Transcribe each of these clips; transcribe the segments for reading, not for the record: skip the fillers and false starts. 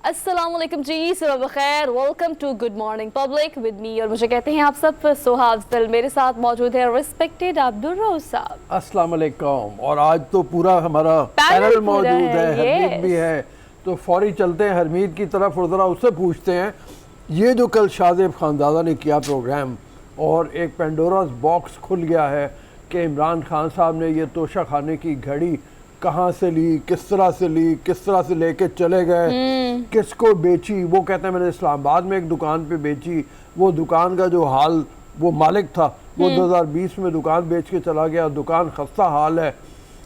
अस्सलाम वालेकुम जी, सुबह बखैर। Welcome to good morning public with me, और मुझे कहते हैं आप सब सोहा अफजल। मेरे साथ मौजूद है रिस्पेक्टेड अब्दुल रऊफ साहब। अस्सलाम वालेकुम। और आज तो पूरा हमारा पैनल मौजूद है, हरमीत भी है, तो फौरी चलते हैं हरमीत की तरफ और ज़रा उससे पूछते हैं ये जो कल शाहज़ेब खानज़ादा ने किया प्रोग्राम और एक पेंडोरास बॉक्स खुल गया है कि इमरान खान साहब ने ये तोशा खाने की घड़ी कहाँ से ली, किस तरह से लेके चले गए, किसको बेची। वो कहते हैं मैंने इस्लामाबाद में एक दुकान पे बेची। वो दुकान का जो हाल, वो मालिक था वो 2020 में दुकान बेच के चला गया। दुकान खस्ता हाल है।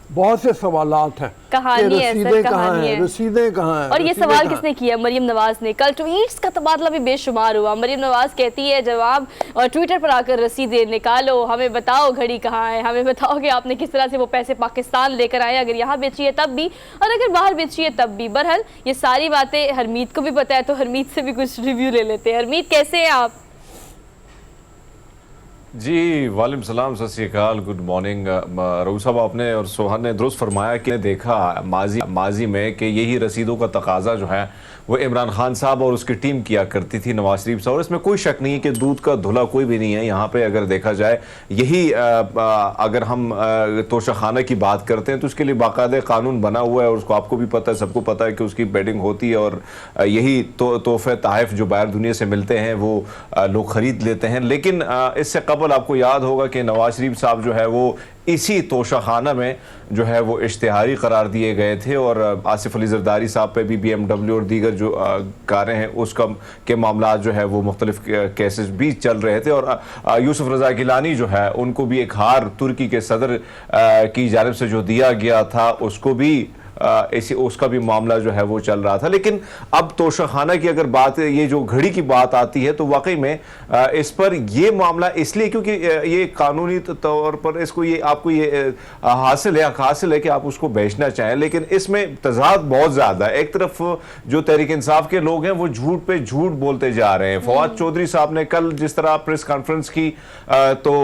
बहुत से सवालात हैं, कहानी है सर, कहानी है, रसीदें कहाँ हैं। और ये सवाल किसने किया? मरियम नवाज ने। कल ट्वीट्स का तबादला भी बेशुमार हुआ। मरियम नवाज कहती है जवाब और ट्विटर पर आकर रसीदें निकालो, हमें बताओ घड़ी कहाँ है, हमें बताओ कि आपने किस तरह से वो पैसे पाकिस्तान लेकर आए, अगर यहाँ बेची है तब भी और अगर बाहर बेची है तब भी। बहरहाल ये सारी बातें हरमीत को भी पता है, तो हरमीत से भी कुछ रिव्यू ले लेते हैं। हरमीत कैसे हैं आप? जी वालेकुम सलाम, सत श्री अकाल, गुड मॉर्निंग। रऊफ साहब आपने और सोहन ने दुरुस्त फरमाया कि देखा माजी में कि यही रसीदों का तकाजा जो है वो इमरान खान साहब और उसकी टीम किया करती थी, नवाज शरीफ साहब। और इसमें कोई शक नहीं है कि दूध का धुला कोई भी नहीं है यहाँ पे। अगर देखा जाए यही अगर हम तोशाखाना की बात करते हैं तो उसके लिए बाकायदा कानून बना हुआ है और उसको आपको भी पता है, सबको पता है कि उसकी बेडिंग होती है और यही तोहफे तहफ़ जो बाहर दुनिया से मिलते हैं वो लोग ख़रीद लेते हैं। लेकिन इससे कबल आपको याद होगा कि नवाज शरीफ साहब जो है वो इसी तोशाखाना में जो है वो इश्तिहारी करार दिए गए थे और आसिफ अली जरदारी साहब पे भी BMW और दीगर जो कारें हैं उसका के मामला जो है वो मुख्तलिफ केसेस भी चल रहे थे। और यूसुफ रज़ा गिलानी जो है उनको भी एक हार तुर्की के सदर की जानिब से जो दिया गया था उसको भी इसी उसका भी मामला जो है वो चल रहा था। लेकिन अब तोशाखाना की अगर बात, ये जो घड़ी की बात आती है तो वाकई में इस पर ये मामला इसलिए क्योंकि ये कानूनी तौर पर इसको ये आपको ये हासिल है कि आप उसको बेचना चाहें, लेकिन इसमें तजाद बहुत ज़्यादा है। एक तरफ जो तहरीक इंसाफ के लोग हैं वो झूठ पे झूठ बोलते जा रहे हैं। फवाद चौधरी साहब ने कल जिस तरह प्रेस कॉन्फ्रेंस की तो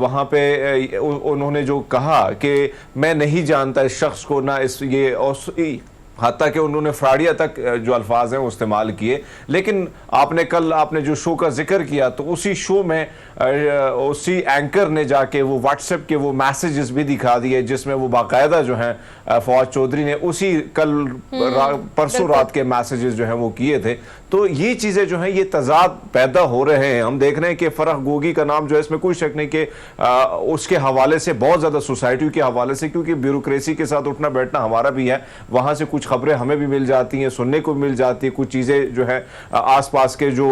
वहाँ पे उन्होंने जो कहा कि मैं नहीं जानता इस शख्स को, ना इस ये हत्ता कि उन्होंने फ्राडिया तक जो अल्फाज हैं वो इस्तेमाल किए। लेकिन आपने जो शो का जिक्र किया तो उसी शो में उसी एंकर ने जाके वो व्हाट्सएप के वो मैसेजेस भी दिखा दिए जिसमें वो बाकायदा जो हैं फवाद चौधरी ने उसी परसों रात के मैसेजेस जो हैं वो किए थे। तो ये चीज़ें जो हैं ये तजाद पैदा हो रहे हैं। हम देख रहे हैं कि फरह गोगी का नाम जो है इसमें कोई शक नहीं कि उसके हवाले से बहुत ज़्यादा सोसाइटी के हवाले से, क्योंकि ब्यूरोक्रेसी के साथ उठना बैठना हमारा भी है, वहाँ से कुछ खबरें हमें भी मिल जाती हैं, सुनने को मिल जाती है। कुछ चीज़ें जो है आसपास के जो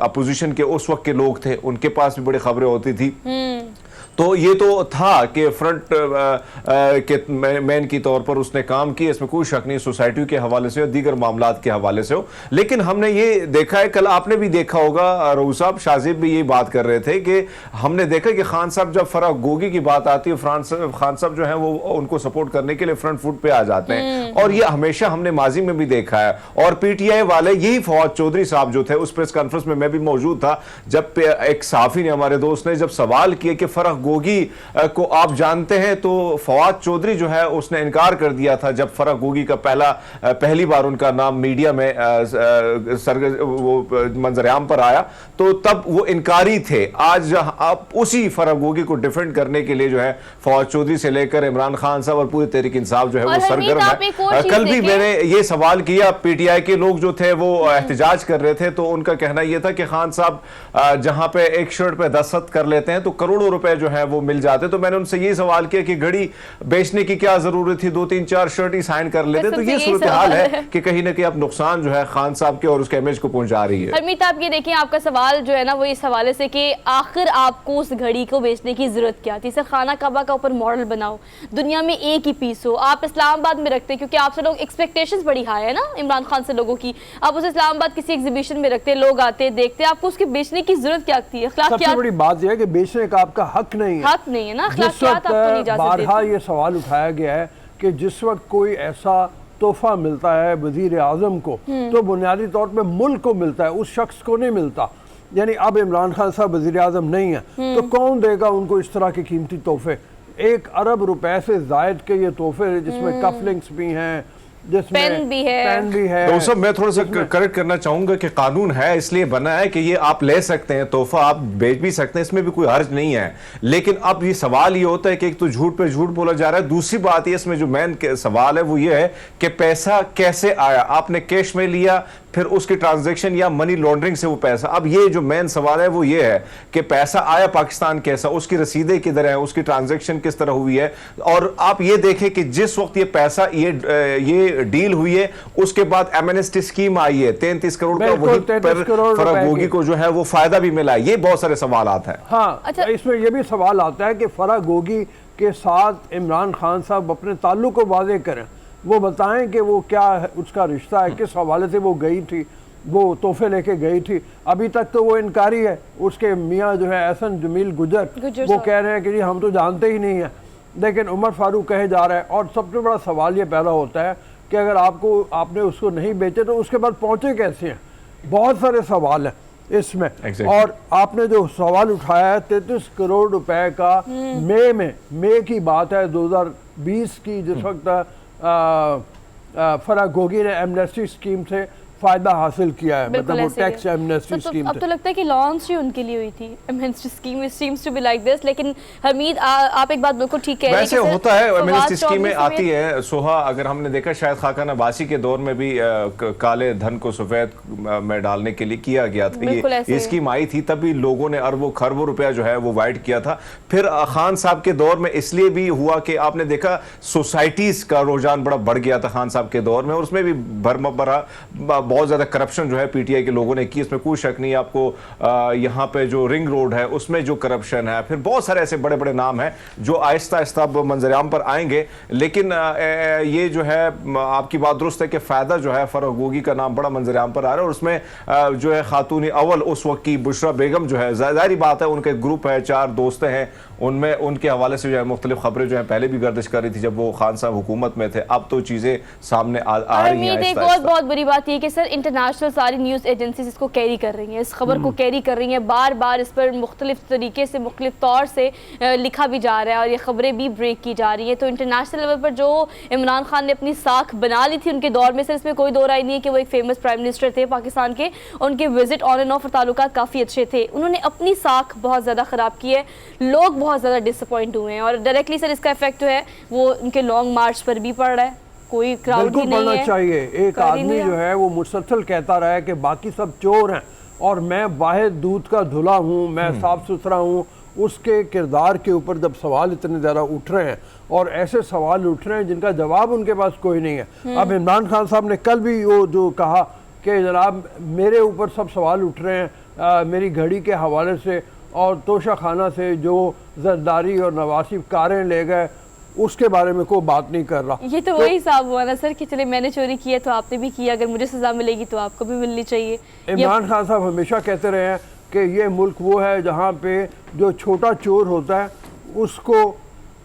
अपोजिशन के उस वक्त के लोग थे उनके पास भी बड़ी खबरें होती थी। तो ये तो था कि फ्रंट के मैन की तौर पर उसने काम किया, इसमें कोई शक नहीं, सोसाइटी के हवाले से और दीगर मामलात के हवाले से हो। लेकिन हमने ये देखा है, कल आपने भी देखा होगा रऊफ साहब, शाहज़ेब भी ये बात कर रहे थे कि हमने देखा कि खान साहब जब फराह गोगी की बात आती है, खान साहब जो है वो उनको सपोर्ट करने के लिए फ्रंट फुट पे आ जाते हैं और ये हमेशा हमने माजी में भी देखा है। और PTI वाले, यही फवाद चौधरी साहब जो थे उस प्रेस कॉन्फ्रेंस में मैं भी मौजूद था जब एक सहाफ़ी ने, हमारे दोस्त ने जब सवाल किया कि फराह गोगी को आप जानते हैं, तो फवाद चौधरी जो है उसने इनकार कर दिया था। जब फराह गोगी का पहली बार उनका नाम मीडिया में वो मंजरेआम पर आया तो तब वो इनकारी थे। आज आप उसी फराह गोगी को डिफेंड करने के लिए जो है फवाद चौधरी से लेकर इमरान खान साहब और पूरी तहरीक इंसाफ जो है वो सरगर्म है। कल भी मैंने ये सवाल किया, PTI के लोग जो थे वो एहतजाज कर रहे थे तो उनका कहना यह था कि खान साहब जहां पे एक शर्ट पे 10 खत कर लेते हैं तो करोड़ों रुपए जो है वो मिल जाते। तो मैंने उनसे ये सवाल किया कि घड़ी बेचने की क्या जरूरत थी, 2-3-4 शर्ट ही साइन कर लेते। तो ये सूरत हाल है कि कहीं ना कहीं अब नुकसान जो है खान साहब के और उसके इमेज को पहुंचा रही है। हरमीत आप ये देखिए, आपका सवाल जो है ना वो इस हवाले से कि आखिर आपको उस घड़ी को बेचने की जरूरत क्या थी? इसे खाना काबा का ऊपर मॉडल बनाओ, दुनिया में एक ही पीस हो, आप इस्लामाबाद में रखते क्योंकि आपसे लोग एक्सपेक्टेशंस बड़ी हाई है ना इमरान खान से लोगों की, आप उसे इस्लामाबाद किसी एग्जीबिशन में रखते, लोग आते देखते, आपको उसके बेचने की जरूरत क्या थी? सबसे बड़ी बात यह है कि बेचने का आपका हक नहीं है ना। जिस वक्त बारहा ये सवाल उठाया गया है कि जिस वक्त कोई ऐसा तोहफा मिलता है वजीर आजम को तो बुनियादी तौर पे मुल्क को मिलता है, उस शख्स को नहीं मिलता। यानी अब इमरान खान साहब वजीर आजम नहीं है तो कौन देगा उनको इस तरह के कीमती तोहफे? 1 अरब रुपए से जायद के ये तोहफे जिसमें कफलिंग्स भी हैं, जिसमें पेन भी है। तो सब मैं थोड़ा सा करेक्ट करना चाहूंगा कि कानून है इसलिए बना है कि ये आप ले सकते हैं, तोहफा आप बेच भी सकते हैं, इसमें भी कोई हर्ज नहीं है। लेकिन अब ये सवाल ये होता है कि एक तो झूठ पे झूठ बोला जा रहा है, दूसरी बात ये इसमें जो मेन सवाल है वो ये है कि पैसा कैसे आया, आपने कैश में लिया फिर उसकी ट्रांजैक्शन या मनी लॉन्ड्रिंग से वो पैसा। अब ये जो मेन सवाल है वो ये है कि पैसा आया पाकिस्तान कैसा, उसकी रसीदें किधर है, उसकी ट्रांजैक्शन किस तरह हुई है। और आप ये देखें कि जिस वक्त ये पैसा ये डील हुई है उसके बाद एमनेस्टी स्कीम आई है 33 करोड़ का, वहीं पर फरागोगी को जो है वो फायदा भी मिला है। ये बहुत सारे सवाल हैं। हाँ, अच्छा, इसमें यह भी सवाल आता है कि फरागोगी के साथ इमरान खान साहब अपने ताल्लुक को वाज़ेह करें, वो बताएं कि वो क्या है, उसका रिश्ता है, किस हवाले से वो गई थी, वो तोहफे लेके गई थी। अभी तक तो वो इनकारी है। उसके मियाँ जो है एहसन जमील गुजर वो कह रहे हैं कि जी हम तो जानते ही नहीं हैं, लेकिन उमर फारूक कहे जा रहा है। और सबसे बड़ा सवाल ये पैदा होता है कि अगर आपने उसको नहीं बेचे तो उसके बाद पहुँचे कैसे हैं। बहुत सारे सवाल हैं इसमें। और आपने जो सवाल उठाया है 33 करोड़ रुपए का, मई की बात है 2020 की, जिस वक्त फरागोगी ने एमनेस्टी स्कीम से फायदा हासिल किया है, मतलब वो टैक्स एमनेस्टी स्कीम। अब तो लगता है कि लॉन्च ही उनके लिए हुई थी amnesty scheme. It seems to be like this. लेकिन हमीद आप एक बात बिल्कुल ठीक कह रहे हैं, वैसे होता है एमनेस्टी स्कीम में आती है सोहा। अगर हमने देखा शायद खाकान अब्बासी के दौर में भी काले धन को सफेद में डालने के लिए किया गया था, ये स्कीम आई थी, तभी लोगों ने अरबों खरबों रुपया जो है वो वाइट किया था। फिर खान साहब के दौर में इसलिए भी हुआ कि आपने देखा सोसाइटीज का रुझान बड़ा बढ़ गया था खान साहब के दौर में, और उसमें भी भरा बहुत ज्यादा करप्शन जो है पीटीआई के लोगों ने की, इसमें कोई शक नहीं। आपको यहाँ पे जो रिंग रोड है उसमें जो करप्शन है, फिर बहुत सारे ऐसे बड़े बड़े नाम हैं जो आहिस्ता आहिस्ता मंजरेआम पर आएंगे। लेकिन ये जो है आपकी बात दुरुस्त है कि फायदा जो है फरागोगी का नाम बड़ा मंजरेआम पर आ रहा है, और उसमें जो है खातून अव्वल उस वक्त की बुशरा बेगम जो है, जाहिर बात है उनके ग्रुप है, 4 दोस्त हैं, उनमें उनके हवाले से जो है मुख्तलिफ खबरें जो है पहले भी गर्दिश कर रही थी जब वो खान साहब हुकूमत में थे। अब तो चीजें सामने आ रही हैं। एक बहुत बुरी बात ये कि सर इंटरनेशनल सारी न्यूज़ एजेंसीज इसको कैरी कर रही हैं, इस खबर को कैरी कर रही हैं, बार बार इस पर मुख्तलिफ तरीके से मुख्तलिफ तौर से लिखा भी जा रहा है और ये खबरें भी ब्रेक की जा रही हैं। तो इंटरनेशनल लेवल पर जो इमरान खान ने अपनी साख बना ली थी उनके दौर में, सर इसमें कोई दो राय नहीं है कि वो एक फेमस प्राइम मिनिस्टर थे पाकिस्तान के, उनके विजिट ऑन एंड ऑफ और ताल्लुकात काफ़ी अच्छे थे। उन्होंने अपनी साख बहुत ज़्यादा ख़राब की है, लोग बहुत ज़्यादा डिसअपॉइंट हुए हैं, और डायरेक्टली सर इसका इफेक्ट जो है वो उनके लॉन्ग मार्च पर भी पड़ रहा है। कोई क्राउड ही नहीं है। चाहिए एक आदमी जो है वो मुसलसल कहता रहा है कि बाकी सब चोर हैं और मैं वाहिद दूध का धुला हूँ, मैं साफ सुथरा हूँ। उसके किरदार के ऊपर जब सवाल इतने ज़्यादा उठ रहे हैं और ऐसे सवाल उठ रहे हैं जिनका जवाब उनके पास कोई नहीं है। अब इमरान खान साहब ने कल भी वो जो कहा कि जनाब मेरे ऊपर सब सवाल उठ रहे हैं मेरी घड़ी के हवाले से और तोशा खाना से जो जरदारी और नवासिफ कारें ले गए उसके बारे में कोई बात नहीं कर रहा। ये तो वही हिसाब हुआ ना सर कि चले मैंने चोरी की है तो आपने भी किया, अगर मुझे सजा मिलेगी तो आपको भी मिलनी चाहिए। इमरान खान साहब हमेशा कहते रहे हैं कि ये मुल्क वो है जहाँ पे जो छोटा चोर होता है उसको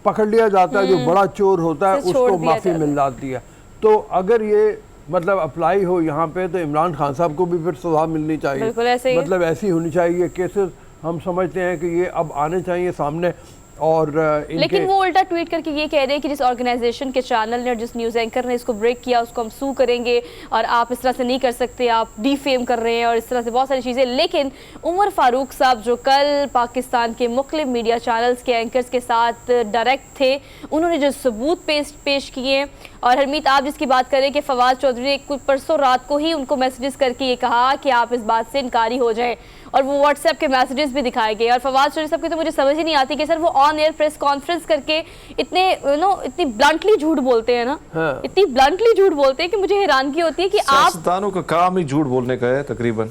पकड़ लिया जाता है, जो बड़ा चोर होता है उसको माफ़ी मिल जाती है। तो अगर ये मतलब अप्लाई हो यहाँ पे तो इमरान खान साहब को भी फिर सजा मिलनी चाहिए, मतलब ऐसी होनी चाहिए। केसेस हम समझते हैं कि ये अब आने चाहिए सामने। और लेकिन वो उल्टा ट्वीट करके ये कह रहे हैं कि जिस ऑर्गेनाइजेशन के चैनल ने और जिस न्यूज़ एंकर ने इसको ब्रेक किया उसको हम सू करेंगे और आप इस तरह से नहीं कर सकते, आप डीफेम कर रहे हैं और इस तरह से बहुत सारी चीज़ें। लेकिन उमर फारूक साहब जो कल पाकिस्तान के मुख्तलिफ मीडिया चैनल्स के एंकर्स के साथ डायरेक्ट थे, उन्होंने जो सबूत पेश किए, और हरमीत आप जिसकी बात करें कि फवाद चौधरी ने कुछ परसों रात को ही उनको मैसेजेस करके ये कहा कि आप इस बात से इनकारी हो जाएं, और वो व्हाट्सएप के मैसेजेस भी दिखाए गए। और फवाद चौधरी साहब की तो मुझे समझ ही नहीं आती कि सर वो ऑन एयर प्रेस कॉन्फ्रेंस करके इतनी ब्लंटली झूठ बोलते हैं ना, इतनी ब्लंटली झूठ बोलते हैं कि मुझे हैरानगी होती है कि आप सियासतदानों का काम ही झूठ बोलने का है तकरीबन।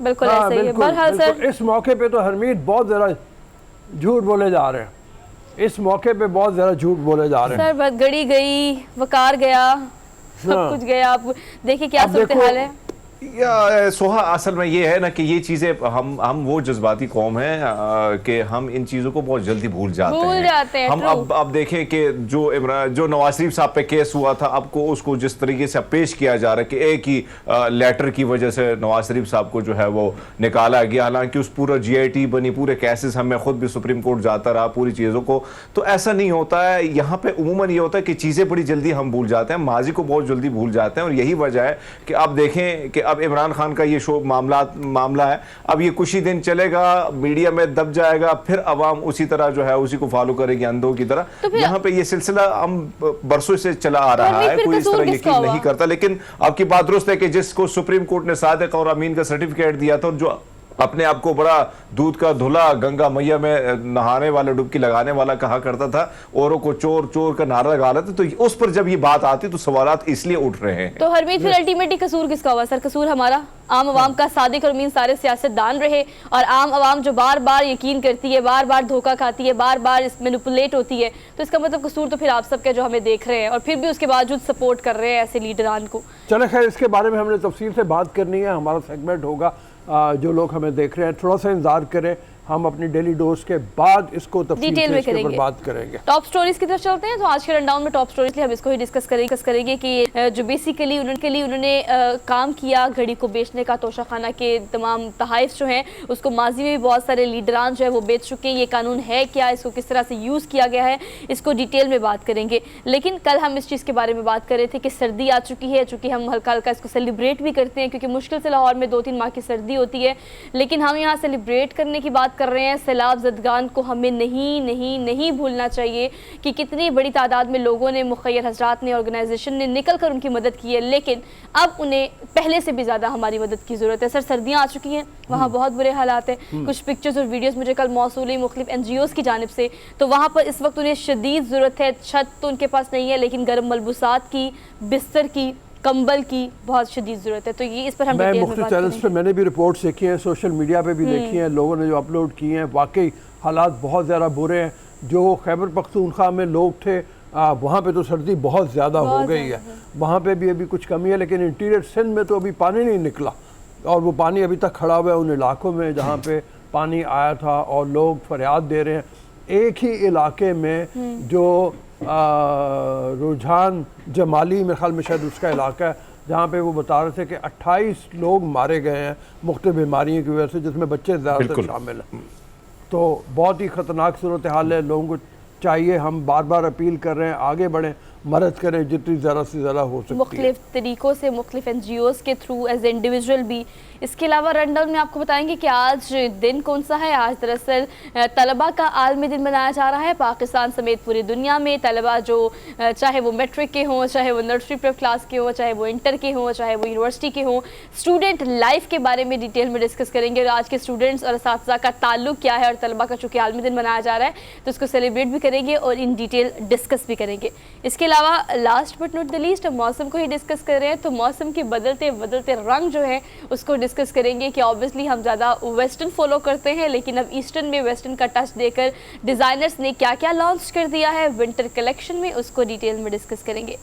बिल्कुल ऐसा ही है। बहरहाल सर इस मौके पे तो हरमीत बहुत ज़्यादा झूठ बोले जा रहे हैं, इस मौके पे बहुत ज़्यादा झूठ बोले जा रहे हैं। सर गड़ी गई, वकार गया, सब कुछ गया। आप देखिए क्या सूरत हाल है। या सोहा, असल में ये है ना कि ये चीज़ें हम वो जज्बाती कौम है कि हम इन चीज़ों को बहुत जल्दी भूल जाते हैं। हम अब देखें कि जो नवाज शरीफ साहब पे केस हुआ था, आपको उसको जिस तरीके से पेश किया जा रहा है कि एक ही लेटर की वजह से नवाज शरीफ साहब को जो है वो निकाला गया, हालांकि उस पूरा GIT बनी, पूरे केसेस हमें खुद भी सुप्रीम कोर्ट जाता रहा पूरी चीज़ों को। तो ऐसा नहीं होता है, यहाँ पे उमूमन ये होता है कि चीज़ें बड़ी जल्दी हम भूल जाते हैं, माजी को बहुत जल्दी भूल जाते हैं। और यही वजह है कि आप देखें कि अब इमरान खान का ये मामला है, अब ये कुछ ही दिन चलेगा, मीडिया में दब जाएगा, फिर अवाम उसी तरह जो है उसी को फॉलो करेगी अंधों की तरह। तो यहाँ पे ये सिलसिला हम बरसों से चला आ रहा है, कोई इस तरह यकीन नहीं करता। लेकिन आपकी बात दुरुस्त है कि जिसको सुप्रीम कोर्ट ने सादिक और अमीन का सर्टिफिकेट दिया था, जो अपने आप को बड़ा दूध का धुला, गंगा मैया में नहाने वाला, डुबकी लगाने वाला कहा करता था, औरों को चोर चोर का नारा लगा रहा था, तो उस पर जब ये बात आती तो सवालात इसलिए उठ रहे हैं। तो हरमीत, फिर अल्टीमेटली कसूर किसका हुआ सर? कसूर हमारा आम आवाम का। सादिक और अमीन सारे सियासतदान रहे, और आम आवाम जो बार बार यकीन करती है, बार बार धोखा खाती है, बार बार मैनिपुलेट होती है, तो इसका मतलब कसूर तो फिर आप सबके जो हमें देख रहे हैं और फिर भी उसके बावजूद सपोर्ट कर रहे हैं ऐसे लीडरान को। चले खैर, इसके बारे में हमने तफसील से बात करनी है, हमारा सेगमेंट होगा। जो लोग हमें देख रहे हैं थोड़ा सा इंतजार करें, हम अपनी डेली डोज के बाद इसको तफसील से इसके ऊपर बात करेंगे। टॉप स्टोरीज की तरफ चलते हैं। तो आज के रनडाउन में टॉप स्टोरीज हम इसको ही डिस्कस करेंगे कि जो बेसिकली उन्होंने काम किया घड़ी को बेचने का, तोशाखाना के तमाम तहाइफ जो हैं उसको माजी में भी बहुत सारे लीडरान जो है वो बेच चुके हैं। ये कानून है क्या, इसको किस तरह से यूज़ किया गया है, इसको डिटेल में बात करेंगे। लेकिन कल हम इस चीज़ के बारे में बात कर रहे थे कि सर्दी आ चुकी है, चूँकि हम हल्का हल्का इसको सेलिब्रेट भी करते हैं क्योंकि मुश्किल से लाहौर में 2-3 माह की सर्दी होती है, लेकिन हम यहाँ सेलिब्रेट करने की बात कर रहे हैं। सैलाब ज़दगान को हमें नहीं भूलना चाहिए कि कितनी बड़ी तादाद में लोगों ने, मुखय्यर हजरात ने, ऑर्गेनाइजेशन ने निकल कर उनकी मदद की है, लेकिन अब उन्हें पहले से भी ज़्यादा हमारी मदद की ज़रूरत है। सर, सर्दियाँ आ चुकी हैं, वहाँ बहुत बुरे हालात हैं। कुछ पिक्चर्स और वीडियोज़ मुझे कल मौसूल हुई मुख्तलिफ NGOs की जानिब से, तो वहाँ पर इस वक्त उन्हें शदीद ज़रूरत है। छत तो उनके पास नहीं है, लेकिन गर्म मलबूसात की, बिस्तर की, कंबल की बहुत शदीद ज़रूरत है। तो ये इस पर हम मुख्तलिफ चैनल्स पे मैंने भी रिपोर्ट्स देखी हैं, सोशल मीडिया पे भी देखी हैं, लोगों ने जो अपलोड किए हैं, वाकई हालात बहुत ज़्यादा बुरे हैं। जो खैबर पख्तूनख्वा में लोग थे वहाँ पे तो सर्दी बहुत ज़्यादा हो गई है, वहाँ पे भी अभी कुछ कमी है, लेकिन इंटीरियर सिंध में तो अभी पानी नहीं निकला, और वो पानी अभी तक खड़ा हुआ है उन इलाकों में जहाँ पे पानी आया था, और लोग फरियाद दे रहे हैं। एक ही इलाके में जो रुझान जमाली मेरे ख्याल में शायद उसका इलाका है, जहाँ पे वो बता रहे थे कि 28 लोग मारे गए हैं मुख्तलिफ बीमारियों की वजह से, जिसमें बच्चे ज़्यादातर शामिल हैं। तो बहुत ही ख़तरनाक सूरत हाल है। लोगों को चाहिए, हम बार बार अपील कर रहे हैं, आगे बढ़ें, मदद करें जितनी ज़्यादा से ज़्यादा हो सकती है, मुख्तलिफ तरीक़ों से, मुख्तलिफ NGOs के थ्रू, एज इंडिविजुअल भी। इसके अलावा रनडाउन में आपको बताएंगे कि आज दिन कौन सा है। आज दरअसल तलबा का आलमी दिन मनाया जा रहा है पाकिस्तान समेत पूरी दुनिया में। तलबा जो चाहे वो मैट्रिक के हों, चाहे वो नर्सरी प्रेप क्लास के हों, चाहे वो इंटर के हों, चाहे वो यूनिवर्सिटी के हों, स्टूडेंट लाइफ के बारे में डिटेल में डिस्कस करेंगे। और आज के स्टूडेंट्स और असातिज़ा का ताल्लुक क्या है, और तलबा का चूँकि आलमी दिन मनाया जा रहा है तो उसको सेलिब्रेट भी करेंगे और इन डिटेल डिस्कस भी करेंगे। इसके अलावा last but not the least हम मौसम को ही डिस्कस कर रहे हैं, तो मौसम के बदलते रंग जो है उसको डिस्कस करेंगे कि ऑब्वियसली हम ज़्यादा वेस्टर्न फॉलो करते हैं, लेकिन अब ईस्टर्न में वेस्टर्न का टच देकर डिज़ाइनर्स ने क्या क्या लॉन्च कर दिया है विंटर कलेक्शन में, उसको डिटेल में डिस्कस करेंगे।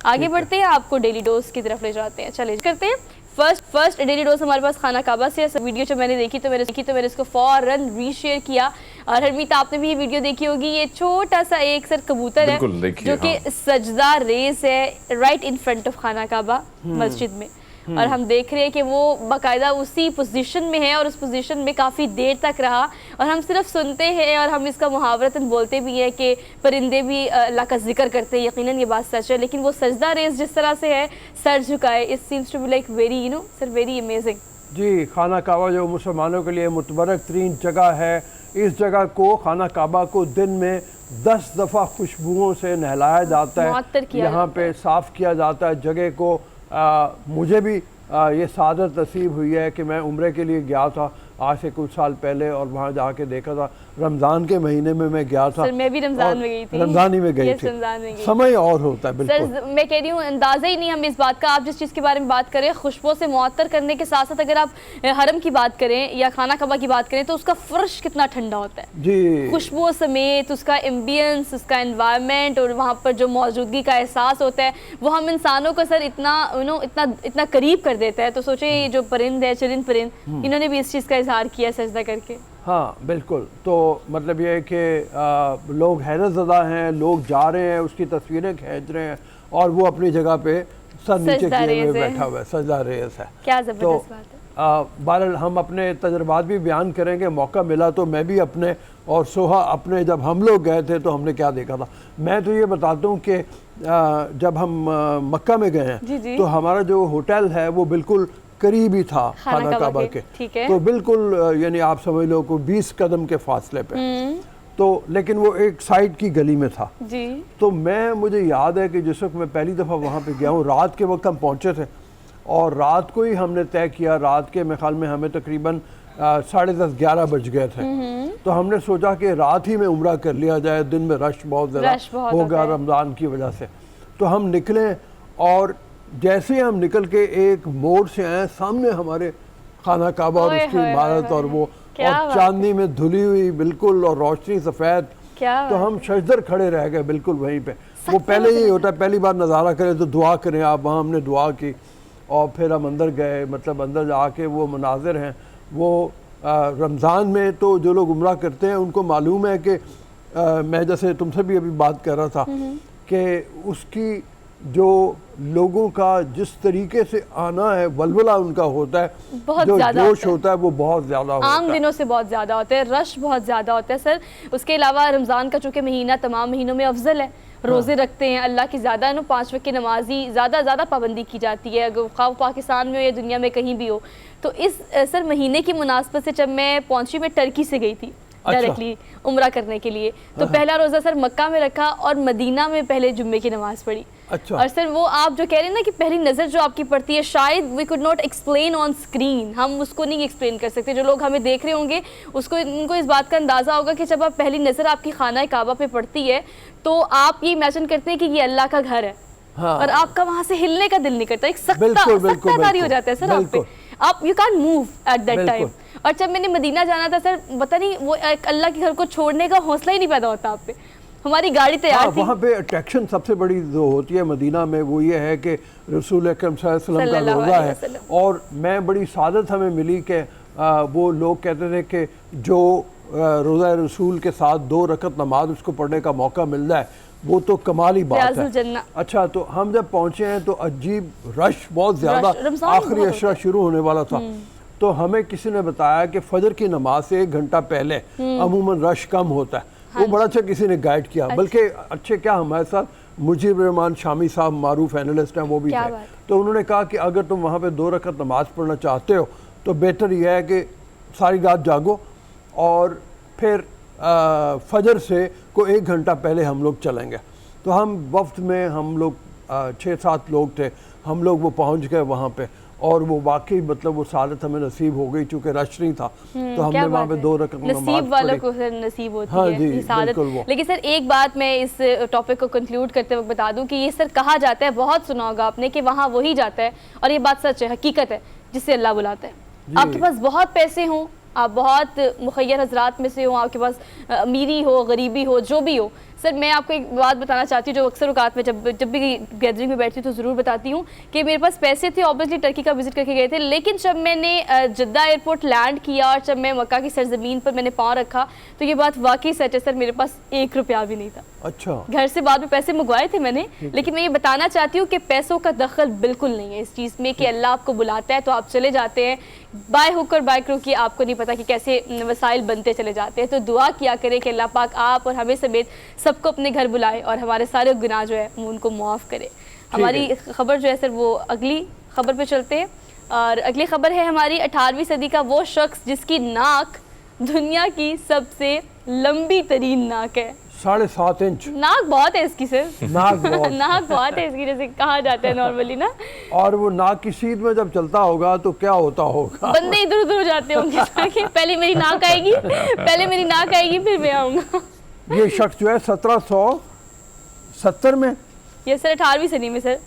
आगे बढ़ते हैं, आपको डेली डोज की तरफ ले जाते हैं। चलिए करते हैं फर्स्ट डेली डोज हमारे पास खाना काबा से। वीडियो जो मैंने देखी तो मैंने इसको फौरन रीशेयर किया। और हरमीत, आपने भी ये वीडियो देखी होगी। ये छोटा सा एक सर कबूतर है जो कि सजदा रेस है राइट इन फ्रंट ऑफ खाना काबा मस्जिद में, और हम देख रहे हैं कि वो बाकायदा उसी पोजीशन में है और उस पोजीशन में काफ़ी देर तक रहा। और हम सिर्फ सुनते हैं और हम इसका मुहावरतन बोलते भी हैं कि परिंदे भी अल्लाह का जिक्र करते हैं, यकीनन ये बात सच है। लेकिन वो सजदा रेस जिस तरह से है, सर झुकाए, it seems to be like very sir very amazing. जी, खाना काबा जो मुसलमानों के लिए मुतबरक तरीन जगह है, इस जगह को, खाना काबा को दिन में 10 दफ़ा खुशबुओं से नहलाया जाता है, यहाँ पे साफ़ किया जाता है जगह को। मुझे भी ये सादत नसीब हुई है कि मैं उम्रे के लिए गया था, आज से कुछ साल पहले, और वहाँ जाके देखा था। रमज़ान के महीने में मैं गया था। सर मैं भी रमज़ान में गई थी। रमज़ान ही में गई थी। रमज़ान में गई। समय और होता है बिल्कुल। सर मैं कह रही हूँ अंदाज़ा ही नहीं हम इस बात का। आप जिस चीज़ के बारे में बात करें, खुशबू से मुअत्तर करने के साथ साथ अगर आप हरम की बात करें या खाना कबा की बात करें तो उसका फर्श कितना ठंडा होता है जी, खुशबू समेत, उसका एम्बियंस, उसका एनवायरनमेंट और वहाँ पर जो मौजूदगी का एहसास होता है वो हम इंसानों को सर इतना इतना करीब कर देता है। तो सोचिए ये जो परिंद है, चरिंद परिंद, इन्होंने भी इस चीज़ का इजहार किया सजदा करके। हाँ बिल्कुल। तो मतलब ये है कि लोग हैरत ज़दा हैं, लोग जा रहे हैं, उसकी तस्वीरें खींच रहे हैं और वो अपनी जगह पे सर नीचे किए हुए बैठा हुआ है, सजदा रेस है। क्या ज़बरदस्त बात है। बहरहाल हम अपने तजर्बात भी बयान करेंगे, मौका मिला तो मैं भी अपने और सोहा अपने, जब हम लोग गए थे तो हमने क्या देखा था। मैं तो ये बताता हूँ कि जब हम मक्का में गए हैं तो हमारा जो होटल है वो बिल्कुल करीब ही था खाना काबा के, तो बिल्कुल यानी आप समझ लो को 20 कदम के फासले पे। तो लेकिन वो एक साइड की गली में था जी। तो मुझे याद है कि जिस वक्त मैं पहली दफ़ा वहाँ पे गया हूँ, रात के वक्त हम पहुँचे थे और रात को ही हमने तय किया। रात के मेरे ख्याल में हमें तकरीबन 10:30-11 बज गए थे। तो हमने सोचा कि रात ही में उम्रा कर लिया जाए, दिन में रश बहुत ज़्यादा होगा रमज़ान की वजह से। तो हम निकले और जैसे ही हम निकल के एक मोड़ से आए, सामने हमारे खाना काबा और उसकी इमारत और वो और चांदनी में धुली हुई बिल्कुल और रोशनी सफ़ेद। तो हम शजदर खड़े रह गए बिल्कुल वहीं पे। वो पहले ही होता है, पहली बार नज़ारा करें तो दुआ करें आप। वहाँ हमने दुआ की और फिर हम अंदर गए। मतलब अंदर जाके वो मनाजिर हैं वो रमज़ान में तो जो लोग उम्रा करते हैं उनको मालूम है कि मैं जैसे तुमसे भी अभी बात कर रहा था कि उसकी जो लोगों का जिस तरीके से आना है, वलवला उनका होता है, जो जोश होता है वो बहुत ज़्यादा होता है। आम दिनों से बहुत ज़्यादा होता है, रश बहुत ज़्यादा होता है सर। उसके अलावा रमज़ान का चूँकि महीना तमाम महीनों में अफजल है, रोज़े रखते हैं अल्लाह की ज़्यादा 5 वक्त की नमाजी ज़्यादा पाबंदी की जाती है, अगर पाकिस्तान में हो या दुनिया में कहीं भी हो। तो इस सर महीने की मुनासबत से जब मैं पहुंची, मैं टर्की से गई थी डायरेक्टली उम्रा करने के लिए। तो पहला रोज़ा सर मक्का में रखा और मदीना में पहले जुम्मे की नमाज़ पढ़ी। और सर वो आप जो कह रहे हैं ना कि पहली नज़र जो आपकी पड़ती है, शायद we could not explain on screen, हम उसको नहीं एक्सप्लेन कर सकते। जो लोग हमें देख रहे होंगे उनको इस बात का अंदाज़ा होगा कि जब आप पहली नज़र आपकी खाना काबा पे पड़ती है तो आप ये इमेजिन करते हैं कि ये अल्लाह का घर है। और आपका वहाँ से हिलने का दिल नहीं करता, एक सख्तादारी हो जाता है सर आप पे, आप you can move at that time. और जब मैंने मदीना जाना था सर, पता नहीं वो अल्लाह के घर को छोड़ने का हौसला ही नहीं पैदा होता आप पे। हमारी गाड़ी तैयार थी। वहाँ पे अट्रैक्शन सबसे बड़ी जो होती है मदीना में वो ये है कि रसूल अकरम सल्लल्लाहु अलैहि वसल्लम का रोज़ा है। और मैं बड़ी सादत हमें मिली कि वो लोग कहते थे कि जो रोज़ा रसूल के साथ 2 रकत नमाज उसको पढ़ने का मौका मिल जाए वो तो कमाल ही बात है। अच्छा, तो हम जब पहुँचे हैं तो अजीब रश बहुत ज़्यादा, आखिरी अशरा शुरू होने वाला था। तो हमें किसी ने बताया कि फजर की नमाज से 1 घंटा पहले अमूमन रश कम होता है। वो बड़ा अच्छा किसी ने गाइड किया। बल्कि अच्छे क्या, हमारे साथ मुजीब रहमान शामी साहब मारूफ एनालिस्ट हैं, वो भी थे। तो उन्होंने कहा कि अगर तुम वहाँ पे 2 रकत नमाज पढ़ना चाहते हो तो बेहतर यह है कि सारी रात जागो और फिर फजर से को 1 घंटा पहले हम लोग चलेंगे। तो हम वफ्त में हम लोग 6-7 लोग थे, हम लोग वो पहुँच गए वहाँ पे और वो वाकई मतलब वो सादत हमें नसीब हो गई चूँकि रश नहीं था। तो हमने वहाँ पे 2 रकत नसीब वालों को सर नसीब होती है ये सादत। लेकिन सर एक बात मैं इस टॉपिक को कंक्लूड करते वक्त बता दूं कि ये सर कहा जाता है, बहुत सुना होगा आपने, कि वहाँ वही जाता है और ये बात सच है, हकीकत है, जिससे अल्लाह बुलाता है। आपके पास बहुत पैसे हों, आप बहुत मुखय्यर हजरात में से हो, आपके पास अमीरी हो, गरीबी हो, जो भी हो। सर मैं आपको एक बात बताना चाहती हूँ जो अक्सर औकात में जब भी गैदरिंग में बैठती हूँ तो ज़रूर बताती हूँ कि मेरे पास पैसे थे, ऑब्वियसली टर्की का विजिट करके गए थे, लेकिन जब मैंने जद्दा एयरपोर्ट लैंड किया और जब मैं मक्का की सरजमीन पर मैंने पाँव रखा तो ये बात वाकई सच है सर, मेरे पास 1 रुपया भी नहीं था। अच्छा, घर से बाद में पैसे मंगवाए थे मैंने, लेकिन मैं ये बताना चाहती हूँ कि पैसों का दखल बिल्कुल नहीं है इस चीज़ में कि अल्लाह आपको बुलाता है तो आप चले जाते हैं बाय हुक और बाय क्रूक, आपको नहीं पता कि कैसे वसाइल बनते चले जाते हैं। तो दुआ किया करें कि अल्लाह पाक आप और हमें समेत सबको अपने घर बुलाए और हमारे सारे गुनाह जो है वो उनको माफ़ करे। हमारी खबर जो है सर वो अगली खबर पे चलते हैं और अगली खबर है हमारी 18वीं सदी का वो शख्स जिसकी नाक दुनिया की सबसे लंबी तरीन नाक है। 7.5 इंच। नाक बहुत है इसकी सर। नाक बहुत नाक बहुत है इसकी, जैसे कहा जाता है नॉर्मली ना। और वो नाक की सीध में जब चलता होगा तो क्या होता होगा, बंदे इधर उधर हो जाते होंगे कि पहले मेरी नाक आएगी, पहले मेरी नाक आएगी फिर मैं आऊंगा। ये शख्स जो है 1770 में, ये सर 18वीं सदी में सर।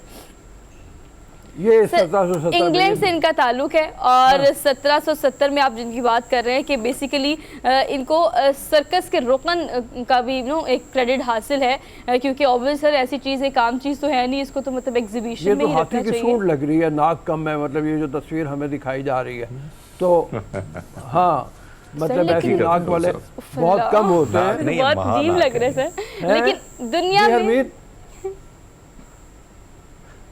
ये 1770 इंग्लैंड से में इनका ताल्लुक है और 1770 में आप जिनकी बात कर रहे हैं कि बेसिकली इनको सर्कस के रुकन का भी एक क्रेडिट हासिल है, क्योंकि ऑब्वियस सर ऐसी चीज़ है, काम चीज़ तो है नहीं, इसको तो मतलब ये एग्जीबिशन में तो ही हाथी रखना की चाहिए। सूंड लग रही है, नाक कम है, मतलब ये जो तस्वीर हमें दिखाई जा रही है तो हाँ, मतलब ऐसी लेकिन- नाक वाले बहुत कम होते नाक हैं। नहीं है, बहुत अजीब महानाक लग रहे है। सर, लेकिन दुनिया ये में हरमीत,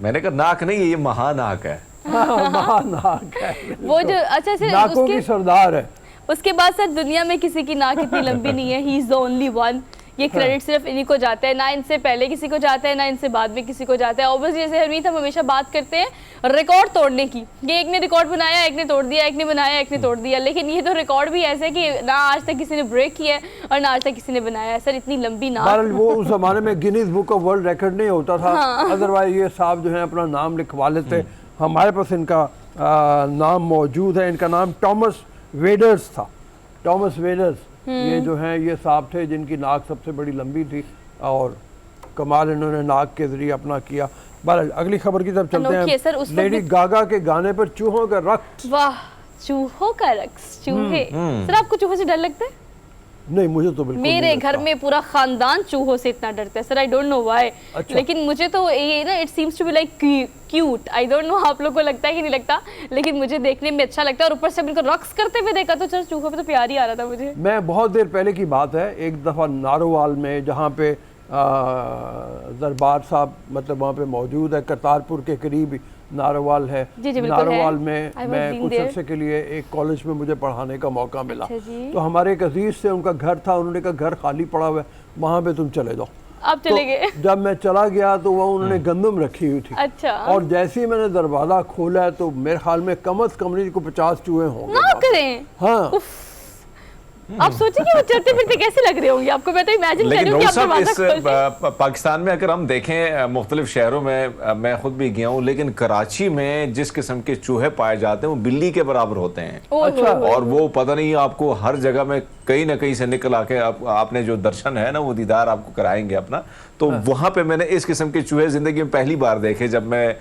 मैंने कहा नाक नहीं है, ये महानाक है। हाँ, महानाक है, वो जो अच्छा सर नाकों की सरदार है। उसके बाद सर दुनिया में किसी की नाक इतनी लंबी नहीं है, he is the only one. ये क्रेडिट सिर्फ इन्हीं को जाता है, ना इनसे पहले किसी को जाता है ना इनसे बाद में किसी को जाता है। ऑब्वियसली जैसे हरमीत हम हमेशा बात करते हैं रिकॉर्ड तोड़ने की, ये एक ने रिकॉर्ड बनाया, एक ने तोड़ दिया, एक ने बनाया, एक ने तोड़ दिया, लेकिन ये तो रिकॉर्ड भी ऐसे है कि ना आज तक किसी ने ब्रेक किया है और ना आज तक किसी ने बनाया है। सर इतनी लंबी नाक, बहरहाल वो उस जमाने में Guinness book of world record नहीं होता था, अदरवाइज ये साहब जो है अपना नाम लिखवा लेते। हमारे पास इनका नाम मौजूद है, इनका नाम टॉमस वेडर्स था, टॉमस वेडर्स। ये जो हैं ये साहब थे जिनकी नाक सबसे बड़ी लंबी थी और कमाल इन्होंने नाक के जरिए अपना किया। बहरहाल अगली खबर की तरफ चलते अनोखी है सर, हैं। उस वक्त लेडी गागा के गाने पर चूहों का रक्स। वाह चूहों का रक्स, चूहे। सर आपको चूहों से डर लगता है? नहीं, मुझे तो बिल्कुल मेरे नहीं घर लगता। में पूरा खानदान चूहों से इतना डरता है sir, I don't know why. अच्छा। लेकिन मुझे तो ये ना it seems to be like cute, I don't know आप लोग को लगता है कि नहीं लगता, लेकिन मुझे देखने में अच्छा लगता है। और ऊपर से इनको रक्स करते हुए देखा तो चल चूहों पे तो प्यार ही आ रहा था मुझे। मैं बहुत देर पहले की बात है, एक दफ़ा नारोवाल में जहाँ पे दरबार साहब मतलब वहाँ पे मौजूद है, करतारपुर के करीब ही नारोवाल है। जी, बिल्कुल नारोवाल है। में I was मैं been कुछ there. अर्से के लिए एक कॉलेज में मुझे पढ़ाने का मौका मिला। अच्छा जी। तो हमारे एक अजीज से उनका घर था, उन्होंने कहा घर खाली पड़ा हुआ है, वहाँ पे तुम चले जाओ। आप चले गए? तो जब मैं चला गया तो वह उन्होंने गंदम रखी हुई थी। अच्छा। और जैसे ही मैंने दरवाज़ा खोला तो मेरे ख्याल में कम अज कम नहीं को 50 चूहे होंगे। ना करें। हाँ, आप सोचिए कि वो चलते फिरते कैसे लग रहे होंगे आपको, मैं तो इमेजिन कर रही लेकिन हूँ कि आप साहब दरवाजा इस खोलें। पाकिस्तान में अगर हम देखें मुख्तलिफ शहरों में, मैं खुद भी गया हूँ, लेकिन कराची में जिस किस्म के चूहे पाए जाते हैं वो बिल्ली के बराबर होते हैं। ओह, अच्छा। ओह, ओह। और वो पता नहीं आपको हर जगह में कहीं ना कहीं से निकल आके आपने जो दर्शन है ना वो दीदार आपको कराएंगे अपना। तो वहाँ पे मैंने इस किस्म के चूहे ज़िंदगी में पहली बार देखे जब मैं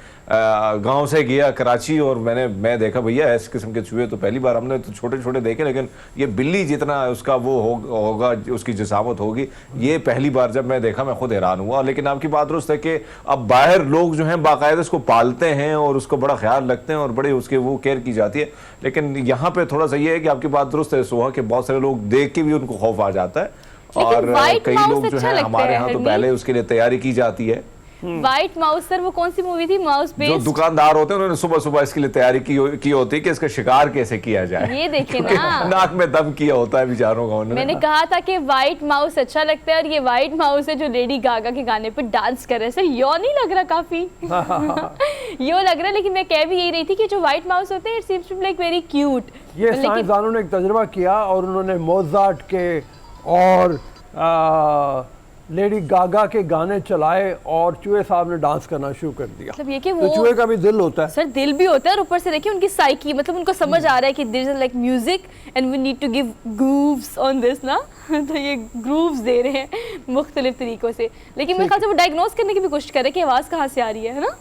गांव से गया कराची, और मैं देखा भैया इस किस्म के चूहे तो पहली बार, हमने तो छोटे छोटे देखे लेकिन ये बिल्ली जितना उसका वो होगा उसकी जिसामत होगी, ये पहली बार जब मैं देखा मैं खुद हैरान हुआ। लेकिन आपकी बात दुरुस्त है कि अब बाहर लोग जो हैं बाकायदा इसको पालते हैं और उसको बड़ा ख्याल रखते हैं और बड़े उसके वो केयर की जाती है। लेकिन यहाँ पे थोड़ा सा ये है कि आपकी बात दुरुस्त है सुहा कि बहुत सारे लोग देख के भी उनको खौफ आ जाता है, और white कई mouse लोग जो अच्छा है लगता हमारे है, यहाँ तो हरमीत। पहले उसके लिए तैयारी की जाती है। व्हाइट माउस सर वो कौन सी मूवी थी, माउस जो बेस्ड? दुकानदार होते हैं उन्होंने सुबह सुबह इसके लिए तैयारी की होती है कि इसका शिकार कैसे किया जाए। ये देखे ना, नाक में दम किया होता है बेचारों का उन्होंने। मैंने कहा था कि व्हाइट माउस अच्छा लगता है, और ये व्हाइट माउस है जो लेडी गागा के गाने पे डांस कर रहा है। सर यो नहीं लग रहा काफी यो लग रहा है, लेकिन मैं कह भी यही रही थी कि जो व्हाइट माउस होते हैं it seems to be like very cute. ये साइंसदानों ने एक तजुर्बा किया और उन्होंने मोजार्ट के और लेडी गागा के गाने चलाए और चूहे साहब ने डांस करना शुरू कर दिया। मतलब ये कि तो वो चूहे का भी दिल होता है। सर दिल भी होता है, और ऊपर से देखिए उनकी साइकी, मतलब उनको समझ आ रहा है कि there is like music and we need to give grooves on this ना तो ये ग्रूव्स दे रहे हैं मुख्तलिफ तरीकों से। लेकिन मेरे ख्याल से वो डायग्नोस करने की भी कोशिश कर रहे हैं कि आवाज़ कहाँ से आ रही है ना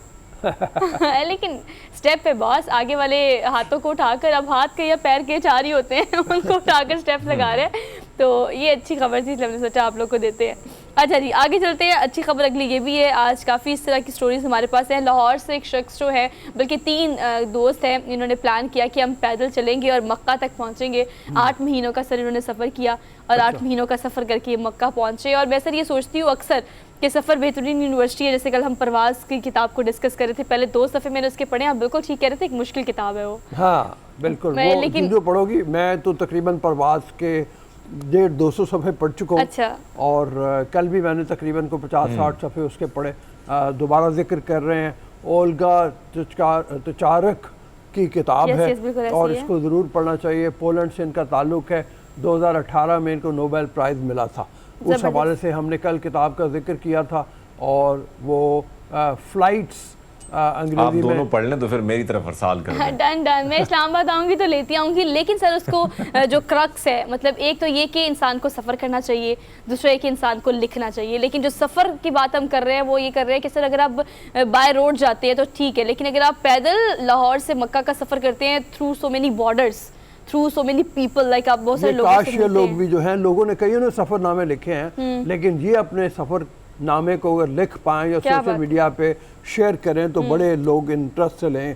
लेकिन स्टेप पे बॉस आगे वाले हाथों को उठाकर, अब हाथ के या पैर के चार ही होते हैं उनको उठाकर स्टेप लगा रहे हैं। तो ये अच्छी खबर थी, इसलिए हमने सोचा आप लोग को देते हैं। अच्छा जी आगे चलते हैं। अच्छी खबर अगली ये भी है, आज काफ़ी इस तरह की स्टोरीज हमारे पास हैं। लाहौर से एक शख्स जो है, बल्कि 3 दोस्त हैं, इन्होंने प्लान किया कि हम पैदल चलेंगे और मक्का तक पहुंचेंगे। 8 महीनों का सर इन्होंने सफ़र किया और 8 महीनों का सफ़र करके ये मक्का पहुंचे। और मैं सर ये सोचती हूँ अक्सर कि सफ़र बेहतरीन यूनिवर्सिटी है। जैसे कल हम परवाज़ की किताब को डिस्कस कर रहे थे, पहले 2 सफ़े मैंने उसके पढ़े, आप बिल्कुल ठीक कह रहे थे, एक मुश्किल किताब है वो। हाँ बिल्कुल, मैं वो लेकिन- जो पढ़ोगी, मैं तो तकरीबन परवाज़ के 150-200 सफ़े पढ़ चुका हूँ। अच्छा। और कल भी मैंने तकरीबन को 50-60 सफ़े उसके पढ़े। दोबारा जिक्र कर रहे हैं, ओल्गा तुचारक की किताब Yes, है yes, बिल्कुल ऐसी और है। इसको ज़रूर पढ़ना चाहिए। पोलैंड से इनका ताल्लुक़ है, 2018 में इनको नोबेल प्राइज़ मिला था। उस हवाले से हमने कल किताब का जिक्र किया था। और वो फ्लाइट्स आप अंग्रेजी दोनों में पढ़ लें तो फिर मेरी तरफ अरसाल कर दें। डन डन, मैं इस्लामाबाद आऊंगी तो लेती आऊंगी। लेकिन सर उसको जो क्रक्स है, मतलब एक तो ये कि इंसान को सफ़र करना चाहिए, दूसरा एक इंसान को लिखना चाहिए। लेकिन जो सफ़र की बात हम कर रहे हैं वो ये कर रहे हैं कि सर अगर आप बाय रोड जाते हैं तो ठीक है, लेकिन अगर आप पैदल लाहौर से मक्का का सफ़र करते हैं through so many borders, through so many people, like आप बहुत सारे काश लोग भी जो हैं, लोगों ने कईयों ने सफ़रनामे लिखे हैं, लेकिन ये अपने सफ़र नामे को अगर लिख पाएँ या सोशल मीडिया पे शेयर करें तो बड़े लोग इंटरेस्ट से लें,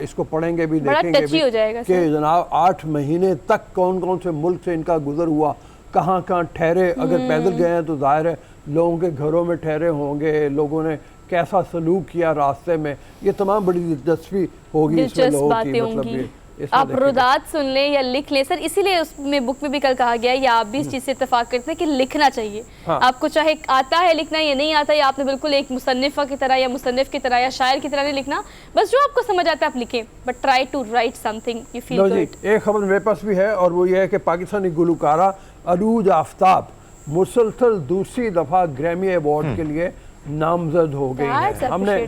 इसको पढ़ेंगे भी, देखेंगे भी कि जनाब 8 महीने तक कौन कौन से मुल्क से इनका गुजर हुआ, कहाँ कहाँ ठहरे। अगर पैदल गए हैं तो जाहिर है लोगों के घरों में ठहरे होंगे, लोगों ने कैसा सलूक किया रास्ते में, ये तमाम बड़ी दिलचस्पी होगी इसमें लोगों की। मतलब आप रुदात सुन लें या लिख लें सर, इसीलिए उसमें बुक में भी कल कहा गया है या आप भी इस चीज़ से इत्तेफाक करते हैं कि लिखना चाहिए। हाँ। आपको चाहे आता है लिखना या नहीं आता, या आपने बिल्कुल एक मुसन्निफ़ा की तरह या मुसन्निफ़ की तरह या शायर की तरह नहीं लिखना, बस जो आपको समझ आता है आप लिखें, but try to write something you feel good. एक खबर मेरे पास भी है और वो ये है कि पाकिस्तानी गुलकारा अरूज आफ्ताब मुसलसल दूसरी दफ़ा ग्रैमी अवार्ड के लिए नामजद हो गई है। हमने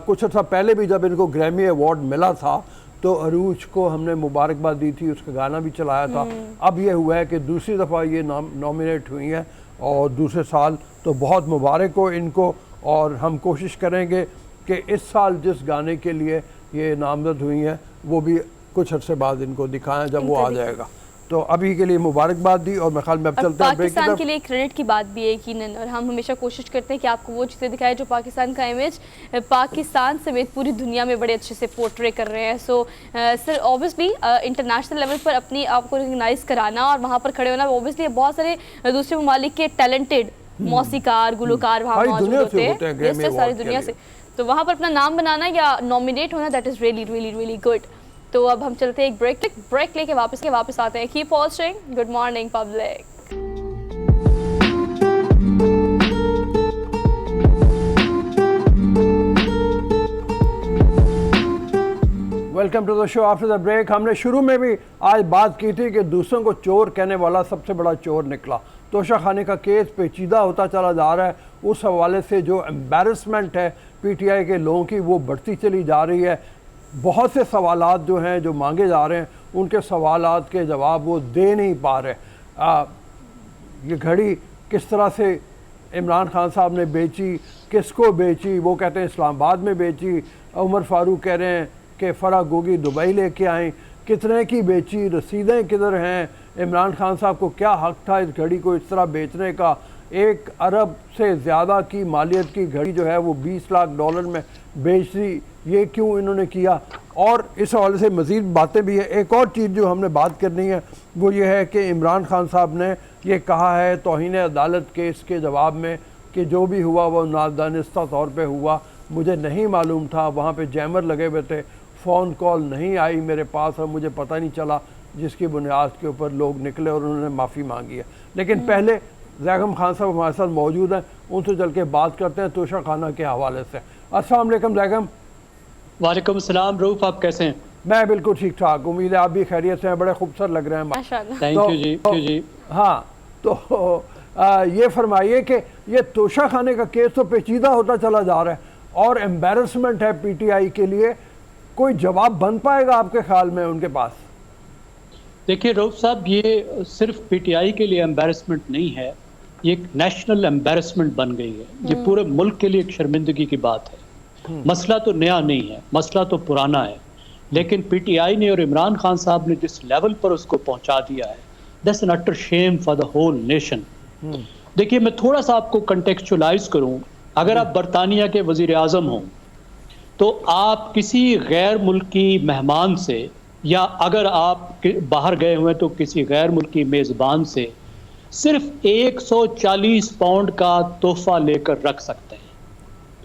कुछ अर्सा पहले भी जब इनको ग्रैमी अवार्ड मिला था तो अरूज को हमने मुबारकबाद दी थी, उसका गाना भी चलाया था। अब ये हुआ है कि दूसरी दफ़ा ये नॉमिनेट हुई हैं और दूसरे साल, तो बहुत मुबारक हो इनको। और हम कोशिश करेंगे कि इस साल जिस गाने के लिए ये नामजद हुई हैं वो भी कुछ अर्से बाद इनको दिखाएं जब वो आ जाएगा। तो अभी के लिए मुबारकबाद दी और मैं ख्याल में अब चलते हैं पाकिस्तान के लिए क्रेडिट की बात भी है यकीनन, और हम हमेशा कोशिश करते हैं कि आपको वो चीज़ें दिखाएं जो पाकिस्तान का इमेज पाकिस्तान समेत पूरी दुनिया में बड़े अच्छे से पोर्ट्रे कर रहे हैं। So sir obviously international level पर अपनी आपको रिकग्नाइज कराना और वहाँ पर खड़े होना, ऑब्वियसली बहुत सारे दूसरे ममालिक के टैलेंटेड मौसीकार गुलकार वहाँ मौजूद होते हैं सारी दुनिया से, तो वहाँ पर अपना नाम बनाना या नॉमिनेट होना, that is really really really good. तो अब हम चलते हैं एक ब्रेक लेके वापस आते हैं। Keep watching, good morning public. Welcome to the show after the break. हमने शुरू में भी आज बात की थी कि दूसरों को चोर कहने वाला सबसे बड़ा चोर निकला। तोशा खाने का केस पेचीदा होता चला जा रहा है, उस हवाले से जो एम्बेरसमेंट है पीटीआई के लोगों की वो बढ़ती चली जा रही है। बहुत से सवालात जो हैं जो मांगे जा रहे हैं उनके सवालात के जवाब वो दे नहीं पा रहे। ये घड़ी किस तरह से इमरान खान साहब ने बेची, किसको बेची, वो कहते हैं इस्लामाबाद में बेची, उमर फारूक कह रहे हैं कि फराह गोगी दुबई लेके आए, कितने की बेची, रसीदें किधर हैं, इमरान खान साहब को क्या हक था इस घड़ी को इस तरह बेचने का। 1 अरब से ज़्यादा की मालियत की घड़ी जो है वो 20 लाख डॉलर में बेच दी, ये क्यों इन्होंने किया। और इस हवाले से मज़ीद बातें भी है। एक और चीज़ जो हमने बात करनी है वो ये है कि इमरान खान साहब ने ये कहा है तौहीन अदालत केस के जवाब में कि जो भी हुआ वो नादानिस्ता तौर पे हुआ, मुझे नहीं मालूम था, वहाँ पे जैमर लगे हुए थे, फ़ोन कॉल नहीं आई मेरे पास और मुझे पता नहीं चला, जिसकी बुनियाद के ऊपर लोग निकले और उन्होंने माफ़ी मांगी है। लेकिन पहले ज़ैगम खान साहब हमारे साथ मौजूद हैं, उनसे चल के बात करते हैं तोशा खाना के हवाले से। अस्सलाम वालेकुम ज़ैगम। वालेकुम सलाम रऊफ़, आप कैसे हैं? मैं बिल्कुल ठीक ठाक, उम्मीद है आप भी खैरियत से हैं, बड़े खूबसूरत लग रहे हैं। थैंक यू जी। हाँ, तो ये फरमाइए कि ये तोशा खाने का केस तो पेचीदा होता चला जा रहा है और एम्बेरसमेंट है पीटीआई के लिए, कोई जवाब बन पाएगा आपके ख्याल में उनके पास? देखिए रऊफ़ साहब, ये सिर्फ पीटीआई के लिए एम्बेरसमेंट नहीं है, ये एक नेशनल एम्बेरसमेंट बन गई है। ये पूरे मुल्क के लिए एक शर्मिंदगी की बात है। मसला तो नया नहीं है, मसला तो पुराना है, लेकिन पीटीआई ने और इमरान खान साहब ने जिस लेवल पर उसको पहुंचा दिया है, that's an utter shame for the whole nation. देखिए, मैं थोड़ा सा आपको कंटेक्चुअलाइज करूं। अगर आप बरतानिया के वजीर आज़म हों तो आप किसी गैर मुल्की मेहमान से, या अगर आप बाहर गए हुए तो किसी गैर मुल्की मेज़बान से सिर्फ 140 पाउंड का तोहफा लेकर रख सकते हैं।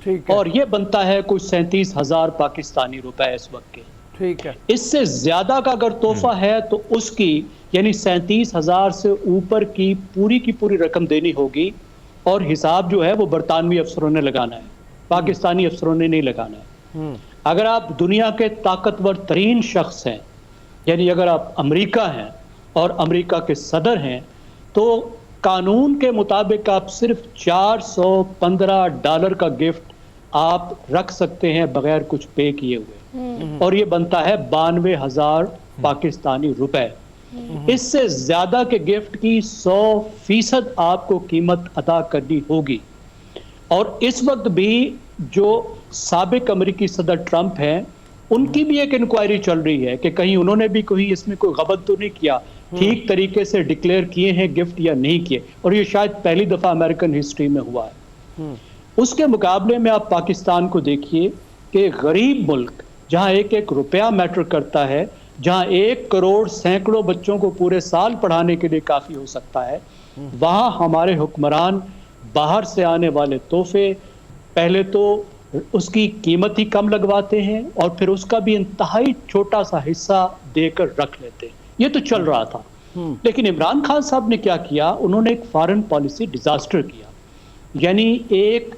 ठीक है। और ये बनता है कुछ 37,000 पाकिस्तानी रुपए इस वक्त के। ठीक है। इससे ज्यादा का अगर तोहफा है तो उसकी यानी 37,000 से ऊपर की पूरी रकम देनी होगी, और हिसाब जो है वो बरतानवी अफसरों ने लगाना है, पाकिस्तानी अफसरों ने नहीं लगाना है। अगर आप दुनिया के ताकतवर तरीन शख्स हैं, यानी अगर आप अमेरिका हैं और अमेरिका के सदर हैं, तो कानून के मुताबिक आप सिर्फ $415 का गिफ्ट आप रख सकते हैं बगैर कुछ पे किए हुए, और ये बनता है 92,000 पाकिस्तानी रुपए। इससे ज्यादा के गिफ्ट की 100% आपको कीमत अदा करनी होगी। और इस वक्त भी जो साबिक अमेरिकी सदर ट्रंप हैं, उनकी भी एक इंक्वायरी चल रही है कि कहीं उन्होंने भी कोई इसमें कोई गलत तो नहीं किया, ठीक तरीके से डिक्लेयर किए हैं गिफ्ट या नहीं किए, और ये शायद पहली दफा अमेरिकन हिस्ट्री में हुआ है। उसके मुकाबले में आप पाकिस्तान को देखिए कि गरीब मुल्क जहां एक एक रुपया मैटर करता है, जहां 1 करोड़ सैकड़ों बच्चों को पूरे साल पढ़ाने के लिए काफी हो सकता है, वहां हमारे हुक्मरान बाहर से आने वाले तोहफे पहले तो उसकी कीमत ही कम लगवाते हैं और फिर उसका भी इंतहाई छोटा सा हिस्सा देकर रख लेते हैं। ये तो चल रहा था। लेकिन इमरान खान साहब ने क्या किया, उन्होंने एक फॉरेन पॉलिसी डिजास्टर किया। यानी एक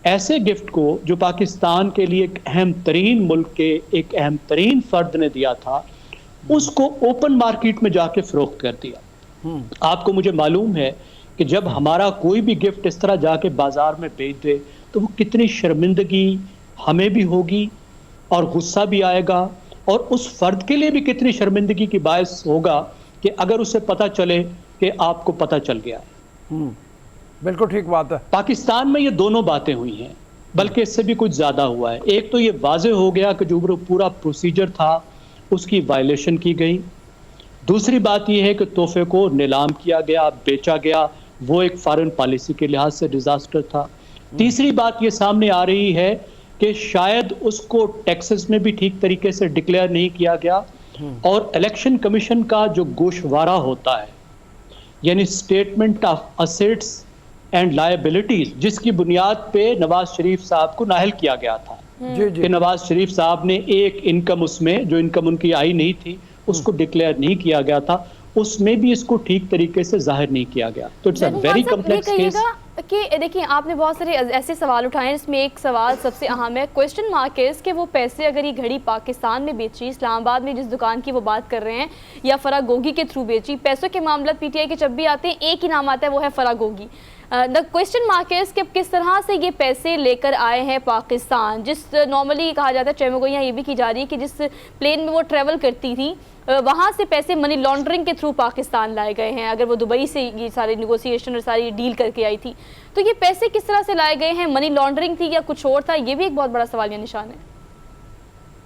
ऐसे गिफ्ट को जो पाकिस्तान के लिए एक अहम तरीन मुल्क के एक अहम तरीन फर्द ने दिया था, उसको ओपन मार्केट में जाके फरोख्त कर दिया। आपको मुझे मालूम है कि जब हमारा कोई भी गिफ्ट इस तरह जाके बाजार में बेच दे तो वो कितनी शर्मिंदगी हमें भी होगी और गुस्सा भी आएगा, और उस फर्द के लिए भी कितनी शर्मिंदगी की बायस होगा कि अगर उसे पता चले कि आपको पता चल गया है। बिल्कुल ठीक बात है। पाकिस्तान में ये दोनों बातें हुई हैं, बल्कि इससे भी कुछ ज्यादा हुआ है। एक तो ये वाजे हो गया कि जो पूरा प्रोसीजर था उसकी वायलेशन की गई। दूसरी बात यह है कि तोहफे को नीलाम किया गया, बेचा गया, वो एक फॉरेन पॉलिसी के लिहाज से डिजास्टर था। तीसरी बात ये सामने आ रही है कि शायद उसको टैक्सेस में भी ठीक तरीके से डिक्लेयर नहीं किया गया, और इलेक्शन कमीशन का जो गोशवारा होता है, यानी statement of assets and liabilities, जिसकी बुनियाद पे नवाज शरीफ साहब को नाअहल किया गया था कि नवाज शरीफ साहब ने एक इनकम, उसमें जो इनकम उनकी आई नहीं थी उसको डिक्लेयर नहीं किया गया था, उसमें भी इसको ठीक तरीके से जाहिर नहीं किया गया। तो it's a very complex case. कि देखिए, आपने बहुत सारे ऐसे सवाल उठाए हैं, इसमें एक सवाल सबसे अहम है, क्वेश्चन मार्क है कि वो पैसे अगर ये घड़ी पाकिस्तान में बेची, इस्लामाबाद में जिस दुकान की वो बात कर रहे हैं, या फरागोगी के थ्रू बेची, पैसों के मामला पीटीआई के जब भी आते हैं एक ही नाम आता है, वो है फरागोगी। द क्वेश्चन मार्क है कि किस तरह से ये पैसे लेकर आए हैं पाकिस्तान, जिस नॉर्मली कहा जाता है, चैमगोइयाँ ये भी की जा रही है कि जिस प्लेन में वो ट्रेवल करती थी वहाँ से पैसे मनी लॉन्ड्रिंग के थ्रू पाकिस्तान लाए गए हैं। अगर वो दुबई से ये सारे निगोसिएशन और सारी डील करके आई थी, तो ये पैसे किस तरह से लाए गए हैं? मनी लॉन्ड्रिंग थी या कुछ और था? ये भी एक बहुत बड़ा सवाल या निशान है।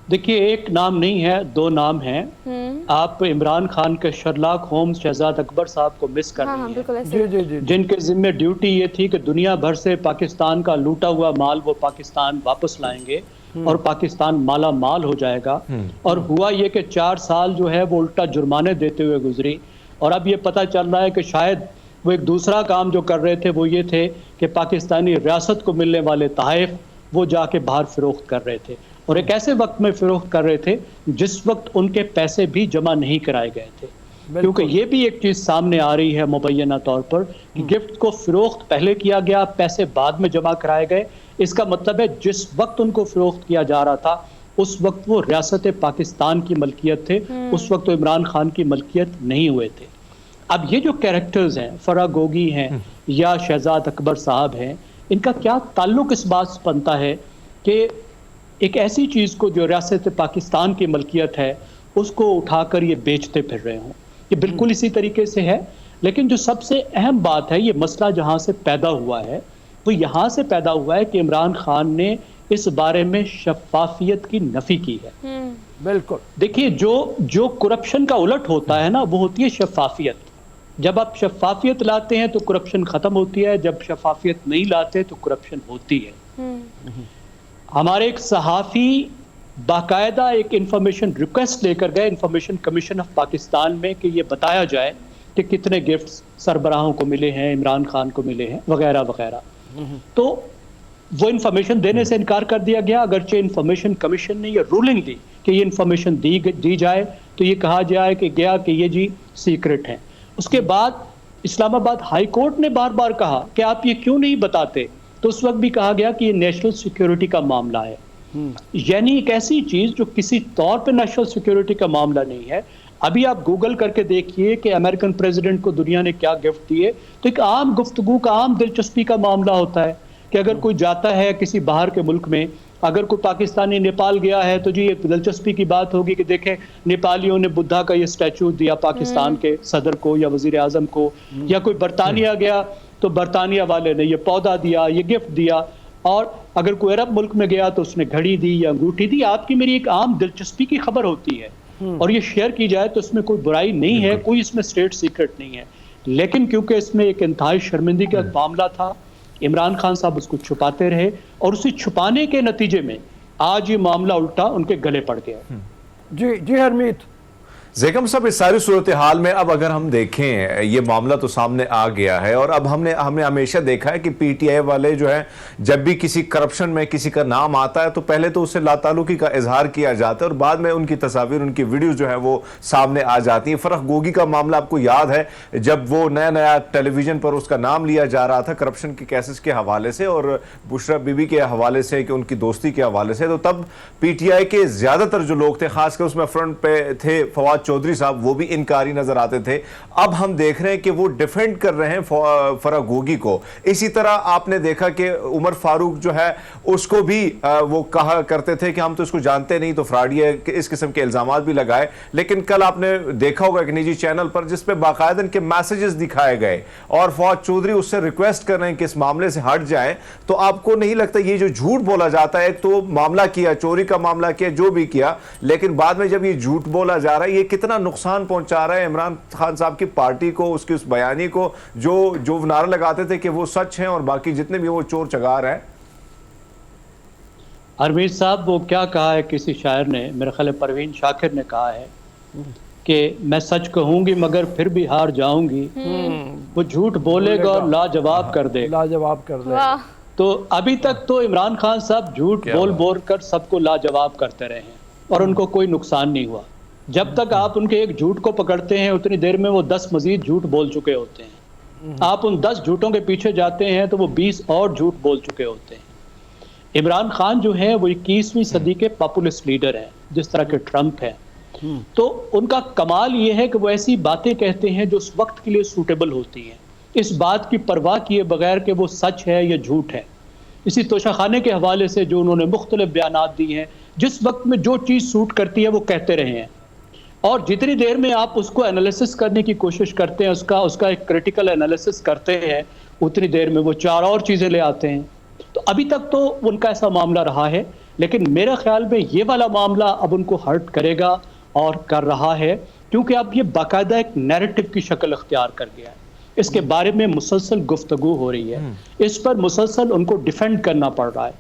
देखिए, एक नाम नहीं है, दो नाम हैं। आप इमरान खान के शर्लॉक होम्स शहजाद अकबर साहब को मिस कर रही हैं, जिनके जिम्मे ड्यूटी ये थी कि दुनिया भर से पाकिस्तान का लूटा हुआ माल वो पाकिस्तान वापस लाएंगे और पाकिस्तान माला माल हो जाएगा। और हुआ ये कि 4 साल जो है वो उल्टा जुर्माने देते हुए गुजरी, और अब ये पता चल रहा है कि शायद वो एक दूसरा काम जो कर रहे थे वो ये थे कि पाकिस्तानी रियासत को मिलने वाले तहफ़ वो जाके बाहर फ़रोख्त कर रहे थे, और एक ऐसे वक्त में फ़रोख्त कर रहे थे जिस वक्त उनके पैसे भी जमा नहीं कराए गए थे। क्योंकि ये भी एक चीज़ सामने आ रही है मुबैना तौर पर कि गिफ्ट को फ़रोख्त पहले किया गया, पैसे बाद में जमा कराए गए। इसका मतलब है जिस वक्त उनको फ़रोख्त किया जा रहा था उस वक्त वो रियासत पाकिस्तान की मलकियत थे, उस वक्त तो इमरान खान की मलकियत नहीं हुए थे। अब ये जो कैरेक्टर्स हैं, फरागोगी हैं या शहजाद अकबर साहब हैं, इनका क्या ताल्लुक इस बात से बनता है कि एक ऐसी चीज़ को जो रियासत पाकिस्तान की मलकियत है उसको उठाकर ये बेचते फिर रहे हों? ये बिल्कुल इसी तरीके से है। लेकिन जो सबसे अहम बात है, ये मसला जहाँ से पैदा हुआ है वो यहाँ से पैदा हुआ है कि इमरान खान ने इस बारे में शफाफियत की नफी की है। बिल्कुल। देखिए, जो करप्शन का उलट होता है ना, वो होती है शफाफियत। जब आप शफाफियत लाते हैं तो करप्शन खत्म होती है, जब शफाफियत नहीं लाते तो करप्शन होती है। हमारे एक सहाफ़ी बाकायदा एक इंफॉर्मेशन रिक्वेस्ट लेकर गए इंफॉर्मेशन कमीशन ऑफ पाकिस्तान में कि ये बताया जाए कि कितने गिफ्ट्स सरबराहों को मिले हैं, इमरान खान को मिले हैं, वगैरह वगैरह। तो वो इंफॉर्मेशन देने से इनकार कर दिया गया, अगरचे इंफॉर्मेशन कमीशन ने ये रूलिंग दी कि ये इंफॉर्मेशन दी जाए, तो ये कहा जाए कि ये जी सीक्रेट है। उसके बाद इस्लामाबाद हाई कोर्ट ने बार बार कहा कि आप ये क्यों नहीं बताते, तो उस वक्त भी कहा गया कि ये नेशनल सिक्योरिटी का मामला है। यानी एक ऐसी चीज जो किसी तौर पे नेशनल सिक्योरिटी का मामला नहीं है। अभी आप गूगल करके देखिए कि अमेरिकन प्रेसिडेंट को दुनिया ने क्या गिफ्ट दिए, तो एक आम गुफ्तगू का, आम दिलचस्पी का मामला होता है कि अगर कोई जाता है किसी बाहर के मुल्क में, अगर कोई पाकिस्तानी नेपाल गया है तो जी एक दिलचस्पी की बात होगी कि देखें नेपालियों ने बुद्धा का ये स्टैचू दिया पाकिस्तान के सदर को या वजीर आजम को, या कोई बरतानिया गया तो बरतानिया वाले ने ये पौधा दिया, ये गिफ्ट दिया, और अगर कोई अरब मुल्क में गया तो उसने घड़ी दी या अंगूठी दी। आपकी मेरी एक आम दिलचस्पी की खबर होती है और ये शेयर की जाए तो इसमें कोई बुराई नहीं है, कोई इसमें स्टेट सीक्रेट नहीं है। लेकिन क्योंकि इसमें एक इंतहाई शर्मिंदगी का मामला था, इमरान खान साहब उसको छुपाते रहे और उसे छुपाने के नतीजे में आज ये मामला उल्टा उनके गले पड़ गया। जी जी हरमीत। ज़ेकम साहब, इस सारी सूरत हाल में अब अगर हम देखें, ये मामला तो सामने आ गया है और अब हमने हमेशा देखा है कि पीटीआई वाले जो है जब भी किसी करप्शन में किसी का नाम आता है तो पहले तो उससे लाताल्लुकी का इजहार किया जाता है और बाद में उनकी तस्वीर, उनकी वीडियो जो है वो सामने आ जाती है। फरख गोगी का मामला आपको याद है, जब वो नया नया टेलीविजन पर उसका नाम लिया जा रहा था करप्शन के केसेस के हवाले से और बुशरा बीबी के हवाले से कि उनकी दोस्ती के हवाले से, तो तब पीटीआई के ज्यादातर जो लोग थे, खासकर उसमें फ्रंट पे थे फवाद चौधरी साहब, वो भी इनकारी नजर आते थे। अब हम देख रहे हैं कि वो डिफेंड कर रहे हैं फरख गोगी को। इसी तरह आपने देखा कि उमर फारूक जो है उसको भी वो कहा करते थे कि हम तो इसको जानते नहीं, तो फ्रॉडी है, इस किस्म के इल्जामात भी लगाए। लेकिन कल आपने देखा होगा एक निजी चैनल पर जिसपे बाकायदा इनके मैसेजेस दिखाए गए और फवाद चौधरी उससे रिक्वेस्ट कर रहे हैं कि इस मामले से हट जाए। तो आपको नहीं लगता ये जो झूठ बोला जाता है, एक तो मामला किया, चोरी का मामला किया, जो भी किया, लेकिन बाद में जब ये झूठ बोला जा रहा है, ये कितना नुकसान पहुंचा रहा है इमरान खान साहब की पार्टी को, उसकी उस बयानी को, जो नारा लगाते थे कि वो सच हैं और बाकी जितने भी वो चोर चगार हैं। हरमीत साहब, वो क्या कहा है किसी शायर ने, मेरे ख्याल परवीन शाकिर ने कहा है कि मैं सच कहूंगी मगर फिर भी हार जाऊंगी, वो झूठ बोलेगा और लाजवाब कर दे, लाजवाब कर दे। तो अभी तक तो इमरान खान साहब झूठ बोल बोल कर सबको लाजवाब करते रहे हैं और उनको कोई नुकसान नहीं हुआ। जब तक आप उनके एक झूठ को पकड़ते हैं उतनी देर में वो 10 मजीद झूठ बोल चुके होते हैं। आप उन 10 झूठों के पीछे जाते हैं तो वो 20 और झूठ बोल चुके होते हैं। इमरान खान जो है वो 21वीं सदी के पॉपुलिस्ट लीडर हैं, जिस तरह के ट्रंप हैं। तो उनका कमाल ये है कि वो ऐसी बातें कहते हैं जो उस वक्त के लिए सूटेबल होती हैं, इस बात की परवाह किए बगैर कि वो सच है या झूठ है। इसी तोशाखाने के हवाले से जो उन्होंने मुख्तलिफ बयानात दिए हैं, जिस वक्त में जो चीज़ सूट करती है वो कहते रहे हैं और जितनी देर में आप उसको एनालिसिस करने की कोशिश करते हैं, उसका एक क्रिटिकल एनालिसिस करते हैं, उतनी देर में वो 4 और चीज़ें ले आते हैं। तो अभी तक तो उनका ऐसा मामला रहा है, लेकिन मेरे ख्याल में ये वाला मामला अब उनको हर्ट करेगा और कर रहा है, क्योंकि अब ये बाकायदा एक नैरेटिव की शक्ल अख्तियार कर गया है। इसके बारे में मुसलसल गुफ्तगू हो रही है, इस पर मुसलसल उनको डिफेंड करना पड़ रहा है।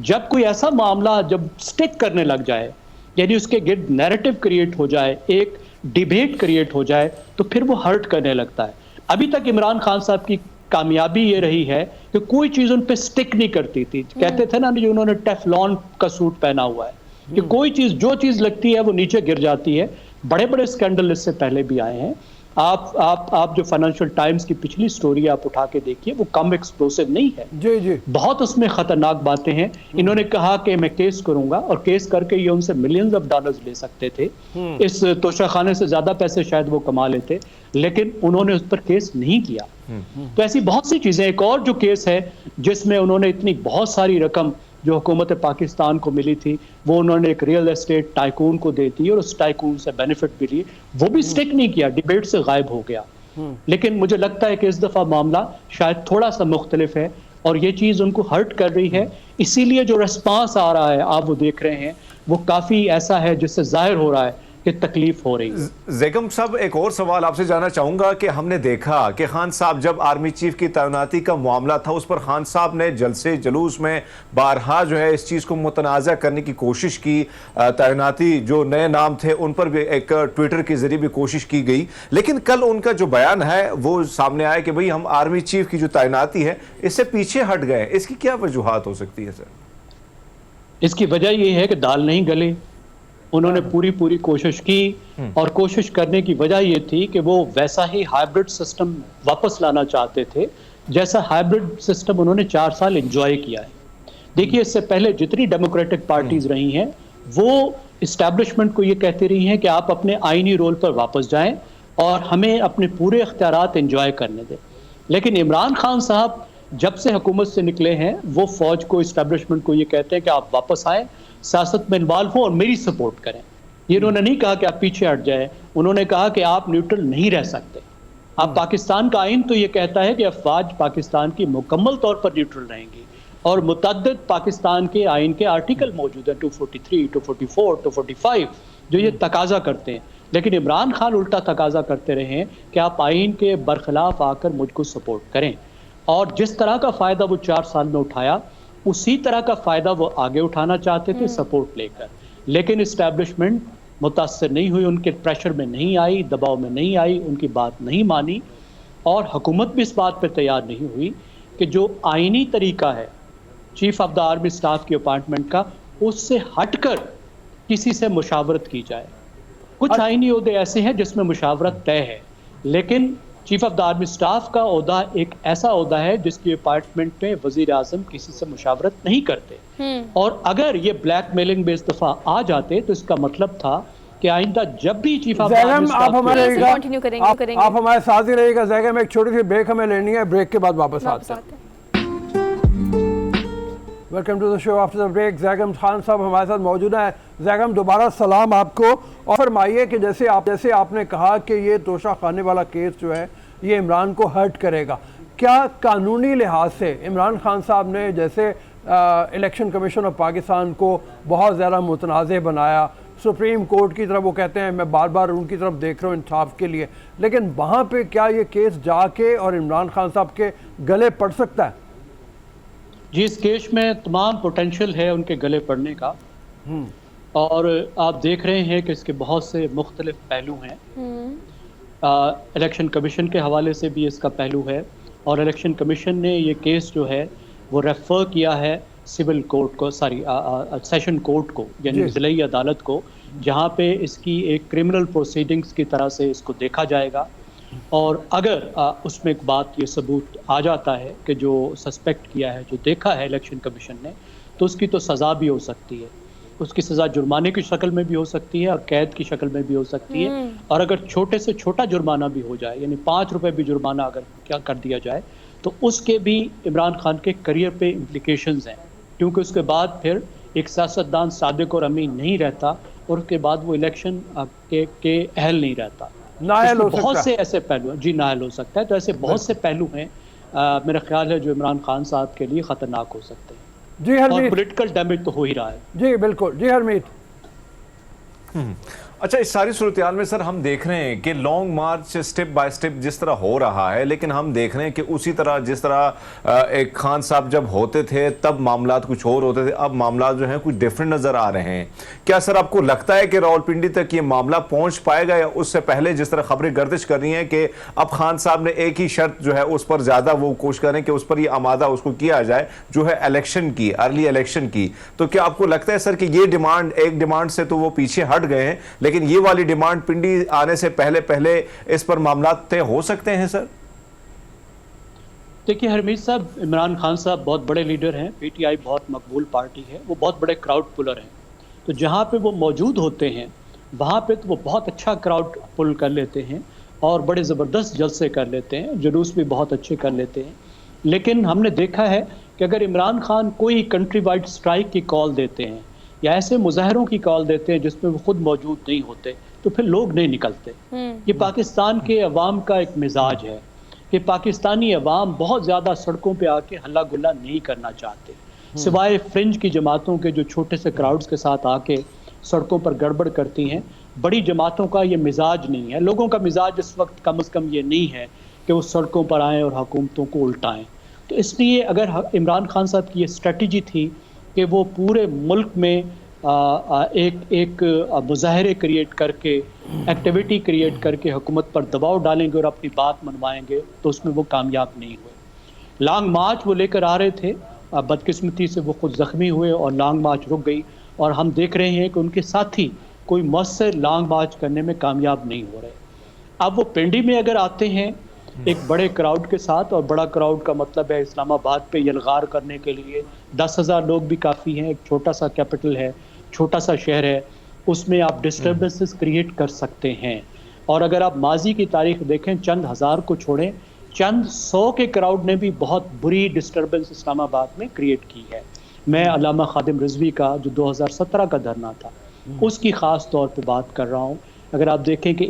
जब कोई ऐसा मामला जब स्टिक करने लग जाए, यानी उसके गिर्द नैरेटिव क्रिएट हो जाए, एक डिबेट क्रिएट हो जाए, तो फिर वो हर्ट करने लगता है। अभी तक इमरान खान साहब की कामयाबी ये रही है कि कोई चीज़ उन पे स्टिक नहीं करती थी। कहते थे ना जो उन्होंने टेफलॉन का सूट पहना हुआ है, कि कोई चीज़ जो चीज़ लगती है वो नीचे गिर जाती है। बड़े बड़े स्कैंडल इससे पहले भी आए हैं। आप जो फाइनेंशियल टाइम्स की पिछली स्टोरी आप उठा के देखिए, वो कम एक्सप्लोसिव नहीं है। जी जी, बहुत उसमें खतरनाक बातें हैं। इन्होंने कहा कि मैं केस करूंगा और केस करके ये उनसे मिलियंस ऑफ डॉलर्स ले सकते थे। इस तोशाखाने से ज्यादा पैसे शायद वो कमा लेते, लेकिन उन्होंने उस पर केस नहीं किया। तो ऐसी बहुत सी चीजें, एक और जो केस है जिसमें उन्होंने इतनी बहुत सारी रकम जो हुकूमत पाकिस्तान को मिली थी वो उन्होंने एक रियल एस्टेट टाइकून को दे दी और उस टाइकून से बेनिफिट भी लिए, वो भी स्टिक नहीं किया, डिबेट से गायब हो गया। लेकिन मुझे लगता है कि इस दफा मामला शायद थोड़ा सा मुख्तलिफ है और ये चीज़ उनको हर्ट कर रही है। इसीलिए जो रिस्पांस आ रहा है, आप वो देख रहे हैं, वो काफ़ी ऐसा है जिससे जाहिर हो रहा है कि तकलीफ हो रही है। ज़ेकम साहब, एक और सवाल आपसे जानना चाहूंगा कि हमने देखा कि खान साहब जब आर्मी चीफ की तैनाती का मामला था उस पर खान साहब ने जलसे जुलूस में बारहा जो है इस चीज़ को मुतनाज़ा करने की कोशिश की। तैनाती जो नए नाम थे उन पर भी एक ट्विटर के जरिए भी कोशिश की गई, लेकिन कल उनका जो बयान है वो सामने आया कि भाई हम आर्मी चीफ की जो तैनाती है इससे पीछे हट गए। इसकी क्या वजूहात हो सकती है सर? इसकी वजह यह है कि दाल नहीं गले। उन्होंने पूरी कोशिश की और कोशिश करने की वजह यह थी कि वो वैसा ही हाइब्रिड सिस्टम वापस लाना चाहते थे जैसा हाइब्रिड सिस्टम उन्होंने 4 साल एंजॉय किया है। देखिए, इससे पहले जितनी डेमोक्रेटिक पार्टीज रही हैं वो इस्टेब्लिशमेंट को ये कहती रही हैं कि आप अपने आईनी रोल पर वापस जाएं और हमें अपने पूरे इख्तियारात एंजॉय करने दें। लेकिन इमरान खान साहब जब से हुकूमत से निकले हैं वो फौज को, इस्टेब्लिशमेंट को ये कहते हैं कि आप वापस आएँ, सियासत में इन्वॉल्व हो और मेरी सपोर्ट करें। ये उन्होंने नहीं कहा कि आप पीछे हट जाए, उन्होंने कहा कि आप न्यूट्रल नहीं रह सकते। अब पाकिस्तान का आइन तो ये कहता है कि अफवाज पाकिस्तान की मुकम्मल तौर पर न्यूट्रल रहेंगी और मुतअद्दिद पाकिस्तान के आइन के आर्टिकल मौजूद हैं 243, 244, 245 जो ये तकाजा करते हैं। लेकिन इमरान खान उल्टा तकाजा करते रहे हैं कि आप आइन के बरखिलाफ आकर मुझको सपोर्ट करें, और जिस तरह का फ़ायदा वो 4 साल में उठाया उसी तरह का फ़ायदा वो आगे उठाना चाहते थे सपोर्ट लेकर। लेकिन इस्टेब्लिशमेंट मुतासर नहीं हुई, उनके प्रेशर में नहीं आई, दबाव में नहीं आई, उनकी बात नहीं मानी, और हुकूमत भी इस बात पर तैयार नहीं हुई कि जो आइनी तरीका है chief of the army staff की अपॉइंटमेंट का, उससे हटकर किसी से मुशावरत की जाए। कुछ आइनी ओहदे ऐसे हैं जिसमें मुशावरत तय है, लेकिन chief of the army staff का ओहदा एक ऐसा ओहदा है जिसकी अपॉइंटमेंट में वजीर आजम किसी से मुशावरत नहीं करते। और अगर ये ब्लैकमेलिंग में इस दफा आ जाते तो इसका मतलब था कि आइंदा जब भी chief of the army staff आप हमारे साथ ही रहिएगा। जैगम, एक छोटी सी ब्रेक हमें लेनी है, ब्रेक के बाद वापस आते हैं। Welcome to the show after the break. Zaigham Khan sahab हमारे साथ मौजूद हैं। जैगम, दोबारा सलाम आपको, और फरमाइए कि जैसे आपने कहा कि ये तोशा खाने वाला केस जो है ये इमरान को हर्ट करेगा, क्या कानूनी लिहाज से इमरान खान साहब ने जैसे इलेक्शन कमीशन ऑफ पाकिस्तान को बहुत ज़्यादा मुतनाज़ बनाया, सुप्रीम कोर्ट की तरफ वो कहते हैं, मैं बार बार उनकी तरफ देख रहा हूँ इंसाफ के लिए, लेकिन वहाँ पे क्या ये केस जाके और इमरान खान साहब के गले पड़ सकता है? जी, इस केस में तमाम पोटेंशियल है उनके गले पड़ने का, और आप देख रहे हैं कि इसके बहुत से मुख्तलिफ पहलू हैं। इलेक्शन कमीशन के हवाले से भी इसका पहलू है, और इलेक्शन कमीशन ने ये केस जो है वो रेफ़र किया है सिविल कोर्ट को, सेशन कोर्ट को, यानी ज़िलाई अदालत को, जहाँ पे इसकी एक क्रिमिनल प्रोसीडिंग्स की तरह से इसको देखा जाएगा। और अगर उसमें एक बात ये सबूत आ जाता है कि जो सस्पेक्ट किया है, जो देखा है इलेक्शन कमीशन ने, तो उसकी तो सज़ा भी हो सकती है। उसकी सज़ा जुर्माने की शक्ल में भी हो सकती है और कैद की शक्ल में भी हो सकती है। और अगर छोटे से छोटा जुर्माना भी हो जाए, यानी 5 रुपए भी जुर्माना अगर क्या कर दिया जाए, तो उसके भी इमरान खान के करियर पे इम्प्लिकेशंस हैं, क्योंकि उसके बाद फिर एक सियासतदान सादिक और अमीन नहीं रहता, और उसके बाद वो इलेक्शन के अहल नहीं रहता। बहुत से ऐसे पहलू हैं। जी, नायल हो सकता है। तो ऐसे बहुत से पहलू हैं मेरा ख्याल है जो इमरान खान साहब के लिए ख़तरनाक हो सकते हैं। जी हरमीत, और पॉलिटिकल डैमेज तो हो ही रहा है। जी बिल्कुल। जी हरमीत, अच्छा, इस सारी सूरत में सर हम देख रहे हैं कि long March step by step जिस तरह हो रहा है, लेकिन हम देख रहे हैं कि उसी तरह जिस तरह एक खान साहब जब होते थे तब मामलात कुछ और होते थे, अब मामला जो है कुछ डिफरेंट नज़र आ रहे हैं। क्या सर आपको लगता है कि रावलपिंडी तक ये मामला पहुंच पाएगा, या उससे पहले जिस तरह खबरें गर्दिश कर रही हैं कि अब खान साहब ने एक ही शर्त जो है उस पर ज़्यादा वो कोशिश करें कि उस पर ये आमादा उसको किया जाए, जो है इलेक्शन की, अर्ली इलेक्शन की, तो क्या आपको लगता है सर कि ये डिमांड, एक डिमांड से तो वो पीछे हट गए हैं, लेकिन ये वाली डिमांड पिंडी आने से पहले इस पर मामला तय हो सकते हैं सर? देखिए हरमीत साहब, इमरान खान साहब बहुत बड़े लीडर हैं, पीटीआई बहुत मकबूल पार्टी है, वो बहुत बड़े क्राउड पुलर हैं, तो जहाँ पे वो मौजूद होते हैं वहाँ पे तो वो बहुत अच्छा क्राउड पुल कर लेते हैं और बड़े ज़बरदस्त जलसे कर लेते हैं, जुलूस भी बहुत अच्छे कर लेते हैं। लेकिन हमने देखा है कि अगर इमरान खान कोई कंट्री वाइड स्ट्राइक की कॉल देते हैं या ऐसे मुजाहरों की कॉल देते हैं जिसमें वो खुद मौजूद नहीं होते, तो फिर लोग नहीं निकलते। ये पाकिस्तान के अवाम का एक मिजाज है कि पाकिस्तानी अवाम बहुत ज़्यादा सड़कों पे आके हल्ला गुल्ला नहीं करना चाहते, सिवाय फ्रिंज की जमातों के जो छोटे से क्राउड्स के साथ आके सड़कों पर गड़बड़ करती हैं। बड़ी जमातों का ये मिजाज नहीं है। लोगों का मिजाज इस वक्त कम से कम ये नहीं है कि वो सड़कों पर आएँ और हुकूमतों को उल्टाएँ। तो इसलिए अगर इमरान खान साहब की ये स्ट्रेटजी थी कि वो पूरे मुल्क में एक मुजाहरे क्रिएट करके, एक्टिविटी क्रिएट करके हुकूमत पर दबाव डालेंगे और अपनी बात मनवाएंगे, तो उसमें वो कामयाब नहीं हुए। लॉन्ग मार्च वो लेकर आ रहे थे, बदकिस्मती से वो खुद ज़ख्मी हुए और लॉन्ग मार्च रुक गई, और हम देख रहे हैं कि उनके साथी कोई मौसर लॉन्ग मार्च करने में कामयाब नहीं हो रहे। अब वो पिंडी में अगर आते हैं एक बड़े क्राउड के साथ, और बड़ा क्राउड का मतलब है इस्लामाबाद पे यलगार करने के लिए 10,000 लोग भी काफ़ी हैं। एक छोटा सा कैपिटल है, छोटा सा शहर है, उसमें आप डिस्टर्बेंसेस क्रिएट कर सकते हैं। और अगर आप माजी की तारीख देखें, चंद हज़ार को छोड़ें, चंद 100 के क्राउड ने भी बहुत बुरी डिस्टर्बेंस इस्लामाबाद में क्रिएट की है। मैं अल्लामा खादिम रिजवी का जो 2017 का धरना था उसकी ख़ास तौर पे बात कर रहा हूँ। अगर आप देखें कि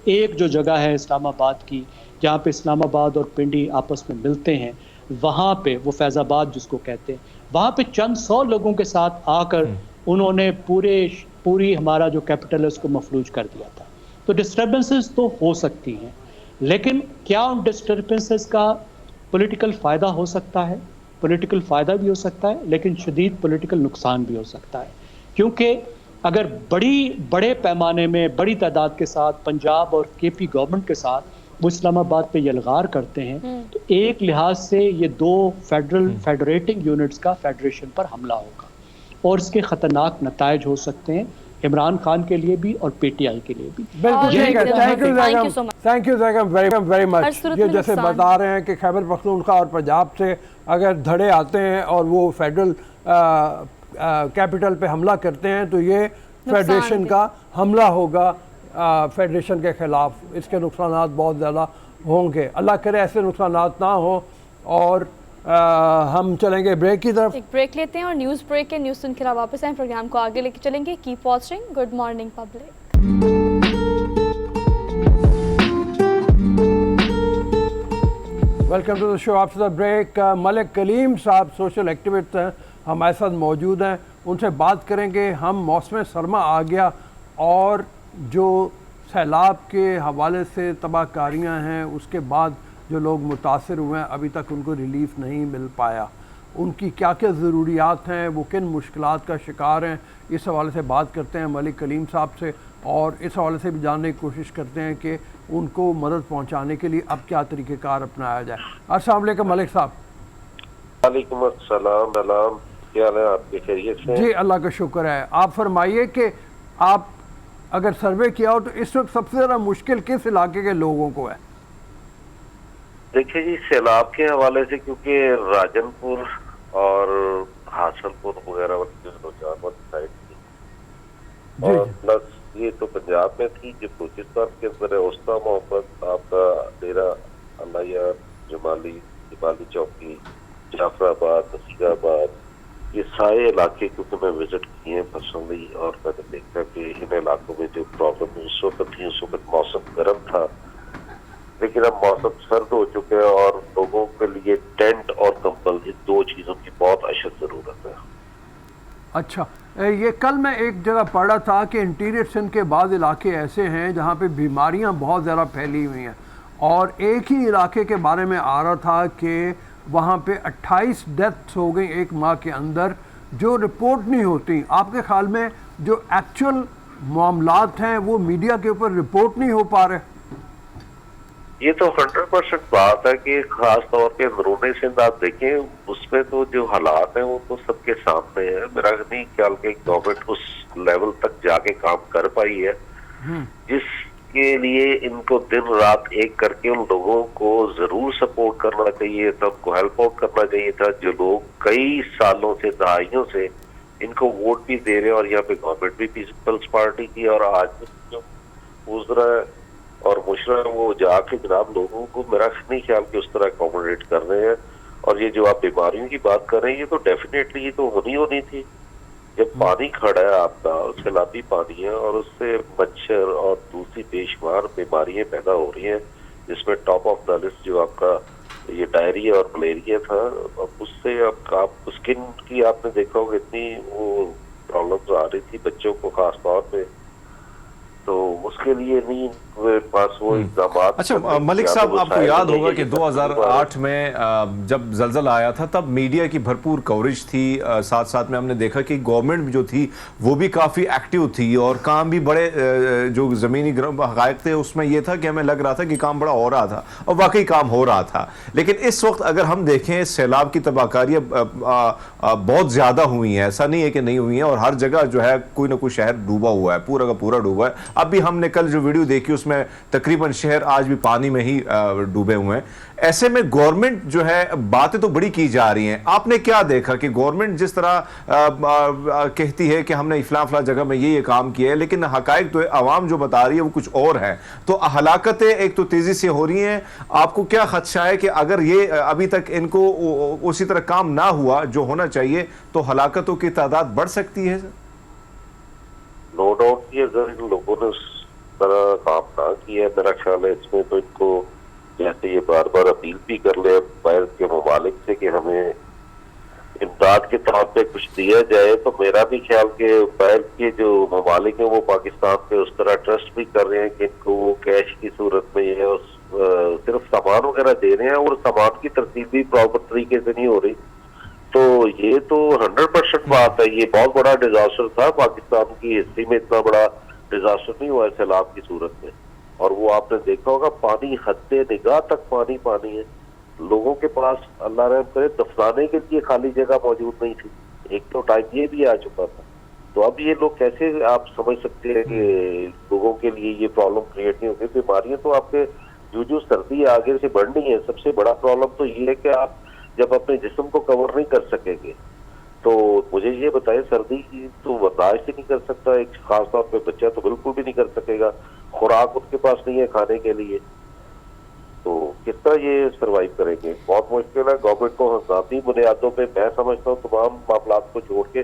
एक जो जगह है इस्लामाबाद की जहाँ पे इस्लामाबाद और पिंडी आपस में मिलते हैं, वहाँ पे वो फैज़ाबाद जिसको कहते हैं, वहाँ पे चंद 100 लोगों के साथ आकर उन्होंने पूरी हमारा जो कैपिटल है उसको मफलूज कर दिया था। तो डिस्टर्बेंसेस तो हो सकती हैं, लेकिन क्या उन डिस्टर्बेंसेस का पॉलिटिकल फ़ायदा हो सकता है? पॉलिटिकल फ़ायदा भी हो सकता है, लेकिन शदीद पॉलिटिकल नुकसान भी हो सकता है। क्योंकि अगर बड़े पैमाने में बड़ी तादाद के साथ पंजाब और केपी गवर्नमेंट के साथ वो इस्लामाबाद पे यलगार करते हैं, तो एक लिहाज से ये दो फेडरेटिंग यूनिट्स का फेडरेशन पर हमला होगा और इसके ख़तरनाक नतायज हो सकते हैं इमरान खान के लिए भी और पीटीआई के लिए भी। बिल्कुल ठीक है। Thank you very much. सूरत ये में जैसे नुकसान। बता रहे हैं कि खैबर पख्तूनख्वा और पंजाब से अगर धड़े आते हैं और वो फेडरल कैपिटल पे हमला करते हैं तो ये फेडरेशन का हमला होगा फेडरेशन के खिलाफ। इसके नुकसानात बहुत ज़्यादा होंगे। अल्लाह करे ऐसे नुकसानात ना हो। और हम चलेंगे ब्रेक की तरफ। एक ब्रेक लेते हैं और न्यूज़ ब्रेक के न्यूज़ सुनकर वापस आए, प्रोग्राम को आगे लेके चलेंगे। Keep watching. Good morning public. Welcome to the show. After the break Malik Kaleem sahab social activist हैं, हमारे साथ मौजूद हैं। उनसे बात करेंगे हम मौसम सरमा आ गया और जो सैलाब के हवाले से तबाहकारियाँ हैं, उसके बाद जो लोग मुतासर हुए हैं अभी तक उनको रिलीफ नहीं मिल पाया। उनकी क्या क्या ज़रूरियात हैं, वो किन मुश्किलात का शिकार हैं, इस हवाले से बात करते हैं मलिक कलीम साहब से। और इस हवाले से भी जानने की कोशिश करते हैं कि उनको मदद पहुंचाने के लिए अब क्या तरीक़ेकार अपनाया जाए। अस्सलाम वालेकुम मलिक साहब। वालेकुम अस्सलाम। क्या हाल है आपके? खैरियत से? जी अल्लाह का शुक्र है। आप फरमाइए कि आप अगर सर्वे किया हो तो इस वक्त सबसे ज़्यादा मुश्किल किस इलाके के लोगों को है? देखिए जी, सैलाब के हवाले से क्योंकि राजनपुर और हासनपुर वगैरह साइड थी और प्लस ये तो पंजाब में थी, जो बलूचिस्तान के अंदर है उस्ता मोहम्मद आपका डेरा अल्लाह जमाली चौकी, जाफराबाद, नसीराबाद, ये सारे इलाके क्योंकि मैं विजिट किए हैं पर्सनली और मैंने देखा कि इन इलाकों में जो प्रॉब्लम उस वक्त थी, उस वक्त मौसम गर्म था, लेकिन अब मौसम सर्द हो चुका है और लोगों के लिए टेंट और कंबल, इन दो चीज़ों की बहुत अशद ज़रूरत है। अच्छा, ये कल मैं एक जगह पढ़ा था कि इंटीरियर सिंध के बाद इलाके ऐसे हैं जहाँ पे बीमारियाँ बहुत ज़्यादा फैली हुई हैं और एक ही इलाके के बारे में आ रहा था कि वहाँ पे 28 डेथ्स हो गई एक माह के अंदर जो रिपोर्ट नहीं होती। आपके ख्याल में जो एक्चुअल मामलात हैं वो मीडिया के ऊपर रिपोर्ट नहीं हो पा रहे? ये तो 100% बात है कि खास तौर पे अंदरूनी सिंध आप देखें, उसमें तो जो हालात हैं वो तो सबके सामने है। मेरा नहीं ख्याल कि गवर्नमेंट उस लेवल तक जाके काम कर पाई है जिसके लिए इनको दिन रात एक करके उन लोगों को जरूर सपोर्ट करना चाहिए था, उनको हेल्प आउट करना चाहिए था, जो लोग कई सालों से, दहाइयों से इनको वोट भी दे रहे हैं। और यहाँ पे गवर्नमेंट भी पीपल्स पार्टी की और आज जो गुजरा और मुशर्रफ वो जाके जनाब लोगों को मेरा नहीं ख्याल कि उस तरह अकोमोडेट कर रहे हैं। और ये जो आप बीमारियों की बात कर रहे हैं, ये तो डेफिनेटली ये तो होनी थी। जब पानी खड़ा है आपका, सैलाबी पानी है और उससे मच्छर और दूसरी बेशुमार बीमारियां पैदा हो रही हैं, जिसमें टॉप ऑफ द लिस्ट जो आपका ये डायरिया और मलेरिया था। अब उससे आप स्किन की आपने देखा होगा इतनी वो प्रॉब्लम्स आ रही थी बच्चों को खास तौर पे, तो उसके लिए नहीं पास वो इक़दाम। अच्छा मलिक साहब, आपको याद होगा कि 2008 में जब जलजला आया था तब मीडिया की भरपूर कवरेज थी, साथ साथ में हमने देखा कि गवर्नमेंट जो थी वो भी काफ़ी एक्टिव थी और काम भी बड़े जो ज़मीनी हक़ाइक़ थे उसमें ये था कि हमें लग रहा था कि काम बड़ा हो रहा था और वाकई काम हो रहा था। लेकिन इस वक्त अगर हम देखें सैलाब की तबाहकारियाँ बहुत ज़्यादा हुई हैं, ऐसा नहीं है कि नहीं हुई हैं और हर जगह जो है कोई ना कोई शहर डूबा हुआ है, पूरा का पूरा डूबा है। अभी हमने कल जो वीडियो देखी उसमें जिसमें तकरीबन शहर आज भी पानी में ही डूबे हुए हैं। ऐसे में गवर्नमेंट जो है, बातें तो बड़ी की जा रही हैं, आपने क्या देखा कि गवर्नमेंट जिस तरह कहती है कि हमने इफला जगह में ये काम किया है, लेकिन हकायक तो आवाम जो बता रही है वो कुछ और है। तो हलाकतें एक तो तेजी से हो रही हैं, आपको क्या खदशा है कि अगर ये अभी तक इनको उसी तरह काम ना हुआ जो होना चाहिए तो हलाकतों की तादाद बढ़ सकती है? नो डाउट कि अगर इन लोगों ने उस तरह काम ना किया, मेरा ख्याल है इसमें तो इनको जैसे ये बार बार अपील भी कर ले बाहर के ममालिक से कि हमें इमदाद के तौर पे कुछ दिया जाए, तो मेरा भी ख्याल कि बाहर के जो ममालिक हैं वो पाकिस्तान पे उस तरह ट्रस्ट भी कर रहे हैं कि इनको वो कैश की सूरत में ये सिर्फ सामान वगैरह दे रहे हैं और सामान की तरतीब भी प्रॉपर तरीके से नहीं हो रही। तो ये तो 100% बात है, ये बहुत बड़ा डिजास्टर था पाकिस्तान की हिस्ट्री में, इतना बड़ा डिजास्टर नहीं हुआ सैलाब की सूरत में। और वो आपने देखा होगा पानी हद्दे निगाह तक पानी है, लोगों के पास अल्लाह रहम करे दफनाने के लिए खाली जगह मौजूद नहीं थी। एक तो टाइम ये भी आ चुका था। तो अब ये लोग कैसे आप समझ सकते हैं कि लोगों के लिए ये प्रॉब्लम क्रिएट नहीं होगी? बीमारियां तो आपके जो सर्दी आगे से बढ़नी है, सबसे बड़ा प्रॉब्लम तो ये है कि आप जब अपने जिस्म को कवर नहीं कर सकेंगे तो मुझे ये बताएं, सर्दी की तो बर्दाश्त ही नहीं कर सकता, एक खास तौर पे बच्चा तो बिल्कुल भी नहीं कर सकेगा, खुराक उनके पास नहीं है खाने के लिए, तो किस तरह ये सरवाइव करेंगे? बहुत मुश्किल है। गवर्नमेंट को हंगामी बुनियादों पे मैं समझता हूँ तमाम मामला को छोड़ के